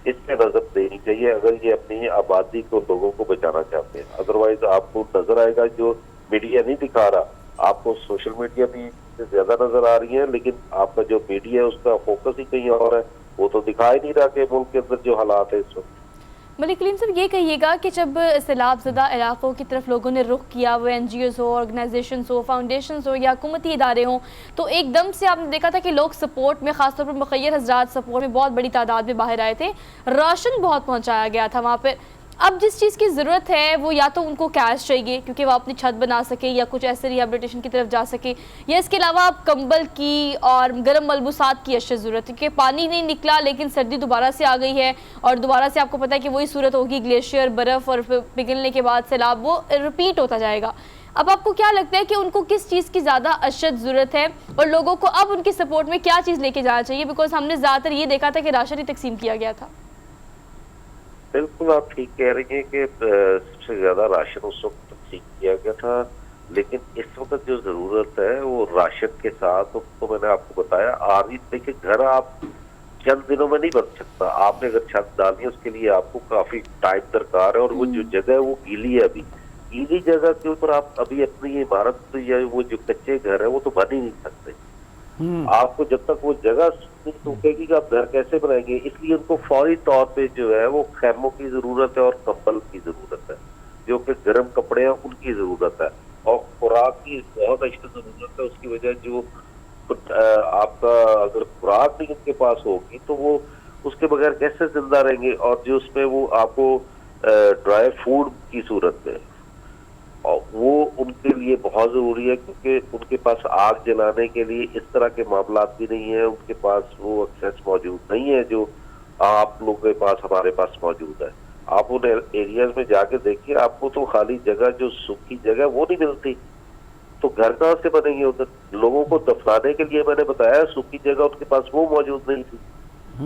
इस पे नजर देनी चाहिए अगर ये अपनी आबादी को, लोगों को बचाना चाहते हैं। अदरवाइज आपको नजर आएगा जो मीडिया नहीं दिखा रहा, आपको सोशल मीडिया भी ज्यादा नजर आ रही है, लेकिन आपका जो मीडिया है उसका फोकस ही कहीं और है, वो तो दिखा ही नहीं रहा कि मुल्क के अंदर जो हालात है इस वक्त। मलिक कलीम साहब, ये कहिएगा कि जब सैलाबज़दा इलाकों की तरफ लोगों ने रुख किया, वो NGOs हो, ऑर्गेनाइजेशंस हो, फाउंडेशंस हो या हुकूमती इदारे हों, तो एकदम से आपने देखा था कि लोग सपोर्ट में, ख़ासतौर पर मुखय्यर हज़रात सपोर्ट में बहुत बड़ी तादाद में बाहर आए थे, राशन बहुत पहुँचाया गया था वहाँ पर। अब जिस चीज़ की ज़रूरत है वो या तो उनको कैश चाहिए क्योंकि वो अपनी छत बना सके या कुछ ऐसे रिहेबिलिटेशन की तरफ जा सके, या इसके अलावा आप कंबल की और गर्म मलबूसात की अशद ज़रूरत है, क्योंकि पानी नहीं निकला लेकिन सर्दी दोबारा से आ गई है और दोबारा से आपको पता है कि वही सूरत होगी, ग्लेशियर, बर्फ़ और पिघलने के बाद सैलाब वो रिपीट होता जाएगा। अब आपको क्या लगता है कि उनको किस चीज़ की ज़्यादा अशद ज़रूरत है और लोगों को अब उनकी सपोर्ट में क्या चीज़ लेके जाना चाहिए? बिकॉज हमने ज़्यादातर ये देखा था कि राशन ही तकसीम किया गया था। बिल्कुल आप ठीक कह रही हैं कि सबसे ज्यादा राशन उस वक्त तकसीम किया गया था, लेकिन इस वक्त जो जरूरत है वो राशन के साथ, तो मैंने आपको बताया आ रही। देखिए घर आप चंद दिनों में नहीं बन सकता, आपने अगर छत डालनी है उसके लिए आपको काफी टाइम दरकार है, और वो जो जगह है वो गीली है, अभी गीली जगह के ऊपर आप अभी अपनी इमारत या वो जो कच्चे घर है वो तो बन ही नहीं सकते। आपको जब तक वो जगह नहीं सूखेगी कि आप घर कैसे बनाएंगे, इसलिए उनको फौरी तौर पे जो है वो खैमों की जरूरत है और कंबल की जरूरत है, जो कि गर्म कपड़े हैं उनकी जरूरत है, और खुराक की बहुत अच्छी जरूरत है। उसकी वजह जो आपका अगर खुराक नहीं उनके पास होगी तो वो उसके बगैर कैसे जिंदा रहेंगे, और जो उसमें वो आपको ड्राई फूड की सूरत में, और वो उनके लिए बहुत जरूरी है, क्योंकि उनके पास आग जलाने के लिए इस तरह के मामला भी नहीं है, उनके पास वो एक्सेस मौजूद नहीं है जो आप लोगों के पास हमारे पास मौजूद है। आप उन एरियाज में जाके देखिए, आपको तो खाली जगह, जो सूखी जगह वो नहीं मिलती, तो घर कहाँ से बनेंगे उधर? लोगों को दफनाने के लिए मैंने बताया सूखी जगह उनके पास वो मौजूद नहीं थी।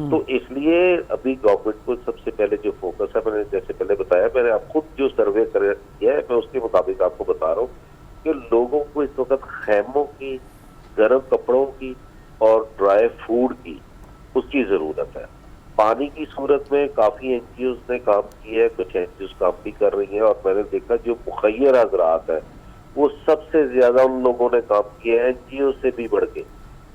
तो इसलिए अभी गवर्नमेंट को सबसे पहले जो फोकस है, मैंने जैसे पहले बताया, मैंने आप खुद जो सर्वे किया है मैं उसके मुताबिक आपको बता रहा हूँ कि लोगों को इस वक्त खैमों की, गर्म कपड़ों की और ड्राई फूड की उसकी जरूरत है। पानी की सूरत में काफी NGOs ने काम किया है, कुछ NGOs काम भी कर रही है, और मैंने देखा जो मुखय्यर हजरात है वो सबसे ज्यादा उन लोगों ने काम किया है NGO से भी बढ़ के,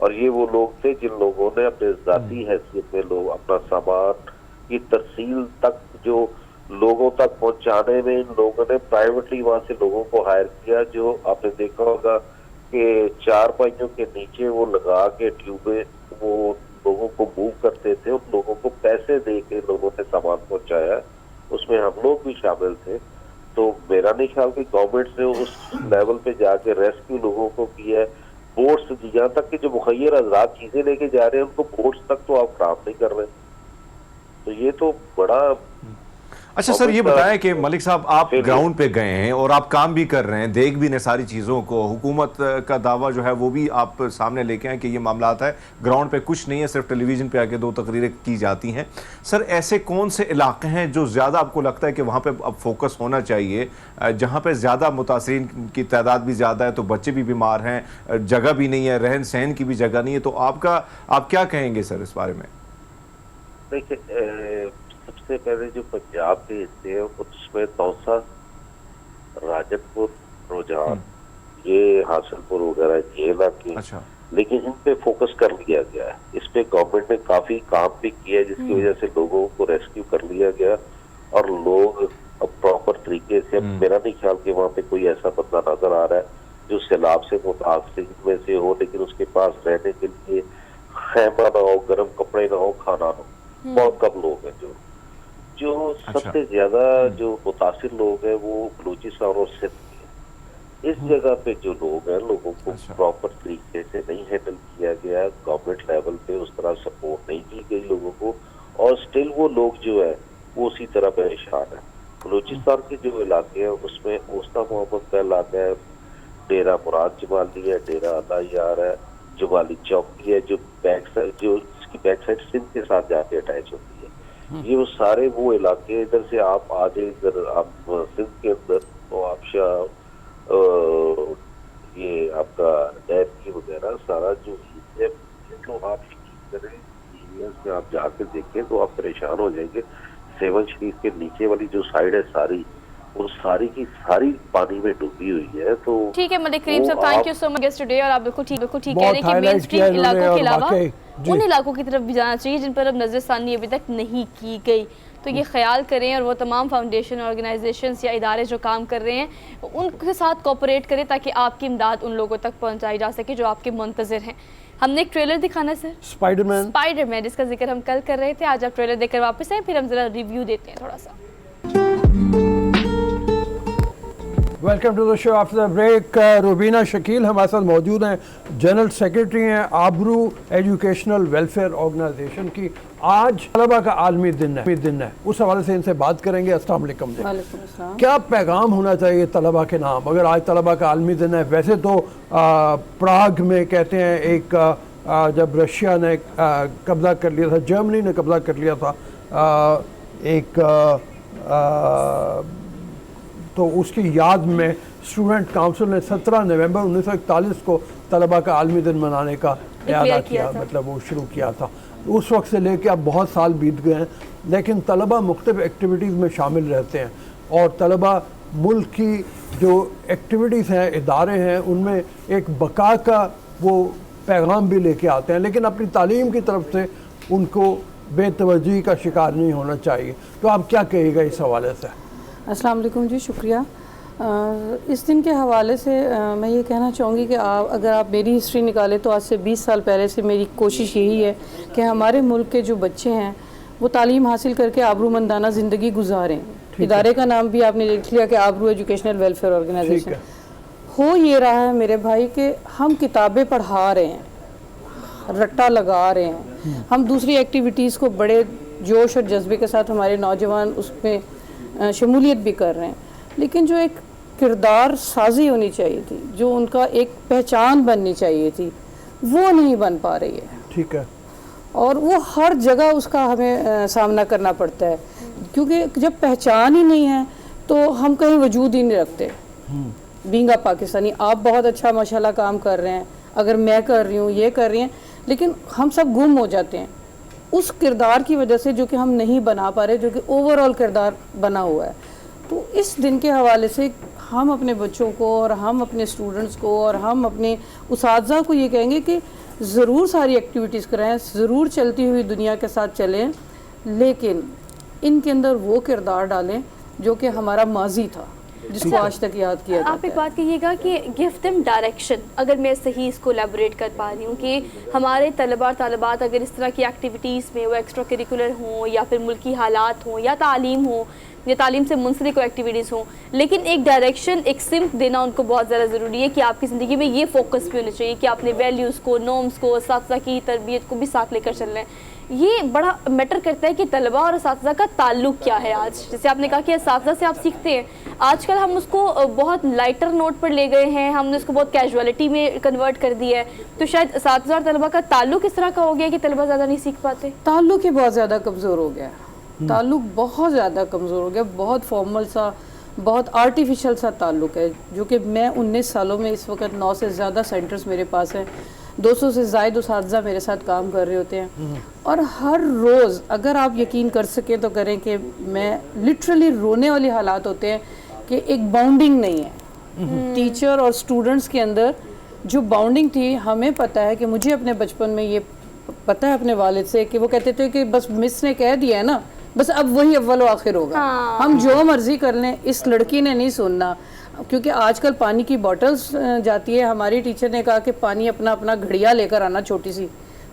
और ये वो लोग थे जिन लोगों ने अपने जाती हैसियत में लोग अपना सामान की तरसील तक जो लोगों तक पहुंचाने में इन लोगों ने प्राइवेटली वहां से लोगों को हायर किया, जो आपने देखा होगा कि चारपाइयों के नीचे वो लगा के ट्यूबे वो लोगों को मूव करते थे, उन लोगों को पैसे दे के लोगों ने सामान पहुंचाया, उसमें हम लोग भी शामिल थे। तो मेरा नहीं ख्याल कि गवर्नमेंट ने उस लेवल पे जाके रेस्क्यू लोगों को किया है। बोट्स, यहाँ तक कि जो मुखय्यर हजरात चीजें लेके जा रहे हैं उनको बोट्स तक तो आप काम नहीं कर रहे, तो ये तो बड़ा अच्छा सर, ये बताएं कि मलिक साहब आप ग्राउंड पे गए हैं और आप काम भी कर रहे हैं, देख भी ने सारी चीज़ों को, हुकूमत का दावा जो है वो भी आप सामने लेके आए कि ये मामलात है, ग्राउंड पे कुछ नहीं है, सिर्फ टेलीविज़न पे आके 2 तकरीरें की जाती हैं। सर ऐसे कौन से इलाके हैं जो ज़्यादा आपको लगता है कि वहाँ पर अब फोकस होना चाहिए, जहाँ पर ज़्यादा मुतासरीन की तादाद भी ज़्यादा है, तो बच्चे भी बीमार हैं, जगह भी नहीं है, रहन सहन की भी जगह नहीं है, तो आप क्या कहेंगे सर इस बारे में? देखिए, सबसे पहले जो पंजाब के हिस्से हैं उसमें तौसा, राजनपुर, रुझान, ये हासिलपुर वगैरह ये इलाके, अच्छा, लेकिन इन पे फोकस कर लिया गया है। इस पे गवर्नमेंट ने काफी काम भी किया है, जिसकी वजह से लोगों को रेस्क्यू कर लिया गया और लोग अब प्रॉपर तरीके से, मेरा नहीं ख्याल कि वहाँ पे कोई ऐसा बंदा नजर आ रहा है जो सैलाब से मुतासिर में से हो, लेकिन उसके पास रहने के लिए खैमा ना हो, गर्म कपड़े ना हो, खाना ना हो। बहुत कम लोग हैं जो सबसे ज्यादा जो मुतासिर लोग हैं वो बलूचिस्तान और सिंध के। इस जगह पे जो लोग हैं, लोगों को प्रॉपर तरीके से नहीं हैंडल किया गया, गवर्नमेंट लेवल पे उस तरह सपोर्ट नहीं की गई लोगों को, और स्टिल वो लोग जो है वो उसी तरह परेशान है। बलूचिस्तान के जो इलाके हैं उसमें ओस्ता मोहम्मद का इलाका है, डेरा मुराद जमाली है, डेरा अला यार है, जमाली चौकी है, जो बैक साइड सिंध के साथ जाके अटैच होती है। ये वो सारे वो इलाके, इधर से आप आ जाए, इधर आप सिंध के अंदर तो आप ये आपका डैम वगैरह सारा जो है, तो आप एरियाज में आप जाकर देखें तो आप परेशान हो जाएंगे। सेवन शरीफ के नीचे वाली जो साइड है सारी, वो सारी की सारी पानी में डूबी हुई है। तो ठीक है मलिक करीम साहब, thank you so much today. और आप बिल्कुल ठीक कह रहे हैं कि मेन स्ट्रीम इलाकों के अलावा उन इलाकों की तरफ भी जाना चाहिए जिन पर अब नजरसानी अभी तक नहीं की गई। तो ये ख्याल करें और वो तमाम फाउंडेशन ऑर्गेनाइजेशंस या इदारे जो काम कर रहे हैं उनके साथ कोऑपरेट करें ताकि आपकी इमदाद उन लोगों तक पहुंचाई जा सके जो आपके मुंतज़िर हैं। हमने एक ट्रेलर दिखाना है सर, स्पाइडरमैन जिसका जिक्र हम कल कर रहे थे। आज आप ट्रेलर देखकर वापस आए, फिर हम जरा रिव्यू देते हैं थोड़ा सा। Welcome to the show after the break. Rubina Shakeel हमारे साथ मौजूद हैं, जनरल सेक्रेटरी हैं आबरू एजुकेशनल वेलफेयर ऑर्गेनाइजेशन की। आज तलबा का आलमी दिन है, उस हवाले से इनसे बात करेंगे। अस्सलाम वालेकुम जी, क्या पैगाम होना चाहिए तलबा के नाम अगर आज तलबा का आलमी दिन है? वैसे तो प्राग में कहते हैं एक जब रशिया ने कब्जा कर लिया था, जर्मनी ने कब्जा कर लिया था तो उसकी याद में स्टूडेंट काउंसिल ने 17 नवंबर 1941 को तलबा का आलमी दिन मनाने का इरादा किया, मतलब वो शुरू किया था। उस वक्त से लेकर अब बहुत साल बीत गए हैं, लेकिन तलबा मुख्तलिफ एक्टिविटीज़ में शामिल रहते हैं और तलबा मुल्क की जो एक्टिविटीज़ हैं, इदारे हैं, उनमें एक बका का वो पैगाम भी लेके आते हैं, लेकिन अपनी तालीम की तरफ से उनको बेतवज्जी का शिकार नहीं होना चाहिए। तो आप क्या कहिएगा इस हवाले से? अस्सलाम वालेकुम जी, शुक्रिया। इस दिन के हवाले से मैं ये कहना चाहूँगी कि अगर आप मेरी हिस्ट्री निकालें तो आज से 20 साल पहले से मेरी कोशिश यही है कि हमारे मुल्क के जो बच्चे हैं वो तालीम हासिल करके आबरूमंदाना ज़िंदगी गुजारें। इदारे का नाम भी आपने लिख लिया कि आबरू एजुकेशनल वेलफेयर ऑर्गेनाइजेशन। हो ये रहा है मेरे भाई कि हम किताबें पढ़ा रहे हैं, रट्टा लगा रहे हैं, हम दूसरी एक्टिविटीज़ को बड़े जोश और जज्बे के साथ हमारे नौजवान उसमें शमूलियत भी कर रहे हैं, लेकिन जो एक किरदार साजी होनी चाहिए थी, जो उनका एक पहचान बननी चाहिए थी, वो नहीं बन पा रही है। ठीक है। और वो हर जगह उसका हमें सामना करना पड़ता है, क्योंकि जब पहचान ही नहीं है तो हम कहीं वजूद ही नहीं रखते। बींगा पाकिस्तानी, आप बहुत अच्छा माशाल्लाह काम कर रहे हैं, अगर मैं कर रही हूँ, ये कर रही हैं, लेकिन हम सब गुम हो जाते हैं उस किरदार की वजह से जो कि हम नहीं बना पा रहे, जो कि ओवरऑल किरदार बना हुआ है। तो इस दिन के हवाले से हम अपने बच्चों को और हम अपने स्टूडेंट्स को और हम अपने उसातिज़ा को ये कहेंगे कि ज़रूर सारी एक्टिविटीज़ कराएं, ज़रूर चलती हुई दुनिया के साथ चलें, लेकिन इनके अंदर वो किरदार डालें जो कि हमारा माजी था, जिसको आज तक याद किया जाता है। आप एक बात कहिएगा कि गिव देम डायरेक्शन, अगर मैं सही इसको एलैबोरेट कर पा रही हूँ कि हमारे तलबा तालिबात अगर इस तरह की एक्टिविटीज़ में वो एक्स्ट्रा करिकुलर हों या फिर मुल्की हालात हों या तालीम हो या तालीम से मुंसलिक एक्टिविटीज़ हों, लेकिन एक डायरेक्शन, एक सिम्त देना उनको बहुत ज़्यादा ज़रूरी है कि आपकी ज़िंदगी में ये फोकस भी होना चाहिए कि आपने वैल्यूज़ को, नॉर्म्स को, साथ की तरबियत को भी साथ लेकर चल रहे हैं। ये बड़ा मैटर करता है कि तलबा और असातिज़ा का ताल्लुक क्या है। आज जैसे आपने कहा कि असातिज़ा से आप सीखते हैं, आजकल हम उसको बहुत लाइटर नोट पर ले गए हैं, हमने उसको बहुत कैजुअलिटी में कन्वर्ट कर दिया है, तो शायद असातिज़ा और तलबा का ताल्लुक इस तरह का हो गया कि तलबा ज़्यादा नहीं सीख पाते। ताल्लुक ही बहुत ज़्यादा कमज़ोर हो गया, ताल्लुक बहुत ज़्यादा कमज़ोर हो गया, बहुत फॉर्मल सा, बहुत आर्टिफिशियल सा ताल्लुक है, जो कि मैं 19 सालों में इस वक्त 9 से ज़्यादा सेंटर्स मेरे पास हैं, 200 से ज़ायद उसातिज़ा मेरे साथ काम कर रहे होते हैं, और हर रोज़ अगर आप यकीन कर सकें तो करें कि मैं लिटरली रोने वाले हालात होते हैं कि एक बाउंडिंग नहीं है टीचर और स्टूडेंट्स के अंदर। जो बाउंडिंग थी, हमें पता है कि मुझे अपने बचपन में ये पता है अपने वालिद से कि वो कहते थे कि बस मिस ने कह दिया है ना, बस अब वही अव्वल व आखिर होगा। हम जो मर्जी कर लें, इस लड़की ने नहीं सुनना। क्योंकि आजकल पानी की बॉटल्स जाती है, हमारी टीचर ने कहा कि पानी अपना अपना घड़िया लेकर आना, छोटी सी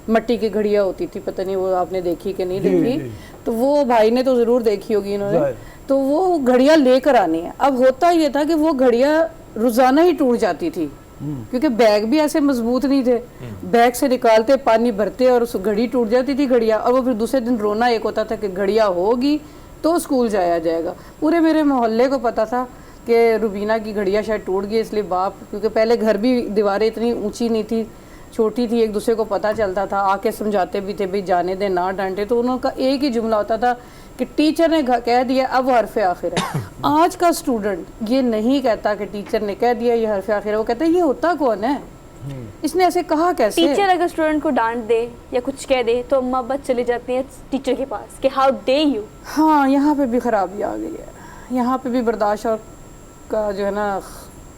मट्टी की घड़िया होती थी, पता नहीं वो आपने देखी कि नहीं देखी, तो वो भाई ने तो ज़रूर देखी होगी इन्होंने, तो वो घड़िया लेकर आनी है। अब होता ये था कि वो घड़िया रोज़ाना ही टूट जाती थी, क्योंकि बैग भी ऐसे मजबूत नहीं थे, बैग से निकालते पानी भरते और उस घड़ी टूट जाती थी घड़िया, और वो फिर दूसरे दिन रोना एक होता था कि घड़िया होगी तो स्कूल जाया जाएगा। पूरे मेरे मोहल्ले को पता था कि रुबीना की घड़िया शायद टूट गई, इसलिए बाप, क्योंकि पहले घर भी दीवारें इतनी ऊंची नहीं थी, छोटी थी, एक दूसरे को पता चलता था, आके समझाते भी थे भाई जाने दे ना डांटे, तो उनका एक ही जुमला होता था कि टीचर ने कह दिया अब वो हरफ आखिर है। आज का स्टूडेंट ये नहीं कहता कि टीचर ने कह दिया ये हरफ आखिर है, वो कहता है ये होता कौन है, इसने ऐसे कहा कैसे। टीचर अगर स्टूडेंट को डांट दे या कुछ कह दे तो अम्मा बस चली जाती हैं टीचर के पास कि हाउ डे यू। हाँ, यहाँ पे भी खराबी आ गई है, यहाँ पे भी बर्दाश्त और का जो है ना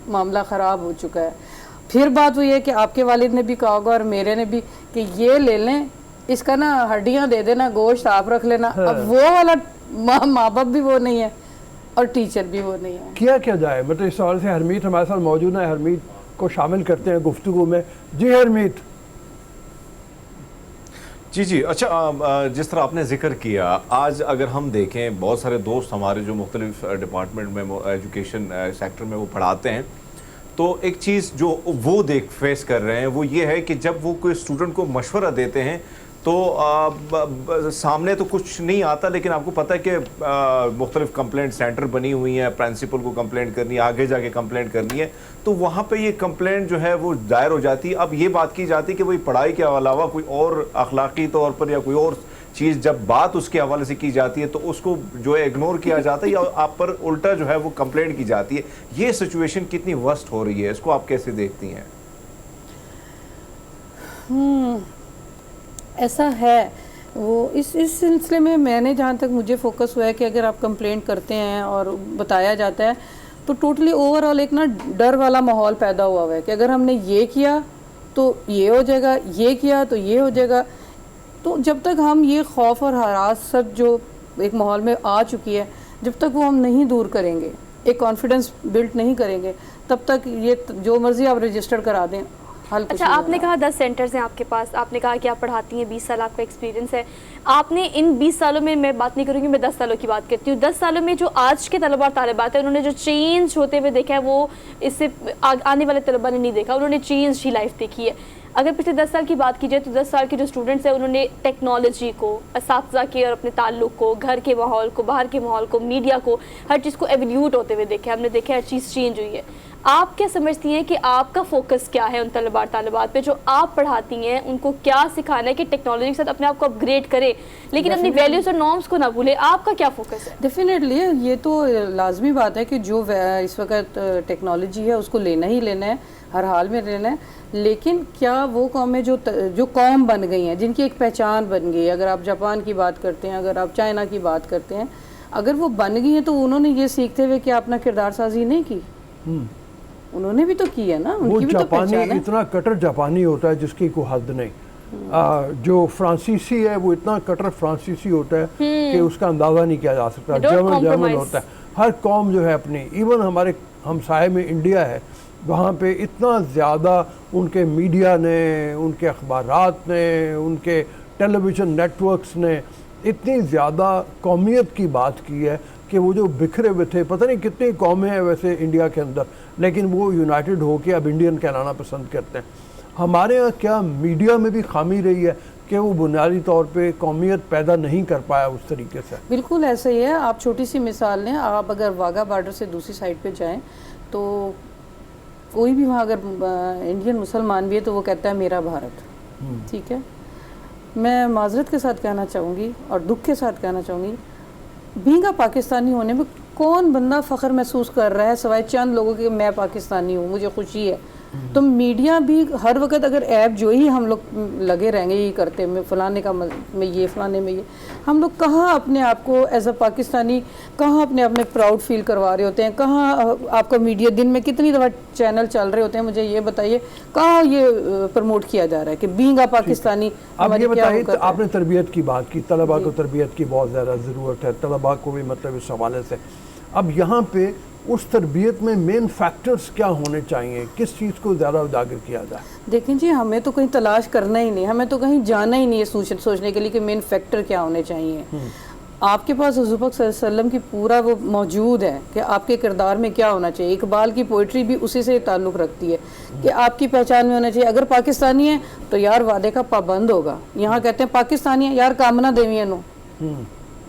मामला ख़राब हो चुका है। फिर बात हुई है कि आपके वालिद ने भी कहा होगा और मेरे ने भी कि ये ले लें, इसका ना हड्डियाँ दे देना, गोश्त आप रख लेना। अब वो वाला माँ बाप भी वो नहीं है और टीचर भी वो नहीं है। किया क्या जाए? मतलब इस सवाल से हरमीत हमारे साथ मौजूद है, हरमीत को शामिल करते हैं गुफ्तगू में। जी हरमीत। जी अच्छा, जिस तरह आपने जिक्र किया, आज अगर हम देखें बहुत सारे दोस्त हमारे जो मुख्तलिफ डिपार्टमेंट में एजुकेशन सेक्टर में वो पढ़ाते हैं, तो एक चीज़ जो वो फेस कर रहे हैं वो ये है कि जब वो कोई स्टूडेंट को मशवरा देते हैं तो सामने तो कुछ नहीं आता, लेकिन आपको पता है कि मुख्तलिफ कंप्लेंट सेंटर बनी हुई हैं, प्रिंसिपल को कंप्लेंट करनी है, आगे जाके कंप्लेंट करनी है, तो वहाँ पे ये कंप्लेंट जो है वो दायर हो जाती है। अब ये बात की जाती है कि भाई पढ़ाई के अलावा कोई और अखलाकी तौर पर या कोई और चीज़ जब बात उसके हवाले से की जाती है तो उसको जो है इग्नोर किया जाता है या आप पर उल्टा जो है वो कंप्लेंट की जाती है। ये सिचुएशन कितनी वर्स्ट हो रही है, इसको आप कैसे देखती हैं? ऐसा है, वो इस सिलसिले में मैंने जहाँ तक मुझे फोकस हुआ है कि अगर आप कंप्लेंट करते हैं और बताया जाता है तो टोटली ओवरऑल एक ना डर वाला माहौल पैदा हुआ है कि अगर हमने ये किया तो ये हो जाएगा, ये किया तो ये हो जाएगा। तो जब तक हम ये खौफ और हरासत जो एक माहौल में आ चुकी है, जब तक वो हम नहीं दूर करेंगे, एक कॉन्फिडेंस बिल्ड नहीं करेंगे, तब तक ये जो मर्जी आप रजिस्टर करा दें। अच्छा, आपने कहा 10 सेंटर्स हैं आपके पास, आपने कहा कि आप पढ़ाती हैं, 20 साल आपका एक्सपीरियंस है। आपने इन 20 सालों में, मैं बात नहीं करूँगी, मैं 10 सालों की बात करती हूँ, 10 सालों में जो आज के तलबा और तालिबात हैं उन्होंने जो चेंज होते हुए देखा है वो इससे आने वाले तलबा ने नहीं देखा, उन्होंने चेंज ही लाइफ देखी है। अगर पिछले 10 साल की बात की जाए तो 10 साल के जो स्टूडेंट्स हैं उन्होंने टेक्नोलॉजी को, असातिज़ा के और अपने ताल्लुक़ को, घर के माहौल को, बाहर के माहौल को, मीडिया को, हर चीज़ को एवोल्यूट होते हुए देखा है। हमने देखा हर चीज़ चेंज हुई है। आप क्या समझती हैं कि आपका फोकस क्या है उन तलबा तालिबात पे जो आप पढ़ाती हैं? उनको क्या सिखाना है कि टेक्नोलॉजी के साथ अपने आप को अपग्रेड करे लेकिन अपनी वैल्यूज़ और नॉर्म्स को ना भूले? आपका क्या फोकस है? डेफिनेटली ये तो लाजमी बात है कि जो इस वक्त टेक्नोलॉजी है उसको लेना ही लेना है, हर हाल में लेना है। लेकिन क्या वो कौमें जो कौम बन गई हैं, जिनकी एक पहचान बन गई है, अगर आप जापान की बात करते हैं, अगर आप चाइना की बात करते हैं, अगर वो बन गई हैं तो उन्होंने ये सीखते हुए कि अपना किरदार साजी नहीं की, उन्होंने भी तो की है ना, उनकी भी तो पहचान है। इतना कटर जापानी होता है जिसकी कोई हद नहीं। जो फ्रांसीसी है वो इतना कटर फ्रांसीसी होता है कि उसका अंदाज़ा नहीं किया जा सकता। जर्मन होता है, हर कौम जो है अपनी, इवन हमारे हमसाये में इंडिया है, वहाँ पे इतना ज़्यादा उनके मीडिया ने, उनके अखबारात ने, उनके टेलीविज़न नेटवर्क्स ने इतनी ज़्यादा कौमियत की बात की है कि वो जो बिखरे हुए थे, पता नहीं कितनी कौमें हैं वैसे इंडिया के अंदर, लेकिन वो यूनाइटेड होके अब इंडियन कहलाना पसंद करते हैं। हमारे यहाँ क्या मीडिया में भी खामी रही है कि वो बुनियादी तौर पे कौमियत पैदा नहीं कर पाया उस तरीके से। बिल्कुल ऐसा ही है। आप छोटी सी मिसाल लें, आप अगर वाघा बॉर्डर से दूसरी साइड पे जाएं तो कोई भी वहाँ अगर इंडियन मुसलमान भी है तो वो कहता है मेरा भारत, ठीक है। मैं माजरत के साथ कहना चाहूँगी और दुख के साथ कहना चाहूँगी, बींगा पाकिस्तानी होने में कौन बंदा फ़ख्र महसूस कर रहा है सिवाय चंद लोगों के मैं पाकिस्तानी हूँ, मुझे खुशी है। तो मीडिया भी हर वक्त अगर ऐप जो ही हम लोग लगे रहेंगे ये करते में फ़लाने का में ये फ़लाने में ये, हम लोग कहाँ अपने आप को एज अ पाकिस्तानी कहाँ अपने आप में प्राउड फील करवा रहे होते हैं। कहाँ आपका मीडिया दिन में कितनी दफ़ा चैनल चल रहे होते हैं, मुझे ये बताइए कहाँ ये प्रमोट किया जा रहा है कि बींगा पाकिस्तानी। अब ये बताइए, तो आपने तरबियत की बात की, तलबा को तरबियत की बहुत ज़्यादा ज़रूरत है, तलबा को भी मतलब इस हवाले से। अब यहाँ पे उस तरबियत में मेन फैक्टर्स क्या होने चाहिए, किस चीज़ को ज़्यादा उजागर किया जाए? देखें जी, हमें तो कहीं तलाश करना ही नहीं, हमें तो कहीं जाना ही नहीं है सोचने के लिए कि मेन फैक्टर क्या होने चाहिए। आपके पास हुज़ूर पाक सल्लल्लाहु अलैहि वसल्लम की पूरा वो मौजूद है कि आपके किरदार में क्या होना चाहिए। इकबाल की पोइट्री भी उसी से ताल्लुक़ रखती है कि आपकी पहचान में होना चाहिए। अगर पाकिस्तानी है तो यार वादे का पाबंद होगा। यहाँ कहते हैं पाकिस्तानी है यार कामना देवी नो,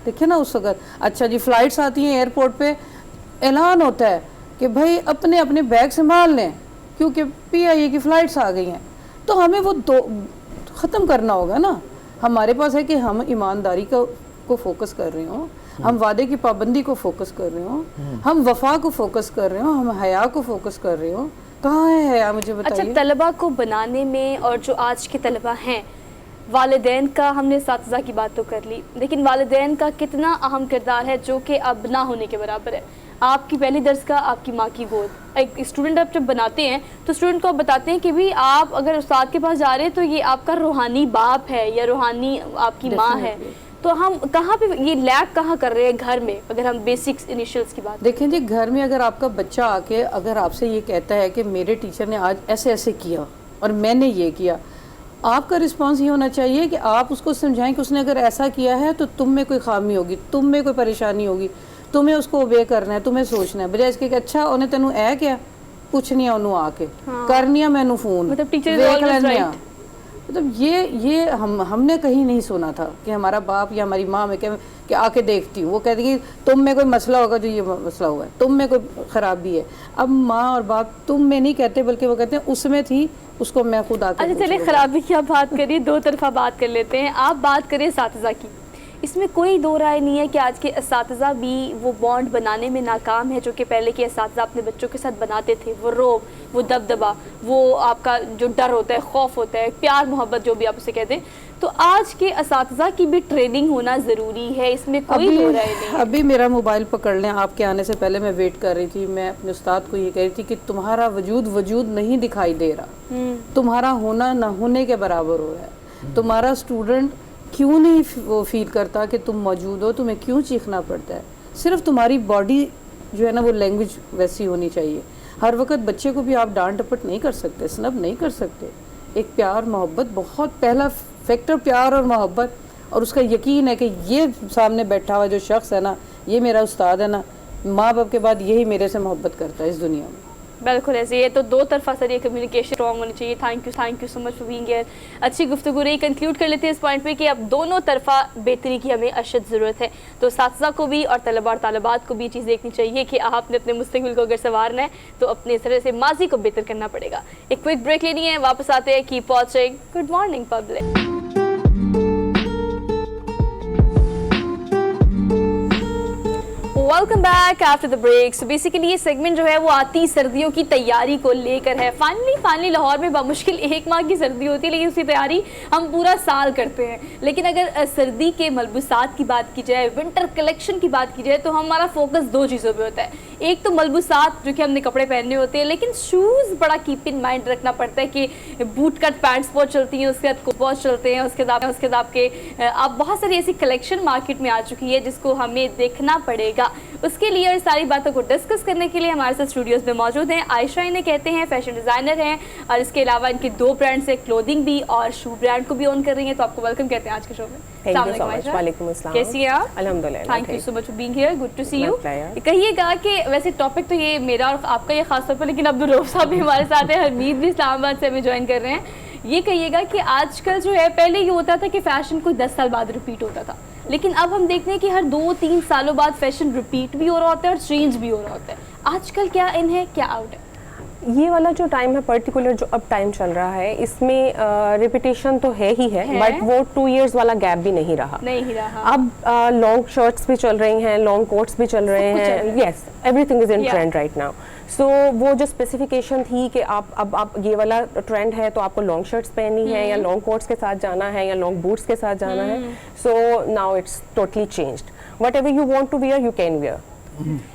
देखिए ना उस वक्त। अच्छा जी, फ़्लाइट्स आती हैं एयरपोर्ट पे, ऐलान होता है कि भाई अपने अपने बैग संभाल लें क्योंकि PIA की फ़्लाइट्स आ गई हैं। तो हमें वो दो ख़त्म करना होगा ना। हमारे पास है कि हम ईमानदारी को फोकस कर रहे हो, हम वादे की पाबंदी को फोकस कर रहे हो, हम वफा को फोकस कर रहे हो, हम हया को फोकस कर रहे हो। कहाँ है हया, मुझे बताइए। अच्छा, तलबा को बनाने में और जो आज के तलबा हैं, वालिदैन का हमने साथीज़ा की बात तो कर ली, लेकिन वालिदैन का कितना अहम किरदार है जो कि अब ना होने के बराबर है। आपकी पहली दर्स का आपकी माँ की गोद। एक स्टूडेंट आप जब बनाते हैं तो स्टूडेंट को आप बताते हैं कि भी आप अगर उस्ताद के पास जा रहे हैं तो ये आपका रूहानी बाप है या रूहानी आपकी माँ है। तो हम कहाँ पे ये लैक कहाँ कर रहे हैं घर में, अगर हम बेसिक्स इनिशियल्स की बात देखें जी। घर में अगर आपका बच्चा आके अगर आपसे ये कहता है कि मेरे टीचर ने आज ऐसे ऐसे किया और मैंने ये किया, आपका रिस्पांस ये होना चाहिए कि आप उसको समझाएं कि उसने अगर ऐसा किया है तो तुम में कोई खामी होगी, तुम में कोई परेशानी होगी, तुम्हें उसको ओबे करना है, तुम्हें सोचना है। बजाय इसके कि अच्छा उन्हें तेनू ऐ क्या कुछ नहीं उन्होंने आके करनिया मैनू फोन मतलब टीचर देख लेनिया। मतलब ये हमने कहीं नहीं सुना था कि हमारा बाप या हमारी माँ में कि आके देखती हूँ, वो कहती कि तुम में कोई मसला होगा जो ये मसला हुआ है, तुम में कोई ख़राबी है। अब माँ और बाप तुम में नहीं कहते बल्कि वो कहते हैं उसमें थी, उसको मैं खुद आके। अच्छा चलिए, ख़राबी की आप बात करिए, दो तरफा बात कर लेते हैं। आप बात करिए साथीज़ा की। इसमें कोई दो राय नहीं है कि आज के असातिज़ा भी वो बॉन्ड बनाने में नाकाम है जो कि पहले के असातिज़ा अपने बच्चों के साथ बनाते थे। वो रोब, वो दबदबा, वो आपका जो डर होता है, खौफ होता है, प्यार मोहब्बत जो भी आप उसे कहते हैं। तो आज के असातिज़ा की भी ट्रेनिंग होना ज़रूरी है, इसमें कोई दो राय नहीं है। अभी मेरा मोबाइल पकड़ लें, आपके आने से पहले मैं वेट कर रही थी, मैं अपने उस्ताद को ये कह रही थी कि तुम्हारा वजूद नहीं दिखाई दे रहा, तुम्हारा होना ना होने के बराबर हो रहा है। तुम्हारा स्टूडेंट क्यों नहीं वो फील करता कि तुम मौजूद हो, तुम्हें क्यों चीखना पड़ता है। सिर्फ तुम्हारी बॉडी जो है ना वो लैंग्वेज वैसी होनी चाहिए। हर वक्त बच्चे को भी आप डांट डपट नहीं कर सकते, स्नब नहीं कर सकते। एक प्यार मोहब्बत, बहुत पहला फैक्टर प्यार और मोहब्बत, और उसका यकीन है कि ये सामने बैठा हुआ जो शख्स है ना, ये मेरा उस्ताद है ना, माँ बाप के बाद यही मेरे से मोहब्बत करता है इस दुनिया में। बिल्कुल ऐसे, ये तो दो तरफा सर ये कम्युनिकेशन स्ट्रॉन्ग होनी चाहिए। Thank you so much for being here. अच्छी गुफ्तगू रही। कंक्लूड कर लेते हैं इस पॉइंट पे कि अब दोनों तरफा बेहतरी की हमें अशद ज़रूरत है। तो साथीज़ा को भी और तलबा और तालिबात को भी ये चीज़ देखनी चाहिए कि आपने अपने मुस्तकबिल को अगर संवारना है तो अपने तरह से माजी को बेहतर करना पड़ेगा। एक क्विक ब्रेक लेनी है, वापस आते हैं। Keep watching. Good morning public. Welcome back after the break. So basically ये सेगमेंट जो है वो आती सर्दियों की तैयारी को लेकर है। फाइनली लाहौर में बामुश्किल 1 माह की सर्दी होती है, लेकिन उसकी तैयारी हम पूरा साल करते हैं। लेकिन अगर सर्दी के मलबूसात की बात की जाए, विंटर कलेक्शन की बात की जाए, तो हमारा फोकस 2 चीज़ों पे होता है। एक तो मलबूसात जो कि हमने कपड़े पहनने होते हैं, लेकिन शूज़ बड़ा कीप इन माइंड रखना पड़ता है कि बूट कट पैंट्स बहुत चलती हैं, उसके बाद कोट चलते हैं, उसके बाद अब बहुत सारी ऐसी कलेक्शन मार्केट में आ चुकी है जिसको हमें देखना पड़ेगा। उसके लिए और सारी बातों को डिस्कस करने के लिए हमारे साथ स्टूडियोज में मौजूद हैं आयशा, इन्हें कहते हैं, फैशन डिज़ाइनर हैं और इसके अलावा इनके 2 ब्रांड्स है, क्लोथिंग भी और शू ब्रांड को भी ओन कर रही हैं। तो आपको वेलकम कहते हैं आज के शो में। वालेकुम अस्सलाम। कैसी हैं आप? अल्हम्दुलिल्लाह। Thank you so much for being here, good to see you. pleasure। कहिएगा कि वैसे टॉपिक तो ये मेरा और आपका ये खास तौर पर, लेकिन अब्दुल रऊफ साहब भी हमारे साथ हैं, हरमीत भी इस्लामाबाद से हमें ज्वाइन कर रहे हैं। ये कहिएगा कि आजकल जो है, पहले ये होता था कि फैशन कोई 10 साल बाद रिपीट होता था, लेकिन अब हम देखते हैं कि हर 2-3 सालों बाद फैशन रिपीट भी हो रहा होता है और चेंज भी हो रहा होता है। आजकल क्या इन है, क्या आउट है? ये वाला जो टाइम है पर्टिकुलर जो अब टाइम चल रहा है, इसमें रिपीटेशन तो है ही है, बट वो 2 इयर्स वाला गैप भी नहीं रहा। अब लॉन्ग शर्ट्स भी चल रही हैं, लॉन्ग कोट्स भी चल रहे हैं। Yes, everything is in trend right now. So वो जो स्पेसिफिकेशन थी कि आप ये वाला ट्रेंड है तो आपको लॉन्ग शर्ट्स पहननी है या लॉन्ग कोट्स के साथ जाना है या लॉन्ग बूट्स के साथ जाना है। So now it's totally changed. Whatever you want to wear you can wear.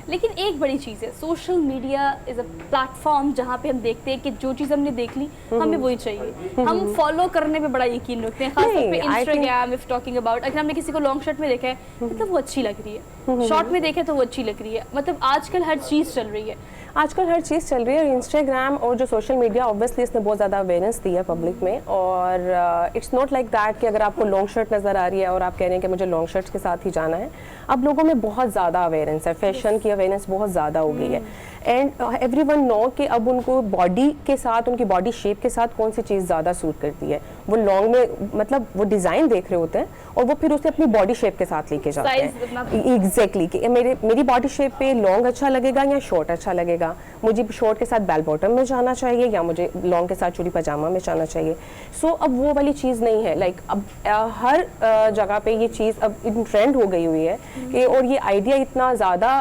लेकिन एक बड़ी चीज़ है, social media is a platform जहाँ पे हम देखते हैं कि जो चीज़ हमने देख ली हमें वही चाहिए। हम फॉलो करने पे बड़ा यकीन रखते हैं, खासतौर पे इंस्टाग्राम इफ टॉकिंग अबाउट। अगर हमने किसी को लॉन्ग शर्ट में देखा है मतलब वो अच्छी लग रही है, शॉर्ट में देखे तो वो अच्छी लग रही है, मतलब आजकल हर चीज़ चल रही है। आजकल हर चीज़ चल रही है और इंस्टाग्राम और जो सोशल मीडिया ऑब्वियसली इसने बहुत ज़्यादा अवेयरनेस दी है पब्लिक में। और इट्स नॉट लाइक दैट कि अगर आपको लॉन्ग शर्ट नज़र आ रही है और आप कह रहे हैं कि मुझे लॉन्ग शर्ट्स के साथ ही जाना है। अब लोगों में बहुत ज़्यादा अवेयरनेस है, फैशन की अवेयरनेस बहुत ज़्यादा हो गई है एंड एवरीवन नो कि अब उनको बॉडी के साथ, उनकी बॉडी शेप के साथ कौन सी चीज़ ज़्यादा सूट करती है। वो लॉन्ग में मतलब वो डिज़ाइन देख रहे होते हैं और वो फिर उसे अपनी बॉडी शेप के साथ लेके जाते हैं। एग्जैक्टली कि मेरी बॉडी शेप पे लॉन्ग अच्छा लगेगा या शॉर्ट अच्छा लगेगा, मुझे शॉर्ट के साथ बेल बॉटम में जाना चाहिए या मुझे लॉन्ग के साथ चूड़ी पजामा में जाना चाहिए। सो अब वो वाली चीज़ नहीं है। लाइक अब हर जगह पे ये चीज़ अब इन ट्रेंड हो गई हुई है कि और ये आइडिया इतना ज़्यादा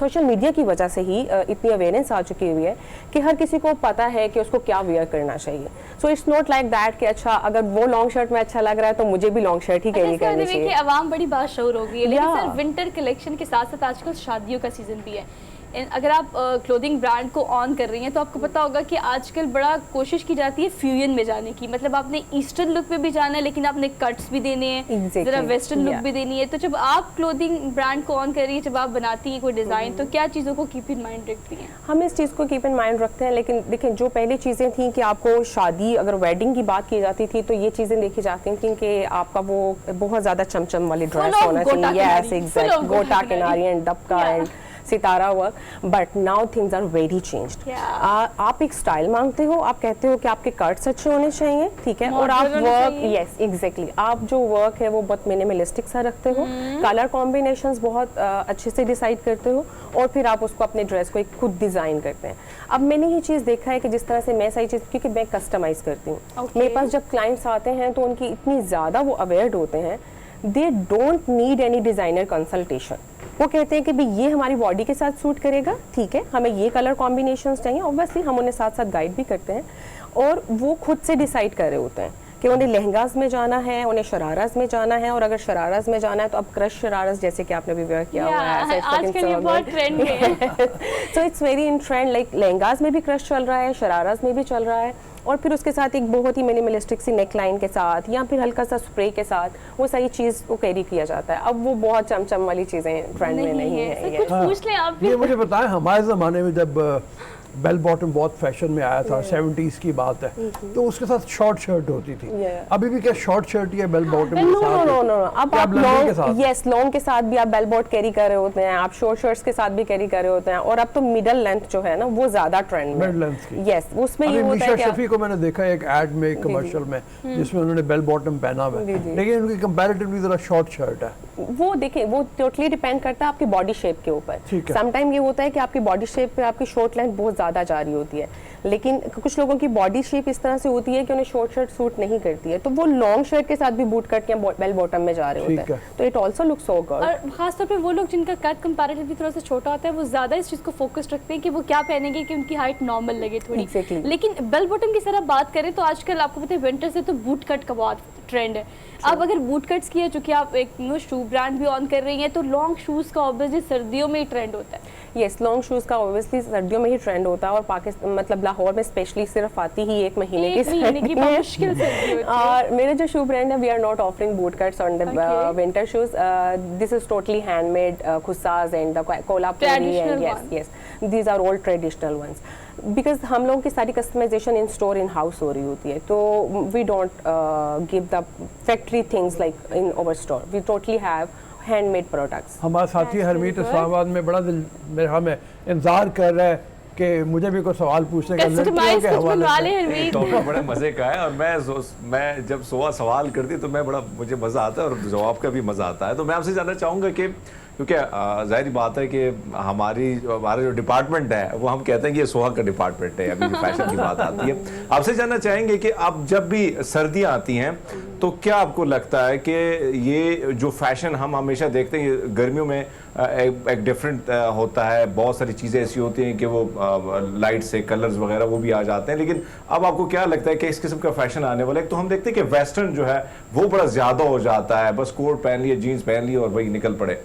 सोशल मीडिया की वजह से ही इतनी अवेयरनेस आ चुकी हुई है कि हर किसी को पता है कि उसको क्या वेयर करना चाहिए। So it's not like that कि अच्छा अगर वो लॉन्ग शर्ट में अच्छा लग रहा है तो मुझे भी लॉन्ग शर्ट ही कैरी करनी चाहिए। आवाम बड़ी बाशऊर हो गई है। लेकिन सर विंटर कलेक्शन के साथ साथ आजकल शादियों का सीजन भी है। अगर आप क्लोथिंग ब्रांड को ऑन कर रही हैं तो आपको पता होगा कि आजकल बड़ा कोशिश की जाती है फ्यूजन में जाने की, मतलब आपने ईस्टर्न लुक पे भी जाना है लेकिन आपने कट्स भी देने हैं, जरा वेस्टर्न लुक भी देनी है। तो जब आप क्लोथिंग ब्रांड को ऑन कर रही है, जब आप बनाती हैं कोई डिज़ाइन, तो क्या चीज़ों को कीप इन माइंड रखती हैं? हम इस चीज़ को कीप इन माइंड रखते हैं, लेकिन देखिए जो पहले चीज़ें थी कि आपको शादी अगर वेडिंग की बात की जाती थी तो ये चीज़ें देखी जाती थी कि आपका वो बहुत ज़्यादा चमचम वाली ड्रेस होना चाहिए। Yes exact, gota kinari and dabka and sitara work. But now things are very changed. आप एक स्टाइल मांगते हो, आप कहते हो कि आपके कट्स अच्छे होने चाहिए, ठीक है, और आप वर्क, यस एग्जैक्टली, आप जो वर्क है वो बहुत मिनिमलिस्टिक सा रखते हो, कलर कॉम्बिनेशंस बहुत अच्छे से डिसाइड करते हो और फिर आप उसको अपने ड्रेस को एक खुद डिज़ाइन करते हैं। अब मैंने ये चीज़ देखा है कि जिस तरह से मैं सही चीज़, क्योंकि मैं कस्टमाइज़ करती हूँ, मेरे पास जब क्लाइंट्स आते हैं तो उनकी इतनी ज़्यादा वो अवेयर होते हैं, they don't need any designer consultation. वो कहते हैं कि भाई ये हमारी बॉडी के साथ सूट करेगा, ठीक है, हमें ये कलर कॉम्बिनेशंस चाहिए। ऑब्वियसली हम उन्हें साथ साथ गाइड भी करते हैं और वो खुद से डिसाइड कर रहे होते हैं कि उन्हें लहंगाज में जाना है, उन्हें शराराज में जाना है। और अगर शराराज में जाना है तो अब क्रश शराराज, जैसे कि आपने भी वेयर किया हुआ है, आजकल ये बहुत ट्रेंड है। So it's very in trend. Like lehengas में भी क्रश चल रहा है, शराराज में भी चल रहा है और फिर उसके साथ एक बहुत ही मिनिमलिस्टिक सी नेक लाइन के साथ या फिर हल्का सा स्प्रे के साथ वो सही चीज़ को कैरी किया जाता है। अब वो बहुत चमचम वाली चीज़ें ट्रेंड में नहीं है। कुछ पूछ लें आप। ये मुझे बताएं, हमारे ज़माने में जब बेल बॉटम बहुत फैशन में आया था, 70s की बात है, तो उसके साथ शॉर्ट शर्ट होती थी। अभी भी क्या शॉर्ट शर्ट या बेल बॉटम के साथ? नो, अब आप लॉन्ग, यस, लॉन्ग के साथ भी आप बेल बॉट कैरी कर रहे होते हैं, आप शॉर्ट शर्ट्स के साथ भी कैरी कर रहे होते हैं। और अब तो मिडल लेंथ जो है ना वो ज्यादा ट्रेंड में, मिड लेंथ की। यस, उसमें ये होता है कि शफी को मैंने देखा एक एड में, एक कमर्शियल में, जिसमें उन्होंने बेल बॉटम पहना हुआ है, लेकिन उनकी कंपैरेटिवली जरा शॉर्ट शर्ट है। वो देखिए, वो टोटली डिपेंड करता है आपकी बॉडी शेप के ऊपर। समटाइम ये होता है कि आपकी बॉडी शेप पे आपकी शॉर्ट लेंथ बहुत ज्यादा जा रही होती है, लेकिन कुछ लोगों की बॉडी शेप इस तरह से होती है कि उन्हें शॉर्ट शर्ट सूट नहीं करती है, तो वो लॉन्ग शर्ट के साथ भी बूट कट या बेल बॉटम में जा रहे होते हैं, तो it also looks so good. और खासतौर पे वो लोग जिनका कद कंपैरेटिवली थोड़ा सा छोटा होता है, वो ज्यादा इस चीज को फोकस रखते हैं कि वो क्या पहनेंगे कि उनकी हाइट नॉर्मल लगे थोड़ी। Exactly. लेकिन बेल बॉटम की तरह बात करें तो आजकल आपको पता है विंटर से तो बूट कट का बहुत ट्रेंड है। अब अगर बूट कट्स की है, चूंकि आप एक शू ब्रांड भी ऑन कर रही हैं, तो लॉन्ग शूज का ऑब्वियसली सर्दियों में ही ट्रेंड होता है। यस, लॉन्ग शूज़ का ऑब्वियसली सर्दियों में ही ट्रेंड होता है, और पाकिस्तान मतलब लाहौर में स्पेशली सिर्फ आती ही एक महीने की सर्दी है। मुश्किल सर्दी होती है। और मेरे जो शू ब्रांड है, we are not offering boot cuts on the winter shoes. This is totally handmade खुसाज and the Kolhapuri and yes these are all traditional ones, because हम लोगों की सारी customisation in store in house हो रही होती है, तो we don't give the factory things like in our store, we totally have handmade products. हमारा साथी हरमीत इस्लामाबाद में बड़ा दिल मेरे हमें इंतजार कर रहा है कि मुझे भी कोई सवाल पूछने का कस्टमाइज कुछ बनवा ले हरमीत। टॉपिक बड़े मजे का है, और मैं जब सोहा सवाल करती तो मुझे मजा आता है और जवाब का भी मजा आता है। तो मैं आपसे जानना चाहूँगा कि क्योंकि जाहिर बात है कि हमारा जो डिपार्टमेंट है वो हम कहते हैं कि ये सोहा का डिपार्टमेंट है, अभी जो फैशन की बात आती है, आपसे जानना चाहेंगे कि अब जब भी सर्दियाँ आती हैं तो क्या आपको लगता है कि ये जो फैशन हम हमेशा देखते हैं गर्मियों में एक डिफरेंट होता है, बहुत सारी चीज़ें ऐसी होती हैं कि वो लाइट से कलर्स वगैरह वो भी आ जाते हैं, लेकिन अब आपको क्या लगता है कि इस किस्म का फैशन आने वाला है? तो हम देखते हैं कि वेस्टर्न जो है वो बड़ा ज़्यादा हो जाता है, बस कोट पहन लिए, जीन्स पहन ली और वही निकल पड़े।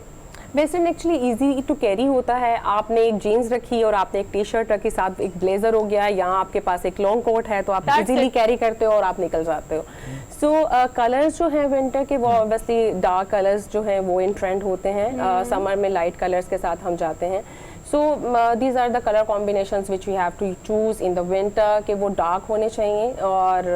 Western actually easy to carry होता है। आपने एक जीन्स रखी और आपने एक टी शर्ट रखी, साथ एक ब्लेजर हो गया, यहाँ आपके पास एक लॉन्ग कोट है, तो आप इजीली कैरी करते हो और आप निकल जाते हो। सो कलर्स जो हैं विंटर के, वो ऑब्वियसली डार्क कलर्स जो हैं वो इन ट्रेंड होते हैं। समर में लाइट कलर्स के साथ हम जाते हैं। So these are the colour combinations which we have to choose in the winter, कि वो डार्क होने चाहिए और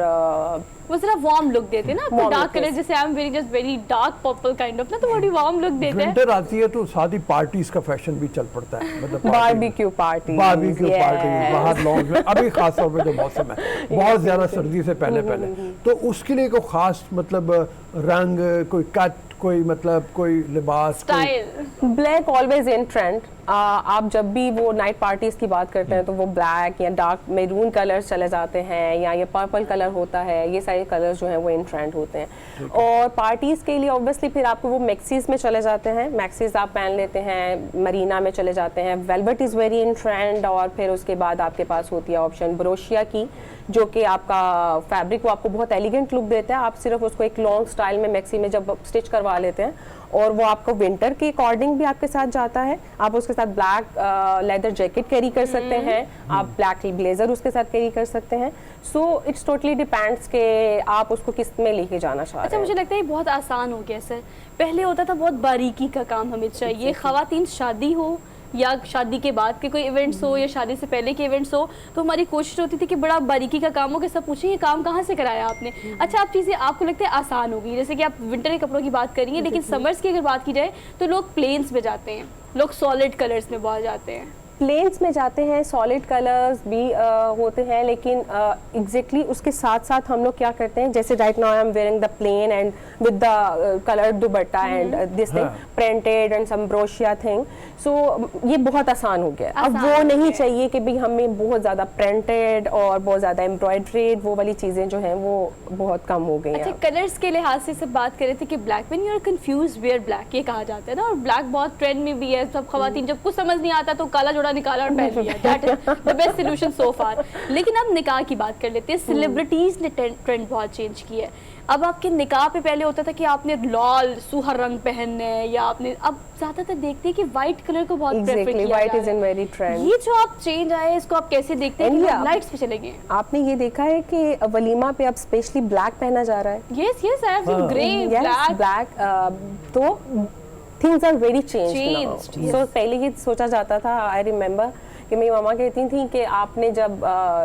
वो जरा वार्म लुक देते हैं ना आपको, डार्क कलर, जैसे I am very just very dark purple kind of ना, तो बड़ी वार्म लुक देते हैं। विंटर आती है तो साथ ही पार्टीज का फैशन भी चल पड़ता है, मतलब बारबेक्यू पार्टी बाहर लॉन्ग में, अभी खास तौर पे जो मौसम है बहुत ज्यादा सर्दी से पहले तो उसके लिए कोई खास मतलब रंग, कोई कट, कोई मतलब कोई लिबास, style. Black always in trend. आप जब भी वो नाइट पार्टीज की बात करते हैं तो वो ब्लैक या डार्क मेरून कलर्स चले जाते हैं, या ये पर्पल कलर होता है, ये सारे कलर्स जो हैं वो इन ट्रेंड होते हैं। और पार्टीज के लिए ऑब्वियसली फिर आपको वो मैक्सीज में चले जाते हैं, मैक्सीज आप पहन लेते हैं, मरीना में चले जाते हैं, velvet is very in trend. और फिर उसके बाद आपके पास होती है ऑप्शन ब्रोशिया की, जो कि आपका फैब्रिक वो आपको बहुत एलिगेंट लुक देता है। आप सिर्फ उसको एक लॉन्ग स्टाइल में मैक्सी में जब स्टिच करवा लेते हैं, और वो आपको विंटर के अकॉर्डिंग भी आपके साथ जाता है। आप उसके साथ ब्लैक लेदर जैकेट कैरी कर सकते हैं, आप ब्लैक ब्लेजर उसके साथ कैरी कर सकते हैं। सो इट्स टोटली डिपेंड्स कि आप उसको किस में लेके जाना चाह रहे हैं। अच्छा, मुझे लगता है बहुत आसान हो गया सर। पहले होता था बहुत बारीकी का काम हमें चाहिए, ख़वातीन शादी हो या शादी के बाद के कोई इवेंट्स हो या शादी से पहले के इवेंट्स हो, तो हमारी कोशिश होती थी कि बड़ा बारीकी का काम हो, कि सब पूछे ये काम कहाँ से कराया आपने। अच्छा, आप चीज़ें आपको लगता है आसान होगी, जैसे कि आप विंटर के कपड़ों की बात करिए, लेकिन समर्स की अगर बात की जाए तो लोग प्लेन्स में जाते हैं, लोग सॉलिड कलर्स में बहुत जाते हैं, प्लेन्स में जाते हैं, सॉलिड कलर्स भी होते हैं, लेकिन एग्जैक्टली उसके साथ साथ हम लोग क्या करते हैं, जैसे right now I am wearing the plain and with the coloured dupatta and this thing printed and some ब्रोशिया थिंग। सो ये बहुत आसान हो गया। अब वो नहीं चाहिए कि भाई हमें बहुत ज़्यादा प्रिंटेड और बहुत ज़्यादा एम्ब्रॉयड्रेड, वो वाली चीज़ें जो हैं वो बहुत कम हो गई हैं। अच्छा, कलर्स के लिहाज से सब बात कर रहे थे कि black when you are confuse wear black, ये कहा जाता है ना, और ब्लैक बहुत ट्रेंड में भी है। सब खवातीन जब कुछ समझ नहीं आता तो काला जोड़ा निकाला और पहन लिया, that is the best solution so far. लेकिन अब निकाह की बात कर लेते हैं। सेलिब्रिटीज ने ट्रेंड बहुत चेंज किया है। अब आपके निकाह पे पहले होता था कि आपने लाल सुहर रंग पहनने है, या आपने, अब ज्यादातर देखते हैं कि व्हाइट कलर को बहुत प्रेफर किया जा व्हाइट रहा इज इन वेरी ट्रेंड। ये जो आप चेंज आए इसको आप कैसे देखते हैं कि लाइट्स पे चले गए? आपने ये देखा है कि वलीमा पे अब स्पेशली ब्लैक पहना जा रहा है। Yes yes, I have seen grey, black, तो things are very changed now. So पहले ये सोचा जाता था, आई रिमेम्बर कि मेरी मामा कहती थी कि आपने जब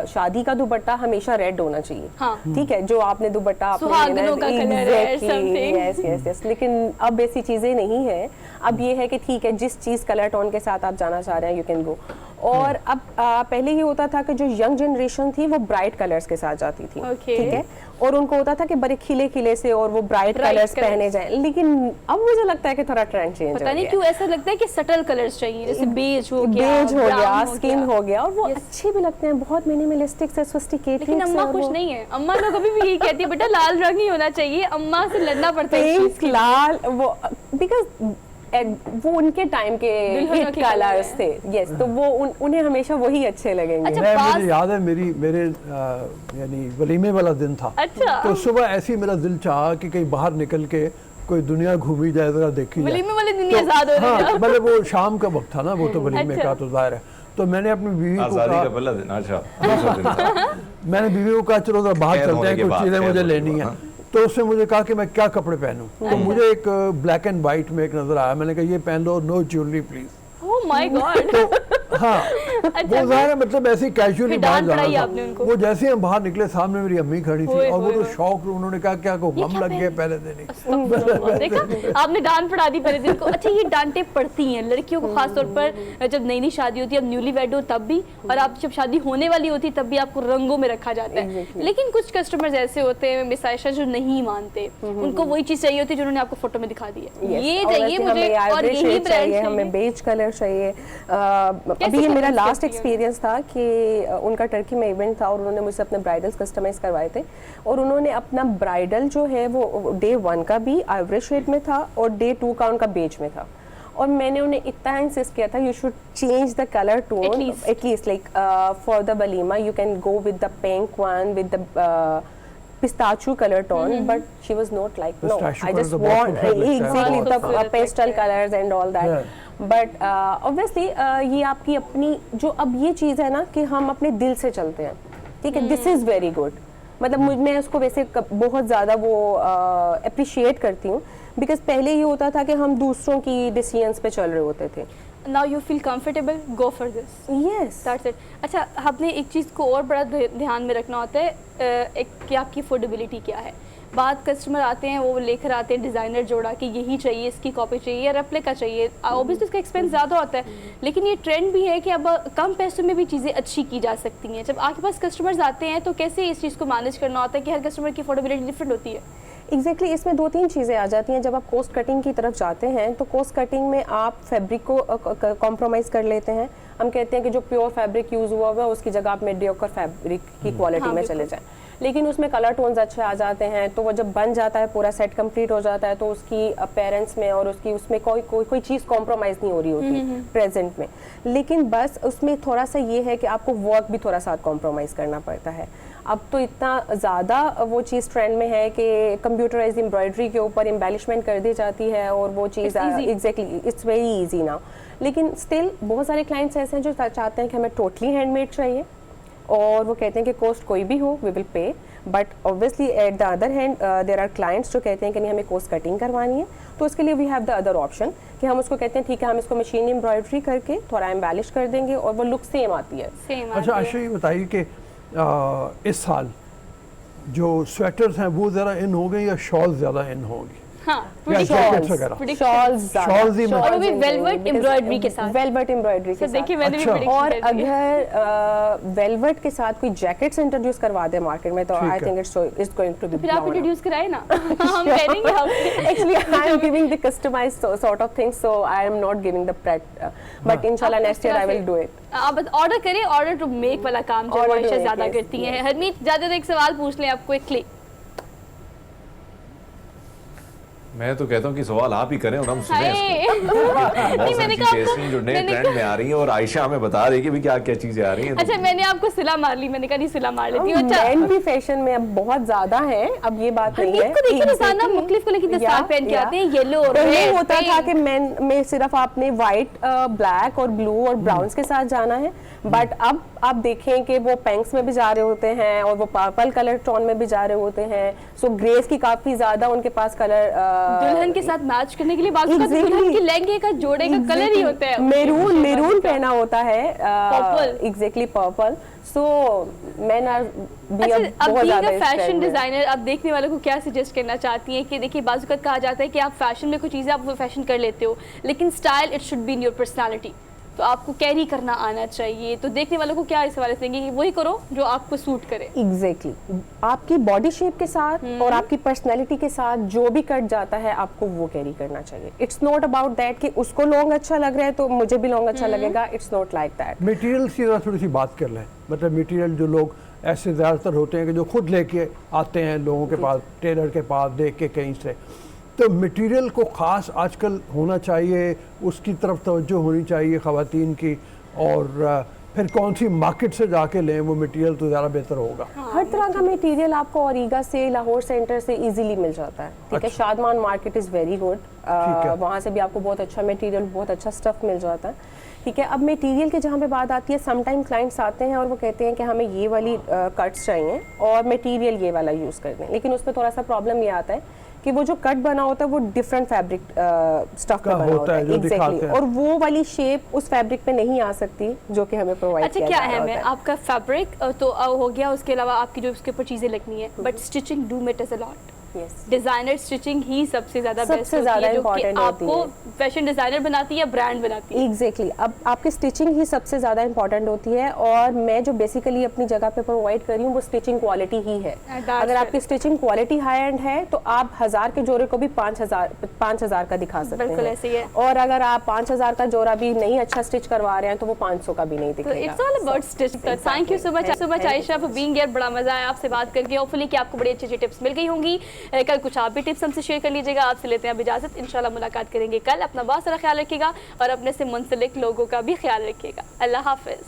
शादी का दुपट्टा हमेशा रेड होना चाहिए। हाँ। ठीक है, जो आपने दुपट्टा सुहागनों का कलर है, something। Yes yes yes. लेकिन अब ऐसी चीजें नहीं है। अब ये है कि ठीक है, जिस चीज कलर टोन के साथ आप जाना चाह रहे हैं यू कैन गो। और अब पहले ये होता था कि जो यंग जनरेशन थी वो ब्राइट कलर्स के साथ जाती थी। ठीक है, और उनको होता था कि बड़े खिले खिले से और वो ब्राइट कलर्स पहने जाएं। लेकिन अब मुझे लगता है कि थोड़ा ट्रेंड चेंज हो गया। पता नहीं क्यों ऐसा लगता है कि सटल कलर्स चाहिए, जैसे बेज हो गया, स्किन हो गया, और वो अच्छे भी लगते हैं, बहुत मिनिमलिस्टिक से सोफिस्टिकेटेड। लेकिन अम्मा खुश नहीं है। अम्मा तो कभी भी यही कहती है बेटा लाल रंग ही होना चाहिए, अम्मा से लड़ना पड़ता है। लाल वो बिकॉज वो उनके टाइम के दुल्हनों हिट के कलर्स कलर थे। यस, तो वो उन्हें हमेशा वही अच्छे लगेंगे। अच्छा, मुझे याद है मेरे यानी वलीमे वाला दिन था। अच्छा। तो सुबह ऐसे ही मेरा दिल चाहा कि कहीं बाहर निकल के कोई दुनिया घूमी जाए, जरा देखी जाए। वलीमे वाले दिन ही आजाद हो रहे हाँ, हैं। मतलब वो शाम का वक्त था ना, वो तो वलीमे अच्छा। का तो जाहिर है। तो मैंने अपनी बीवी को आज़ादी कहा, का पहला दिन, अच्छा दूसरा दिन था। मैंने बीवी को कहा चलो जरा बाहर कैद चलते होने हैं, के कुछ बाद, चीज़ें कैद मुझे होने के लेनी बाद, है। तो उसने मुझे कहा कि मैं क्या कपड़े पहनूं। तो मुझे एक ब्लैक एंड वाइट में एक नजर आया। मैंने कहा ये पहन लो, no jewellery please. Oh my God. हाँ, अच्छा, वो जाहिर है मतलब ऐसी कैजुअली फिर बाहर डांट जाना पड़ाई था। आपने उनको? वो जैसे हम बाहर निकले, सामने मेरी अम्मी खड़ी थी होए, और वो तो होए। शौक, उन्होंने कहा क्या को गम क्या लग गए पहले दिन ही। देखा, आपने डांट पड़ा दी पहले दिन को। अच्छा, ये डांटें पड़ती हैं लड़कियों को खास तौर पर जब नई नई शादी होती है, अब न्यूली वेड हो तब भी, और आप जब शादी होने वाली होती है तब भी आपको रंगों में रखा जाता है। लेकिन कुछ कस्टमर्स ऐसे होते हैं मिस आयशा जो नहीं मानते, उनको वही चीज चाहिए होती है जो उन्होंने आपको फोटो में दिखा दी है। ये चाहिए मुझे और यही ब्रांड हमें बेज कलर चाहिए। अभी ये मेरा लास्ट एक्सपीरियंस था कि उनका टर्की में इवेंट था और उन्होंने मुझसे अपने ब्राइडल्स कस्टमाइज करवाए थे, और उन्होंने अपना ब्राइडल जो है वो डे 1 का भी आइवरी शेड में था और डे 2 का उनका बेज में था। और मैंने उन्हें इतना इंसिस्ट किया था, you should change the colour tone at least, like for the walima you can go with the pink one with the pistachio color tone, but she was not like, no, Pistachio I color just तो बहुत want खूबसूरत लगता है, exactly बहुत the pastel colors and all that. Yeah. But obviously ये आपकी अपनी जो अब ये चीज़ है ना कि हम अपने दिल से चलते हैं, ठीक है, दिस इज़ वेरी गुड। मतलब मैं उसको वैसे बहुत ज़्यादा वो अप्रिशिएट करती हूँ, बिकॉज पहले ये होता था कि हम दूसरों की डिसीजंस पे चल रहे होते थे। Now you feel comfortable, go for this, yes, that's it. अच्छा, आपने एक चीज़ को और बड़ा ध्यान में रखना होता है, एक कि आपकी अफोर्डेबिलिटी क्या है। बाद कस्टमर आते हैं, वो लेकर आते हैं डिज़ाइनर जोड़ा कि यही चाहिए, इसकी कॉपी चाहिए या रेप्लिका चाहिए। ऑब्वियसली उसका एक्सपेंस ज़्यादा होता है, लेकिन ये ट्रेंड भी है कि अब कम पैसों में भी चीज़ें अच्छी की जा सकती हैं। जब आपके पास कस्टमर्स आते हैं तो कैसे इस चीज़ को मैनेज करना होता है कि हर कस्टमर की अफोर्डेबिलिटी डिफरेंट होती है? एग्जैक्टली इसमें 2-3 चीज़ें आ जाती हैं। जब आप कोस्ट कटिंग की तरफ जाते हैं तो कोस्ट कटिंग में आप फैब्रिक को कॉम्प्रोमाइज़ कर लेते हैं। हम कहते हैं कि जो प्योर फैब्रिक यूज़ हुआ हुआ है उसकी जगह आप मेडियोकर फैब्रिक की क्वालिटी में चले जाएं, लेकिन उसमें कलर टोन्स अच्छे आ जाते हैं। तो वो जब बन जाता है, पूरा सेट कंप्लीट हो जाता है, तो उसकी अपेरेंस में और उसकी उसमें कोई चीज़ कॉम्प्रोमाइज़ नहीं हो रही होती प्रेजेंट में। लेकिन बस उसमें थोड़ा सा ये है कि आपको वर्क भी थोड़ा सा कॉम्प्रोमाइज़ करना पड़ता है। अब तो इतना ज़्यादा वो चीज़ ट्रेंड में है कि कंप्यूटराइज एम्ब्रॉयडरी के ऊपर एम्बेलिशमेंट कर दी जाती है और वो चीज़ exactly it's very easy now. लेकिन स्टिल बहुत सारे क्लाइंट्स ऐसे हैं जो चाहते हैं कि हमें टोटली हैंडमेड चाहिए, और वो कहते हैं कि कॉस्ट कोई भी हो we will pay. But obviously at the other hand there are clients जो कहते हैं कि नहीं हमें कॉस्ट कटिंग करवानी है, तो उसके लिए we have the other option कि हम उसको कहते हैं ठीक है हम इसको मशीन एम्ब्रॉयडरी करके थोड़ा एम्बेलिश कर देंगे और वो लुक सेम आती है। अच्छा आशा, ये बताइए कि इस साल जो स्वेटर्स हैं वो ज़रा इन हो गए या शॉल ज़्यादा इन होंगी? हाँ, या जैकेट्स वगैरह? शॉल्स ही और भी वेलवेट एम्ब्रॉयडरी के साथ। वेलवेट एम्ब्रॉयडरी के साथ। देखिए मैंने भी अच्छा। prediction और कर दी है। अगर वेलवेट के साथ कोई जैकेट्स इंट्रोड्यूस करवा दे मार्केट में तो ठीक आई है। Think it's going to be फिर आप इंट्रोड्यूस कराए ना, हम करेंगे हम। Actually, I am giving the customized sort of things, so I am not giving the but inshallah next year I will do it. आप बस ऑर्डर करें, ऑर्डर टू मेक वाला काम जो Order to आयशा make, ज्यादा yes, करती हैं। हरमीत ज्यादा एक सवाल पूछ लें आपको क्विकली। मैं तो कहता हूँ कि सवाल आप ही करें और हम सुने इसको। नहीं, बहुत मैंने सारी कहा चीजें आपको- ऐसी हैं जो नए मैंने ट्रेंड में आ रही हैं और आयशा हमें बता रही है कि भी क्या क्या चीजें आ रही हैं। अच्छा, मैंने आपको सिला मार ली, मैंने कहा नहीं सिला मार लेती हूँ। अच्छा, Men भी फैशन में अब बहुत ज्यादा है, अब ये बात नहीं है। हरमीत को देखिए इंसान ना मुख्तलिफ को लेकिन दस्तार पहन के आते हैं, येलो और पहले रेड, होता था पिंक। कि मेन में सिर्फ आपने व्हाइट, ब्लैक और ब्लू और ब्राउन्स के साथ जाना है, बट अब आप देखें कि वो पिंक्स में भी जा रहे होते हैं और वो पर्पल कलर टोन में भी जा रहे होते हैं। सो ग्रेस की काफी ज्यादा उनके पास कलर दुल्हन के साथ मैच करने के लिए बाजू का दुल्हन के लहंगे का जोड़े का कलर ही होता है मेरून पहना होता है, Purple. Exactly purple. So men are अच्छा, अब being a फैशन डिजाइनर आप देखने वालों को क्या सजेस्ट करना चाहती हैं कि देखिए बाजुकत कहा जाता है कि आप फैशन में कुछ चीज़ें आप वो फैशन कर लेते हो, लेकिन style it should be in your personality, तो आपको कैरी करना आना चाहिए। तो देखने वालों को क्या इस हवाले से देंगे कि वही करो जो आपको सूट करे। एग्जैक्टली आपकी बॉडी शेप के साथ और आपकी पर्सनैलिटी के साथ जो भी कट जाता है आपको वो कैरी करना चाहिए। इट्स नॉट अबाउट दैट कि उसको लॉन्ग अच्छा लग रहा है तो मुझे भी लॉन्ग अच्छा लगेगा। It's not like that. Material की जरा थोड़ी सी बात कर लें। मतलब मटेरियल जो लोग ऐसे ज़्यादातर होते हैं कि जो खुद लेके आते हैं लोगों के पास, टेलर के पास देख के कहीं से, तो मटेरियल को ख़ास आजकल होना चाहिए, उसकी तरफ तवज्जो होनी चाहिए ख़वातीन की, और फिर कौन सी मार्केट से जाके लें वो मटेरियल तो ज़्यादा बेहतर होगा। हर तरह का मटेरियल आपको औरीगा से, लाहौर सेंटर से इजीली मिल जाता है, ठीक है। Shadman market is very good, वहाँ से भी आपको बहुत अच्छा मटेरियल, बहुत अच्छा स्टफ मिल जाता है, ठीक है। अब मटेरियल के जहाँ पे बात आती है, समटाइम क्लाइंट्स आते हैं और वो कहते हैं कि हमें ये वाली कट्स चाहिए और मटेरियल ये वाला यूज़ कर दें, लेकिन उसमें थोड़ा सा प्रॉब्लम ये आता है कि वो जो कट बना होता है वो डिफरेंट फैब्रिक स्टफ में बना होता है, एग्जैक्टली, और वो वाली शेप उस फैब्रिक पे नहीं आ सकती जो कि हमें प्रोवाइड किया क्या है मैं आपका फैब्रिक तो हो गया, उसके अलावा आपकी जो उसके ऊपर चीजें लगनी है, but stitching do matters a lot. Designer stitching ही सबसे ज्यादा बेस्ट होती है, जो कि आपको फैशन डिजाइनर बनाती है, ब्रांड बनाती है। एग्जैक्टली, अब आपकी स्टिचिंग ही सबसे ज्यादा इंपॉर्टेंट होती है, और मैं जो बेसिकली अपनी जगह पे प्रोवाइड कर रही हूँ वो स्टिचिंग क्वालिटी ही है। अगर आपकी स्टिचिंग क्वालिटी हाई एंड है तो आप 1000 के जोड़े को भी 5000 का दिखा सकते हैं। बिल्कुल ऐसे ही है। और अगर आप 5000 का जोड़ा भी नहीं अच्छा स्टिच करवा रहे हैं तो वो 500 का भी नहीं दिखेगा। It's all about stitch. Thank you so much Ayesha for being here, बड़ा मजा आया आपसे बात करके। होपफुली कि आपको बड़ी अच्छी टिप्स मिल गई होंगी। कल कुछ आप भी टिप्स हमसे शेयर कर लीजिएगा। आपसे लेते हैं अब इजाजत, इंशाल्लाह मुलाकात करेंगे कल। अपना बहुत सारा ख्याल रखिएगा और अपने से मुंसलिक लोगों का भी ख्याल रखिएगा। अल्लाह हाफिज।